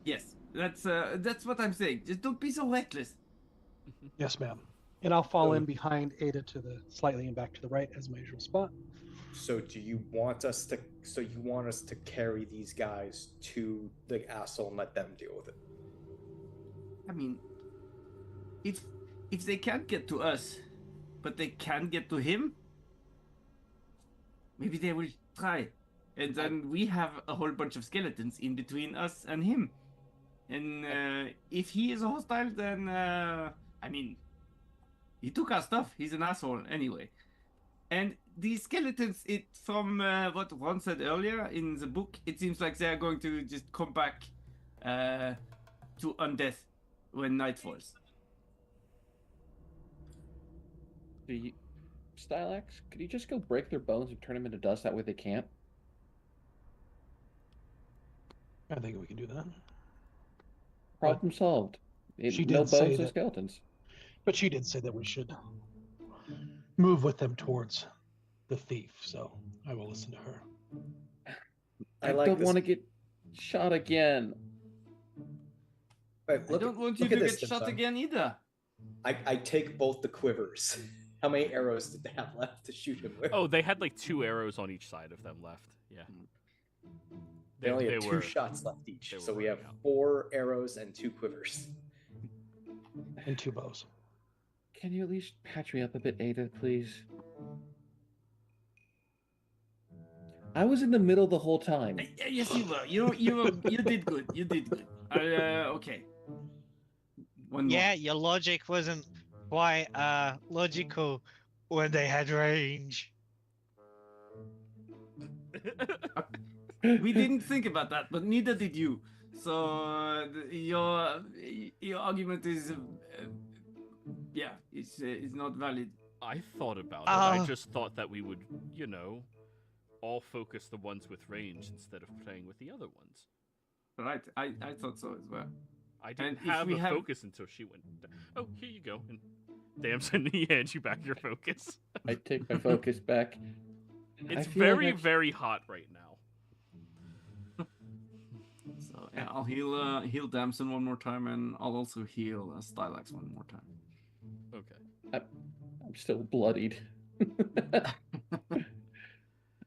yes, that's what I'm saying. Just don't be so reckless. Yes, ma'am. And I'll fall in behind Ada to the slightly and back to the right as my usual spot. So do you want us to? So you want us to carry these guys to the asshole and let them deal with it? I mean, if they can't get to us, but they can get to him, maybe they will try, and then we have a whole bunch of skeletons in between us and him. And if he is hostile, then I mean, he took our stuff. He's an asshole anyway. And the skeletons, from what Ron said earlier in the book, it seems like they are going to just come back to undeath when night falls. Stylax, could you just go break their bones and turn them into dust? That way they can't. I think we can do that. Problem solved. She No did say bones, no that- skeletons. But she did say that we should move with them towards the thief, so I will listen to her. I like don't this- want to get shot again. But I don't want you to get shot again either. I take both the quivers. How many arrows did they have left to shoot him with? Oh, they had like 2 arrows on each side of them left. Yeah. They only had they 2 were- shots left each, they so were we have running out. 4 arrows and 2 quivers. And 2 bows. Can you at least patch me up a bit, Ada, please? I was in the middle the whole time. Yes, you were. You did good. You did good. Okay. One more. Yeah, your logic wasn't quite logical when they had range. We didn't think about that, but neither did you. So your argument is, yeah, it's not valid. I thought about it. I Ah. just thought that we would, all focus the ones with range instead of playing with the other ones. Right? I thought so as well. I didn't And if have we a have- focus until she went. Oh, here you go. And Damson, he hands you back your focus. I take my focus back. It's feel like very, I've- very hot right now. So yeah, I'll heal Damson one more time, and I'll also heal Stylax one more time. Okay. I'm still bloodied.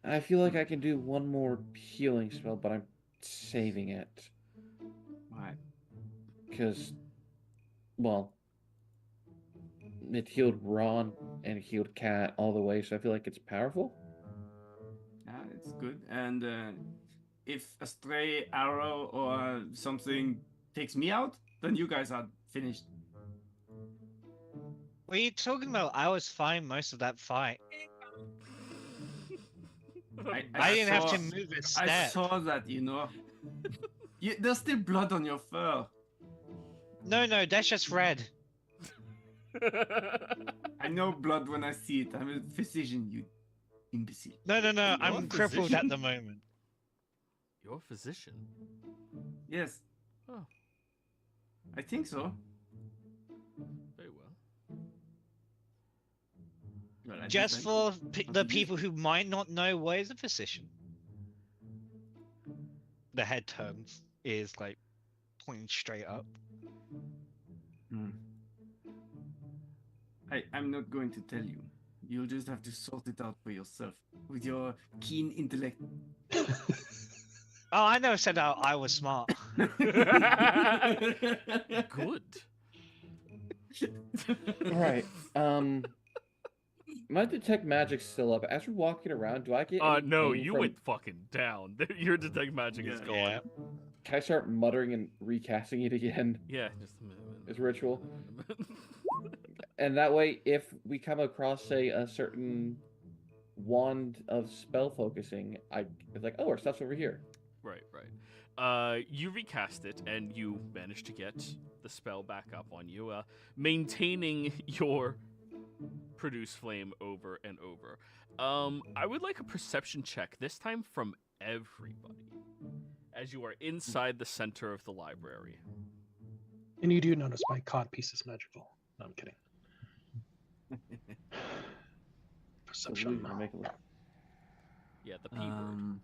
I feel like I can do one more healing spell, but I'm saving it. Right. Because, well, it healed Ron and healed Cat all the way, so I feel like it's powerful. Yeah, it's good. And if a stray arrow or something takes me out, then you guys are finished. What are you talking about? I was fine most of that fight. I didn't have to move a I step. saw that, there's still blood on your fur. No, that's just red. I know blood when I see it. I'm a physician, you imbecile. No, You're a I'm crippled at physician? the moment. You're a physician. Yes. Oh. I think so. Very well. Well, I Just think- for the people who might not know what is a physician. The head turns, is like pointing straight up. Hmm. I'm not going to tell you. You'll just have to sort it out for yourself with your keen intellect. Oh, I never said I was smart. Good. Alright, my detect magic's still up. As we're walking around, do I get any No, pain you from- went fucking down. Your detect magic is Yeah. gone. Yeah. Can I start muttering and recasting it again Yeah, just a minute. as ritual? And that way, if we come across, say, a certain wand of spell focusing, it's like, oh, our stuff's over here. Right. You recast it, and you manage to get the spell back up on you, maintaining your produce flame over and over. I would like a perception check, this time from everybody. as you are inside the center of the library. And you do notice my cod piece is magical. No, I'm kidding. Perception. Make it look. Yeah, the P word.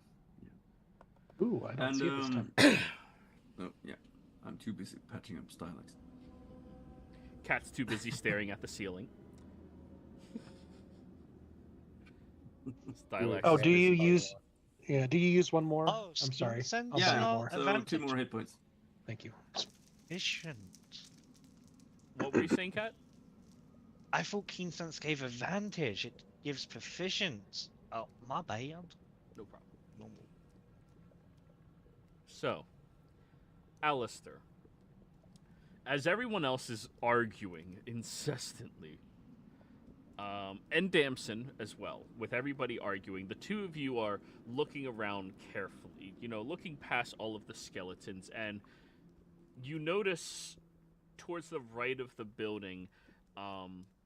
Ooh, I don't see it this time. Oh, yeah. I'm too busy patching up Stylex. Cat's too busy staring at the ceiling. Stylex. Oh, do you use... Yeah, do you use one more? Oh, I'm sorry. sense, I'll Yeah, buy no, more. so advantage. 2 more hit points. Thank you. Efficient. What were you saying, Cat? I thought Keen Sense gave advantage. It gives proficient. Oh, my bad. No problem. So, Alistair, as everyone else is arguing incessantly, and Damson as well, with everybody arguing, the two of you are looking around carefully, looking past all of the skeletons, and you notice towards the right of the building,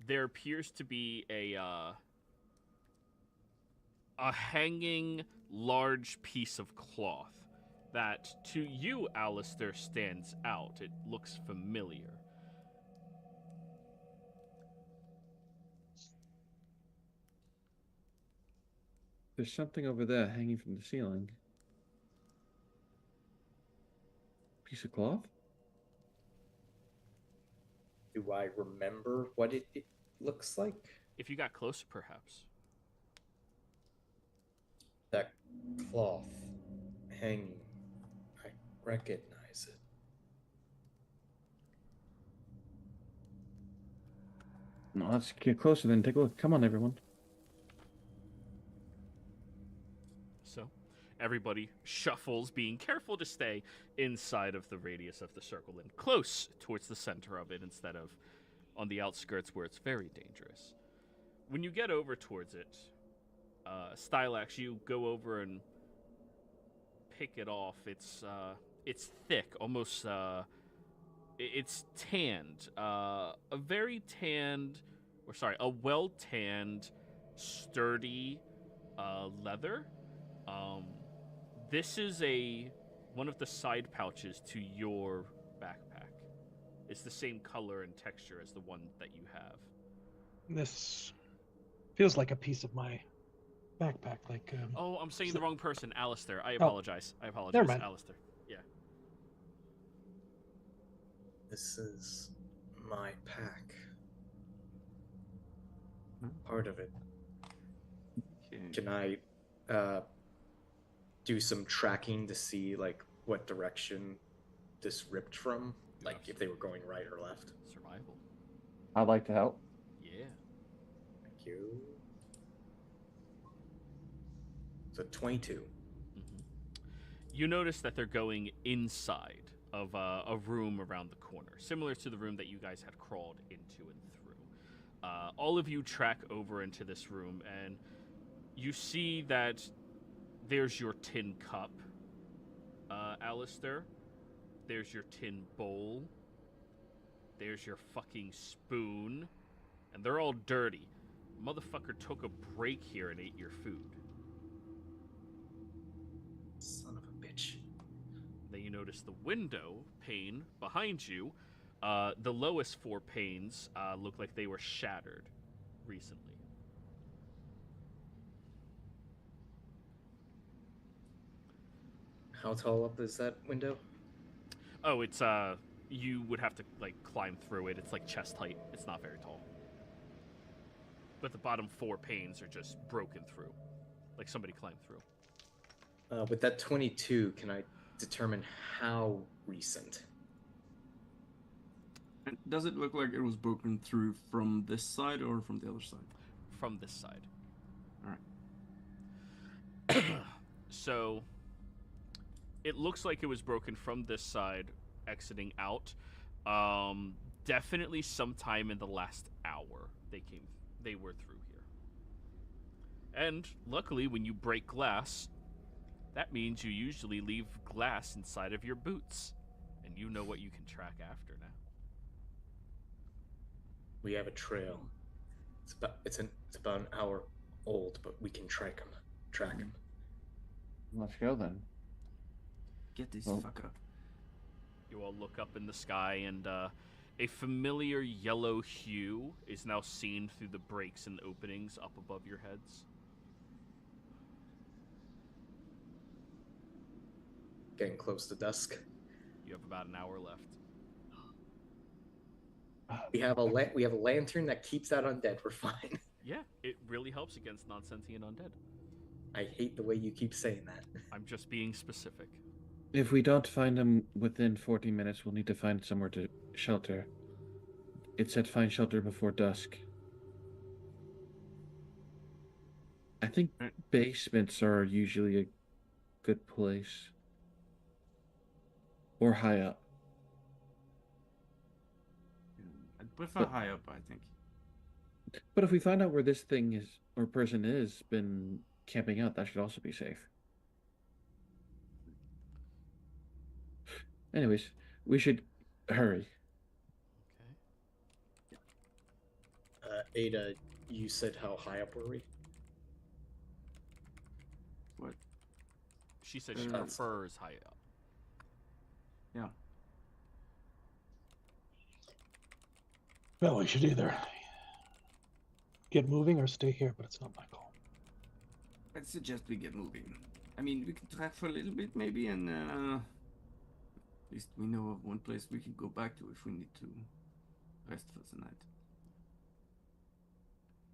there appears to be a hanging large piece of cloth that, to you, Alistair, stands out. It looks familiar. There's something over there hanging from the ceiling. Piece of cloth? Do I remember what it looks like? If you got closer, perhaps. That cloth hanging. I recognize it. No, let's get closer then. Take a look. Come on, everyone. So, everybody shuffles, being careful to stay inside of the radius of the circle and close towards the center of it instead of on the outskirts where it's very dangerous. When you get over towards it, Stylax, you go over and pick it off. It's thick, almost it's tanned. A well tanned, sturdy leather. This is one of the side pouches to your backpack. It's the same color and texture as the one that you have. This feels like a piece of my backpack. Oh, I'm saying the wrong person. Alistair. I Oh. apologize. Never mind. Alistair. Yeah. This is my pack. Part of it. Okay. Can I do some tracking to see what direction this ripped from? Like if they were going right or left? Survival. I'd like to help. Yeah. Thank you. So 22. Mm-hmm. You notice that they're going inside of a room around the corner, similar to the room that you guys had crawled into and through. All of you track over into this room, and you see that there's your tin cup, Alistair. There's your tin bowl. There's your fucking spoon. And they're all dirty. Motherfucker took a break here and ate your food. Son of a bitch. Then you notice the window pane behind you. The lowest 4 panes look like they were shattered recently. How tall up is that window? Oh, it's you would have to climb through it. It's chest height. It's not very tall. But the bottom 4 panes are just broken through. Like somebody climbed through. With that 22, can I determine how recent? And does it look like it was broken through from this side or from the other side? From this side. Alright. So, it looks like it was broken from this side, exiting out. Definitely sometime in the last hour they were through here. And luckily, when you break glass, that means you usually leave glass inside of your boots. And you know what you can track after now. We have a trail. It's about an hour old, but we can track him. Let's go then. Get this Oh. fucker. You all look up in the sky, and a familiar yellow hue is now seen through the breaks and openings up above your heads. Getting close to dusk. You have about an hour left. We have a lantern that keeps out undead. We're fine. Yeah, it really helps against non-sentient undead. I hate the way you keep saying that. I'm just being specific. If we don't find him within 40 minutes, we'll need to find somewhere to shelter. It said find shelter before dusk. I think basements are usually a good place. Or high up. I'd prefer But- high up, I think. But if we find out where this thing is, or person is, been camping out, that should also be safe. Anyways, we should hurry. Okay. Ada, you said how high up were we? What? She said she Uh, prefers high up. Yeah. Well, we should either get moving or stay here, but it's not my call. I'd suggest we get moving. I mean, we can track for a little bit, maybe, and at least we know of one place we can go back to if we need to rest for the night.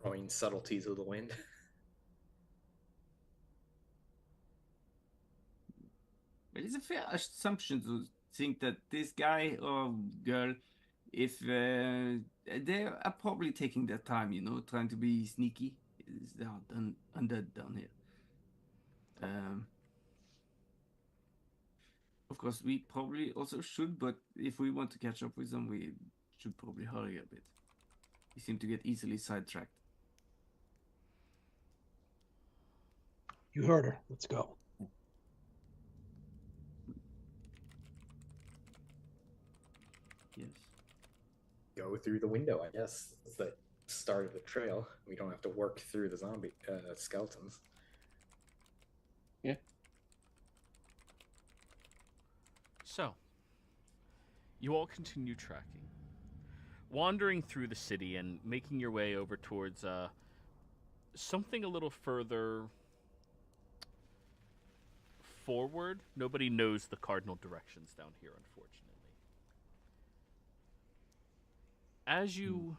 Throwing subtleties of the wind. But it's a fair assumption to think that this guy or girl, if they are probably taking their time, trying to be sneaky. They are undead down here. Of course, we probably also should, but if we want to catch up with them, we should probably hurry a bit. We seem to get easily sidetracked. You heard her. Let's go. Yes. Go through the window, I guess. It's the start of the trail. We don't have to work through the zombie skeletons. So, you all continue tracking, wandering through the city and making your way over towards something a little further forward. Nobody knows the cardinal directions down here, unfortunately. As you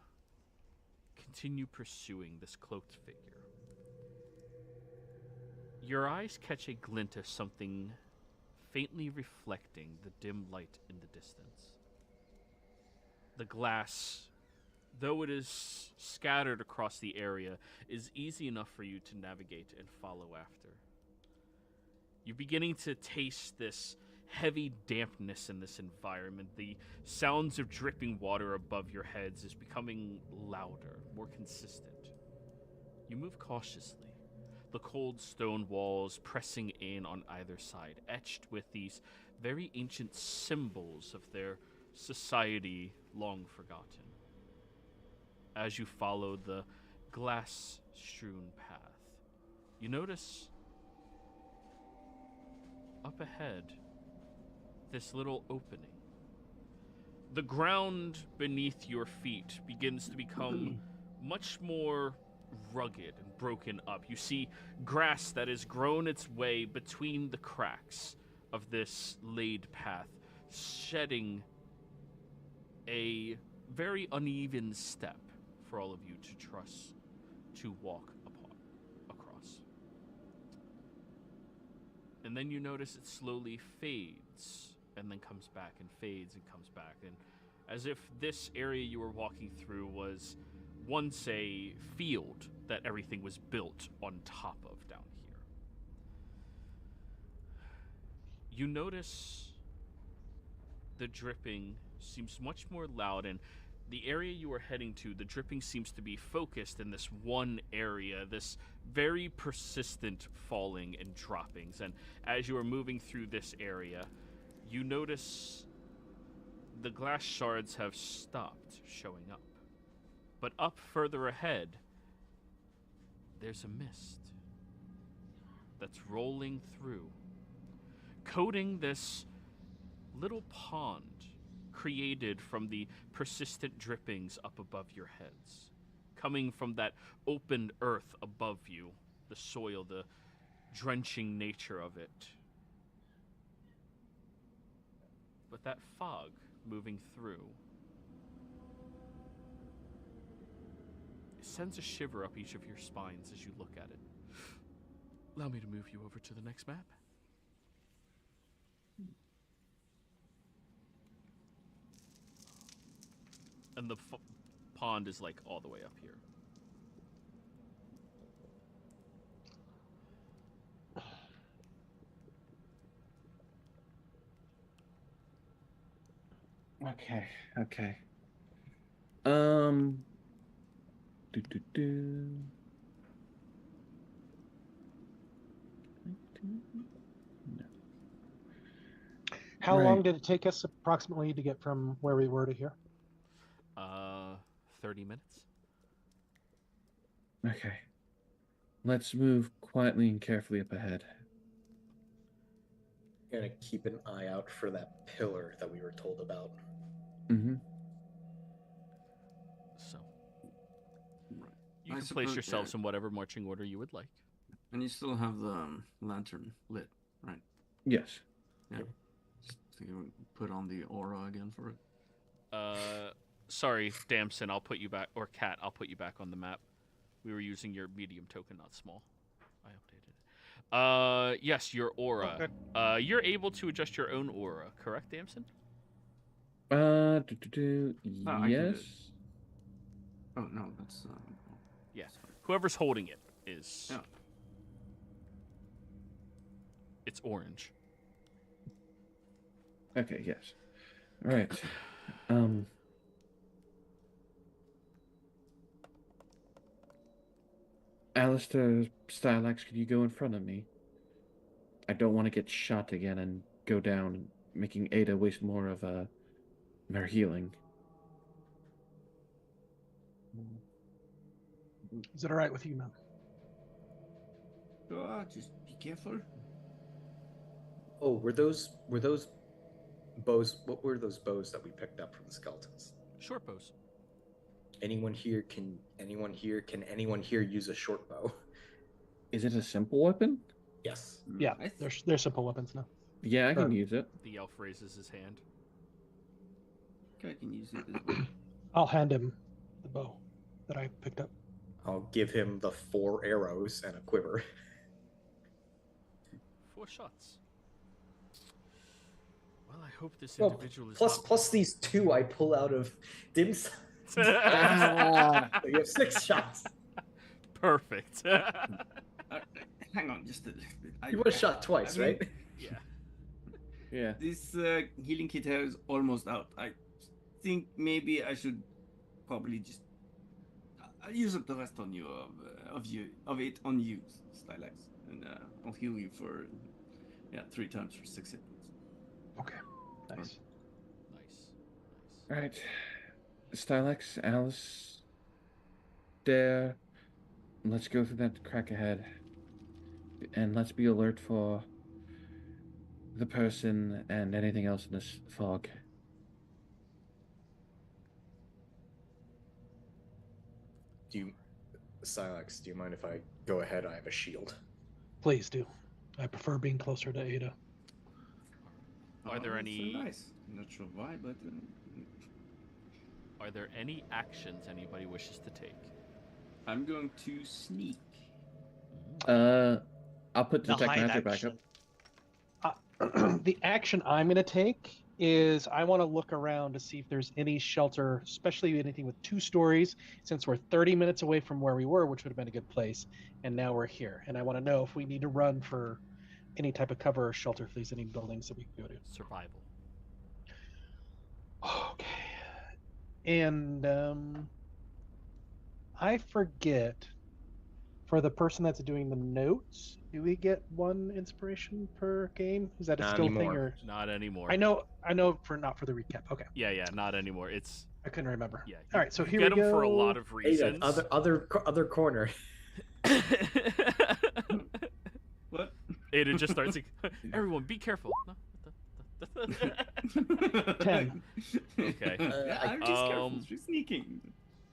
continue pursuing this cloaked figure, your eyes catch a glint of something faintly reflecting the dim light in the distance. The glass, though it is scattered across the area, is easy enough for you to navigate and follow after. You're beginning to taste this heavy dampness in this environment. The sounds of dripping water above your heads is becoming louder, more consistent. You move cautiously, the cold stone walls pressing in on either side, etched with these very ancient symbols of their society long forgotten. As you follow the glass-strewn path, you notice up ahead this little opening. The ground beneath your feet begins to become much more rugged and broken up. You see grass that has grown its way between the cracks of this laid path, shedding a very uneven step for all of you to trust to walk across. And then you notice it slowly fades and then comes back and fades and comes back, and as if this area you were walking through was once a field that everything was built on top of down here. You notice the dripping seems much more loud, and the area you are heading to, the dripping seems to be focused in this one area, this very persistent falling and droppings. And as you are moving through this area, you notice the glass shards have stopped showing up. But up further ahead, there's a mist that's rolling through, coating this little pond created from the persistent drippings up above your heads, coming from that open earth above you, the soil, the drenching nature of it. But that fog moving through, it sends a shiver up each of your spines as you look at it. Allow me to move you over to the next map. And the pond is like all the way up here. Okay. No. How Right. long did it take us approximately to get from where we were to here? 30 minutes. Okay. Let's move quietly and carefully up ahead. Gonna keep an eye out for that pillar that we were told about. Mm-hmm. So, Right. you I can place suppose- yourselves in whatever marching order you would like. And you still have the lantern lit, right? Yes. Yeah. Just think you would put on the aura again for it. Sorry, Damson, I'll put you back, or Cat, I'll put you back on the map. We were using your medium token, not small. I updated it. Yes, your aura. Oh, You're able to adjust your own aura, correct, Damson? I can do Yes. it. Oh no, that's Yeah. that's fine. Whoever's holding it is. Yeah. It's orange. Okay, yes. All right. Alistair, Stylax, could you go in front of me? I don't want to get shot again and go down, making Ada waste more of her healing. Is it all right with you, man? Just be careful. Oh, were those bows? What were those bows that we picked up from the skeletons? Short bows. Can anyone here use a short bow? Is it a simple weapon? Yes. Yeah, they're simple weapons now. Yeah, I can Sure. use it. The elf raises his hand. I can use it as well. I'll hand him the bow that I picked up. I'll give him the 4 arrows and a quiver. 4 shots. Well, I hope this Well, individual is plus these 2 I pull out of Dim's. So you have 6 shots. Perfect. Hang on, just a little bit. You were shot twice, I mean, right? Yeah. Yeah. This healing kit here is almost out. I think maybe I should probably just I'll use up the rest on you of it on you, Stylax, and I'll heal you for 3 times for 6 hit points. Okay, nice. Nice. All right. Stylax, Alice, Dare, let's go through that crack ahead. And let's be alert for the person and anything else in this fog. Silex, do you mind if I go ahead? I have a shield. Please do. I prefer being closer to Ada. Are there that's any- Nice. Not sure why, but Are there any actions anybody wishes to take? I'm going to sneak. I'll put The detect hide magic back up. action. The action I'm going to take is I want to look around to see if there's any shelter, especially anything with 2 stories, since we're 30 minutes away from where we were, which would have been a good place, and now we're here. And I want to know if we need to run for any type of cover or shelter, if there's any buildings that we can go to. Survival. Okay. And I forget, for the person that's doing the notes, do we get 1 inspiration per game? Is that a Not still thing, anymore. or Not anymore. I know for not for the recap. Okay, Yeah, not anymore. It's I couldn't remember. yeah. All right, so you here get we them for a go. lot of Ada, reasons. other corner. What? Ada just starts like, everyone, be careful. No, 10. Okay. Yeah, I'm just careful. Um, She's sneaking.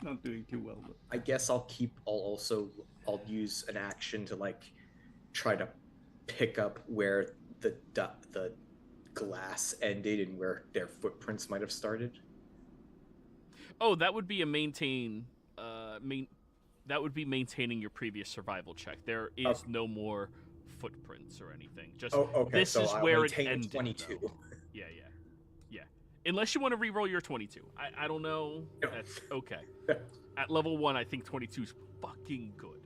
Not doing too well, but I guess I'll use an action to like try to pick up where the glass ended and where their footprints might have started. Oh, that would be a that would be maintaining your previous survival check. There is no more footprints or anything. Just okay. this So is I'll where it maintain ended. 22. Though. Yeah. Unless you want to re-roll your 22. I don't know. No. That's okay. At level 1, I think 22 is fucking good.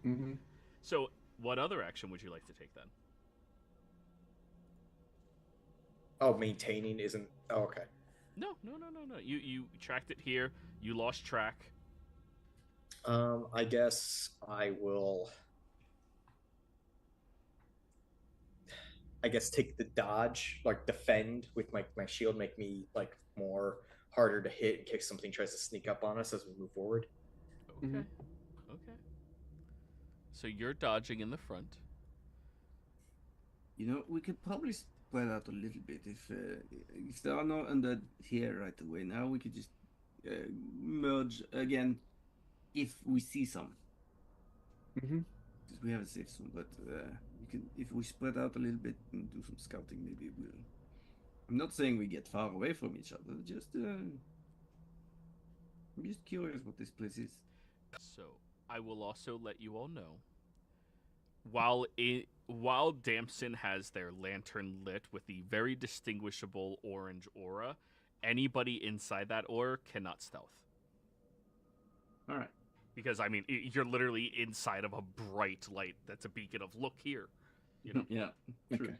Mm-hmm. So, what other action would you like to take then? Oh, maintaining isn't. Oh, okay. No. You tracked it here. You lost track. I guess I will. I guess take the dodge, like defend with my shield, make me like more harder to hit in case something tries to sneak up on us as we move forward. Okay. Okay. So you're dodging in the front. You know, we could probably spread out a little bit if there are no undead here right away. Now we could just merge again if we see some. Mm-hmm. Because we have a safe zone, but we can, if we spread out a little bit and do some scouting, maybe we'll. I'm not saying we get far away from each other. Just I'm just curious what this place is. So I will also let you all know. While Damson has their lantern lit with the very distinguishable orange aura, anybody inside that aura cannot stealth. All right. Because, I mean, you're literally inside of a bright light that's a beacon of, look here. You know? Yeah, true. Okay.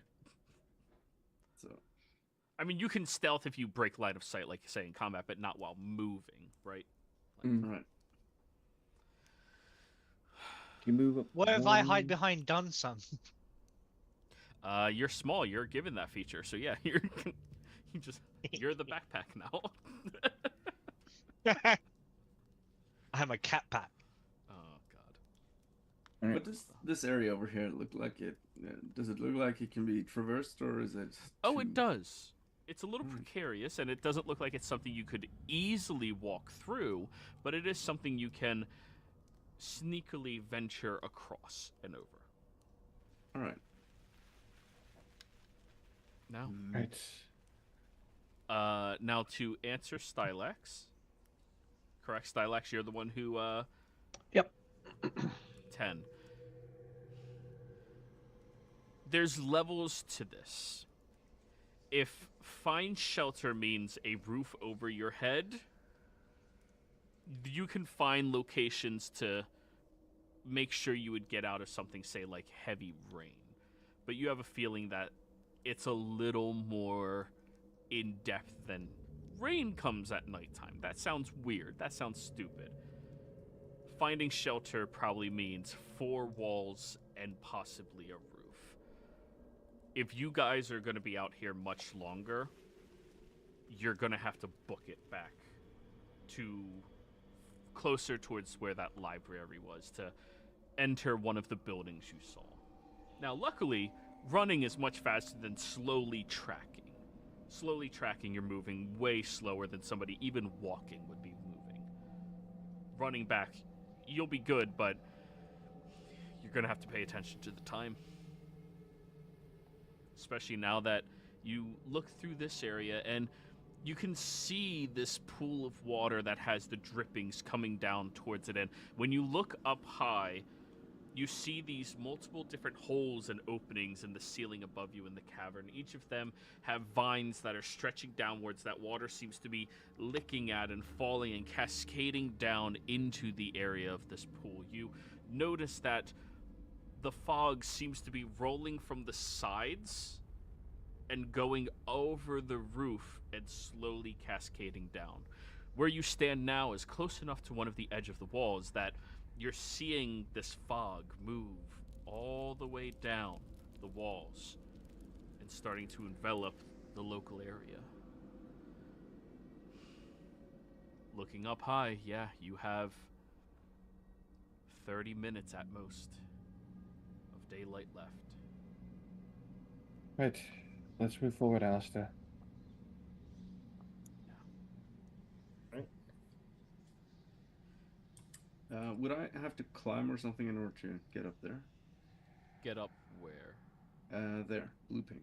So, I mean, you can stealth if you break line of sight, like you say in combat, but not while moving, right? all right. You move up. What if I hide behind Dunsum? You're small. You're given that feature, so yeah, you're the backpack now. I have a cat pack. Oh God. All right. What does this area over here look like? Does it look like it can be traversed, or is it? Oh, it does. It's a little Hmm. precarious, and it doesn't look like it's something you could easily walk through, but it is something you can sneakily venture across and over. All right. Now, Right. now to answer Stylax. Correct, Stylax, you're the one who, Yep. 10. There's levels to this. If find shelter means a roof over your head, you can find locations to make sure you would get out of something, say, like heavy rain. But you have a feeling that it's a little more in-depth than rain comes at nighttime. That sounds weird. That sounds stupid. Finding shelter probably means 4 walls and possibly a roof. If you guys are going to be out here much longer, you're going to have to book it back to closer towards where that library was to enter one of the buildings you saw. Now, luckily, running is much faster than slowly tracking. Slowly tracking, you're moving way slower than somebody even walking would be moving. Running back, you'll be good, but you're going to have to pay attention to the time. Especially now that you look through this area and you can see this pool of water that has the drippings coming down towards it. And when you look up high, you see these multiple different holes and openings in the ceiling above you in the cavern. Each of them have vines that are stretching downwards that water seems to be licking at and falling and cascading down into the area of this pool. You notice that the fog seems to be rolling from the sides and going over the roof and slowly cascading down. Where you stand now is close enough to one of the edge of the walls that you're seeing this fog move all the way down the walls and starting to envelop the local area. Looking up high, yeah, you have 30 minutes at most of daylight left. Right. Let's move forward, Alistair. Would I have to climb or something in order to get up there? Get up where? There, looping.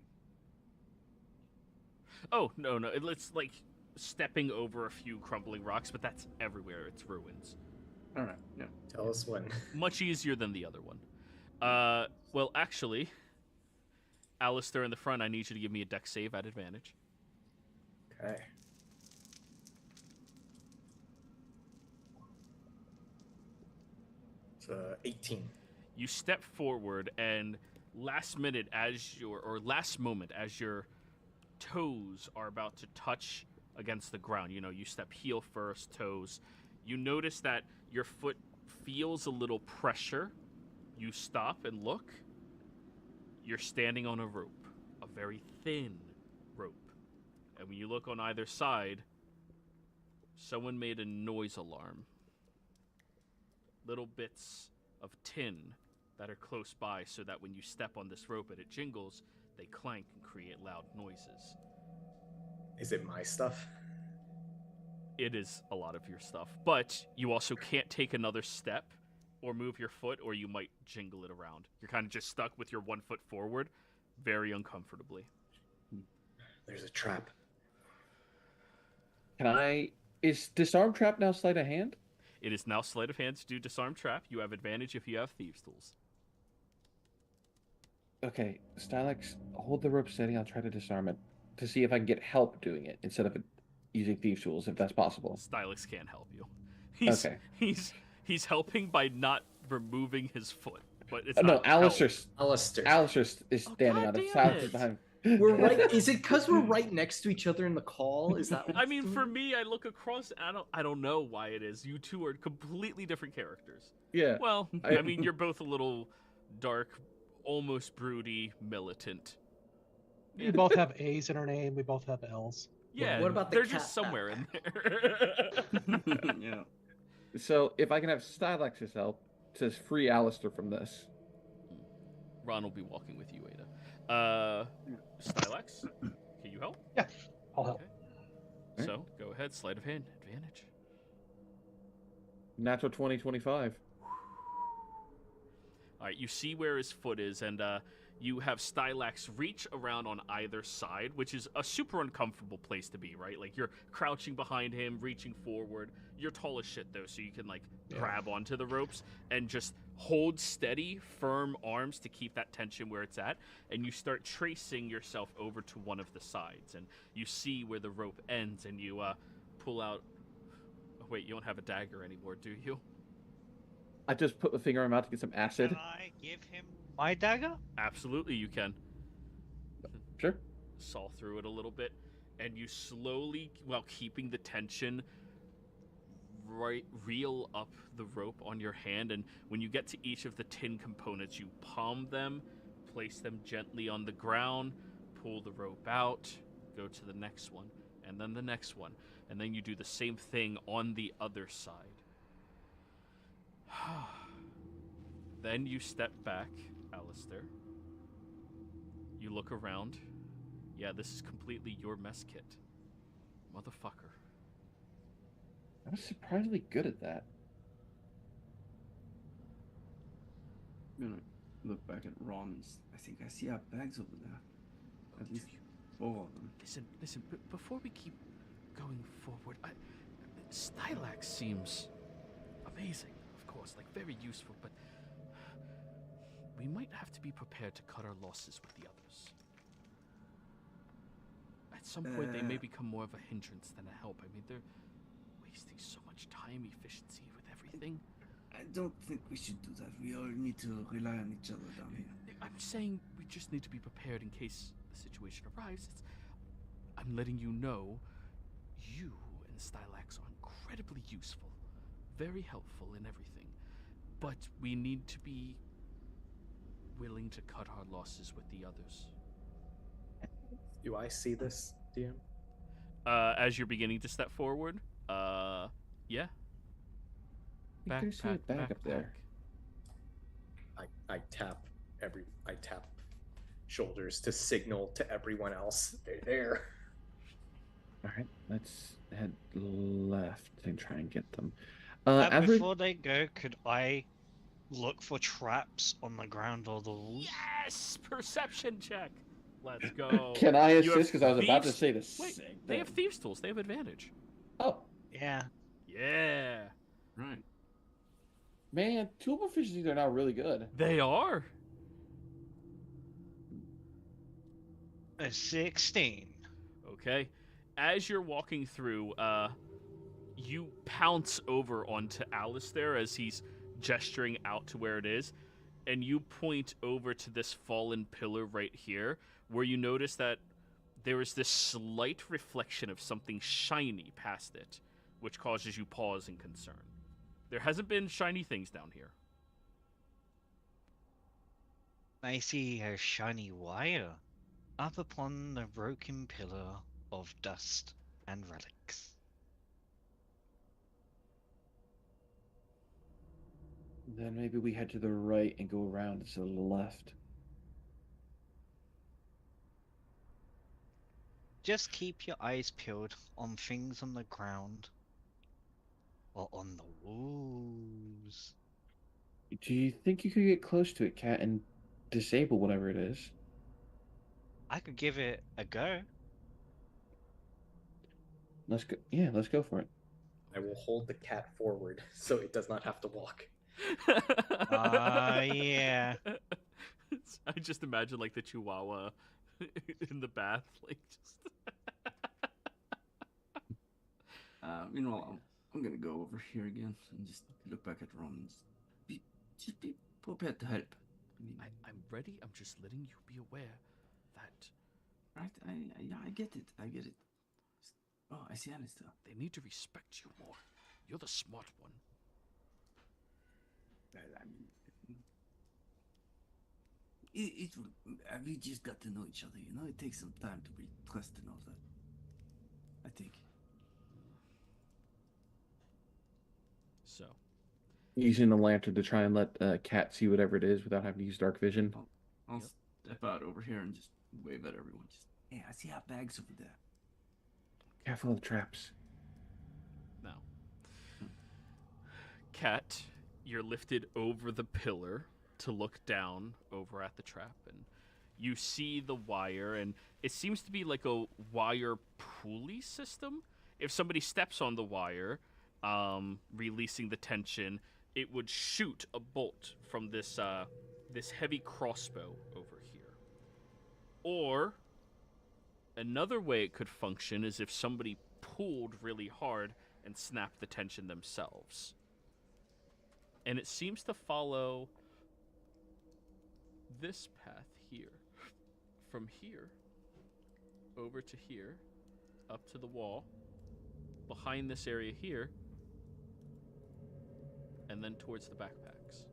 Oh, no. It's like stepping over a few crumbling rocks, but that's everywhere. It's ruins. All right, yeah. Tell us when. Much easier than the other one. Well, actually, Alistair in the front, I need you to give me a dex save at advantage. Okay. It's 18. You step forward, and last moment as your toes are about to touch against the ground, you step heel first, toes, you notice that your foot feels a little pressure. You stop and look. You're standing on a rope, a very thin rope. And when you look on either side, someone made a noise alarm. Little bits of tin that are close by so that when you step on this rope and it jingles, they clank and create loud noises. Is it my stuff? It is a lot of your stuff, but you also can't take another step or move your foot, or you might jingle it around. You're kind of just stuck with your 1 foot forward, very uncomfortably. There's a trap. Is disarm trap now sleight of hand? It is now sleight of hand to do disarm trap. You have advantage if you have thieves' tools. Okay, Stylex, hold the rope steady. I'll try to disarm it to see if I can get help doing it instead of using thieves' tools, if that's possible. Stylix can't help you. Okay. He's helping by not removing his foot, but it's No, not Alistair is standing on it. goddamn Stylex is it. behind. We're right. Is it because we're right next to each other in the call? Is that? I mean, for me, I look across. I don't know why it is. You two are completely different characters. Yeah. Well, I mean, you're both a little dark, almost broody, militant. We both have A's in our name. We both have L's. Yeah, what about the they're cat just somewhere in backpack? there. Yeah. So if I can have Stylex's help, it says free Alistair from this. Ron will be walking with you, Ada. Stylex, can you help? Yeah, I'll help. Okay. So, go ahead, sleight of hand, advantage. Natural 2025. Alright, you see where his foot is, and you have Stylax reach around on either side, which is a super uncomfortable place to be, right? Like, you're crouching behind him, reaching forward. You're tall as shit, though, so you can, grab onto the ropes and just hold steady, firm arms to keep that tension where it's at, and you start tracing yourself over to one of the sides, and you see where the rope ends, and you pull out... Oh, wait, you don't have a dagger anymore, do you? I just put my finger in my mouth to get some acid. Can I give him my dagger? Absolutely, you can. Sure. Saw through it a little bit, and you slowly, while keeping the tension, reel up the rope on your hand, and when you get to each of the tin components, you palm them, place them gently on the ground, pull the rope out, go to the next one, and then the next one, and then you do the same thing on the other side. Then you step back, Alistair. You look around. Yeah, this is completely your mess kit. Motherfucker. I was surprisingly good at that. I'm gonna look back at Ron. I think I see our bags over there. At least 4 of them. Listen. Before we keep going forward, Stylax seems amazing, of course, very useful, but we might have to be prepared to cut our losses with the others. At some point, they may become more of a hindrance than a help. I mean, they're wasting so much time, efficiency with everything. I don't think we should do that. We all need to rely on each other down here. I'm saying we just need to be prepared in case the situation arrives. I'm letting you know, you and Stylax are incredibly useful, very helpful in everything, but we need to be willing to cut our losses with the others. Do I see this, DM? As you're beginning to step forward, yeah. I think I see a bag up there. I tap I tap shoulders to signal to everyone else they're there. All right, let's head left and try and get them. Before they go, could I look for traps on the ground or the walls? Yes! Perception check. Let's go. Can I You have assist? Because I was about to thieves- say the Wait, same they have thing. thieves' tools. They have advantage. Oh, Yeah. Yeah. Right. man, tool proficiencies are now really good. They are. A 16. Okay. As you're walking through, you pounce over onto Alistair as he's gesturing out to where it is, and you point over to this fallen pillar right here, where you notice that there is this slight reflection of something shiny past it, which causes you pause and concern. There hasn't been shiny things down here. I see a shiny wire up upon the broken pillar of dust and relics. Then maybe we head to the right and go around instead of the left. Just keep your eyes peeled on things on the ground or on the walls. Do you think you could get close to it, Cat, and disable whatever it is? I could give it a go. Let's go. Yeah, let's go for it. I will hold the cat forward so it does not have to walk. Yeah. I just imagine like the Chihuahua in the bath, like just. Meanwhile, I'm gonna go over here again and just look back at Ron and just be prepared to help. I mean, I'm ready. I'm just letting you be aware that right? I get it. I get it. Oh, I see Alistair. they need to respect you more. You're the smart one. I mean, we just got to know each other, you know? It takes some time to build trust and all that. I think. So, Using the lantern to try and let Cat see whatever it is without having to use dark vision. I'll step out over here and just wave at everyone. Just, hey, I see our bags over there. Careful of the traps. now, Cat, you're lifted over the pillar to look down over at the trap, and you see the wire, and it seems to be like a wire pulley system. If somebody steps on the wire, releasing the tension, it would shoot a bolt from this this heavy crossbow over here. Or another way it could function is if somebody pulled really hard and snapped the tension themselves. And it seems to follow this path here. From here over to here, up to the wall, behind this area here, and then towards the backpacks.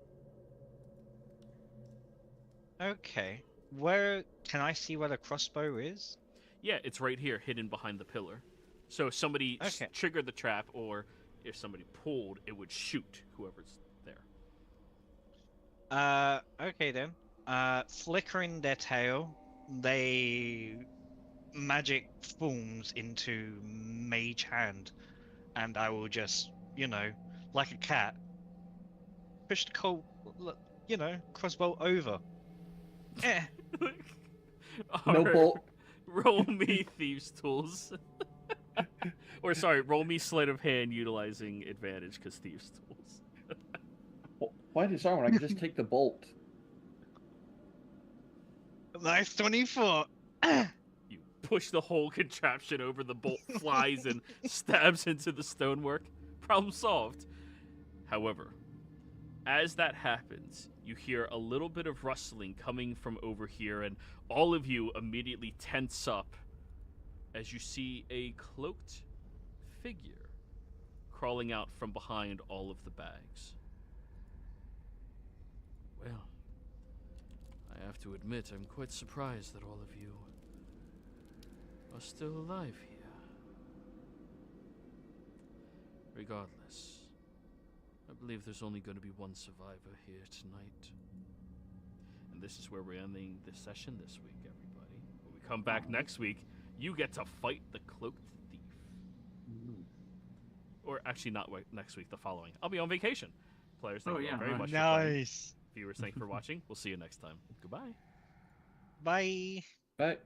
Okay. Where can I see where the crossbow is? Yeah, it's right here, hidden behind the pillar. So if somebody Okay. triggered the trap, or if somebody pulled, it would shoot whoever's there. Okay then. Flickering their tail, they magic forms into mage hand, and I will just, like a cat, push the crossbow over. Eh. No Alright, bolt. Roll me thieves' tools. Or sorry, roll me sleight of hand utilizing advantage because thieves' tools. Why did someone? I can just take the bolt. Nice 24. You push the whole contraption over, the bolt flies and stabs into the stonework. Problem solved. However, as that happens, you hear a little bit of rustling coming from over here, and all of you immediately tense up as you see a cloaked figure crawling out from behind all of the bags. Well, I have to admit, I'm quite surprised that all of you are still alive here. Regardless, I believe there's only going to be one survivor here tonight. And this is where we're ending this session this week, everybody. When we come back next week, you get to fight the cloaked thief. Or actually, not next week, the following. I'll be on vacation. Players, thank you all very much for playing. Nice. Viewers, thank you for watching. We'll see you next time. Goodbye. Bye. But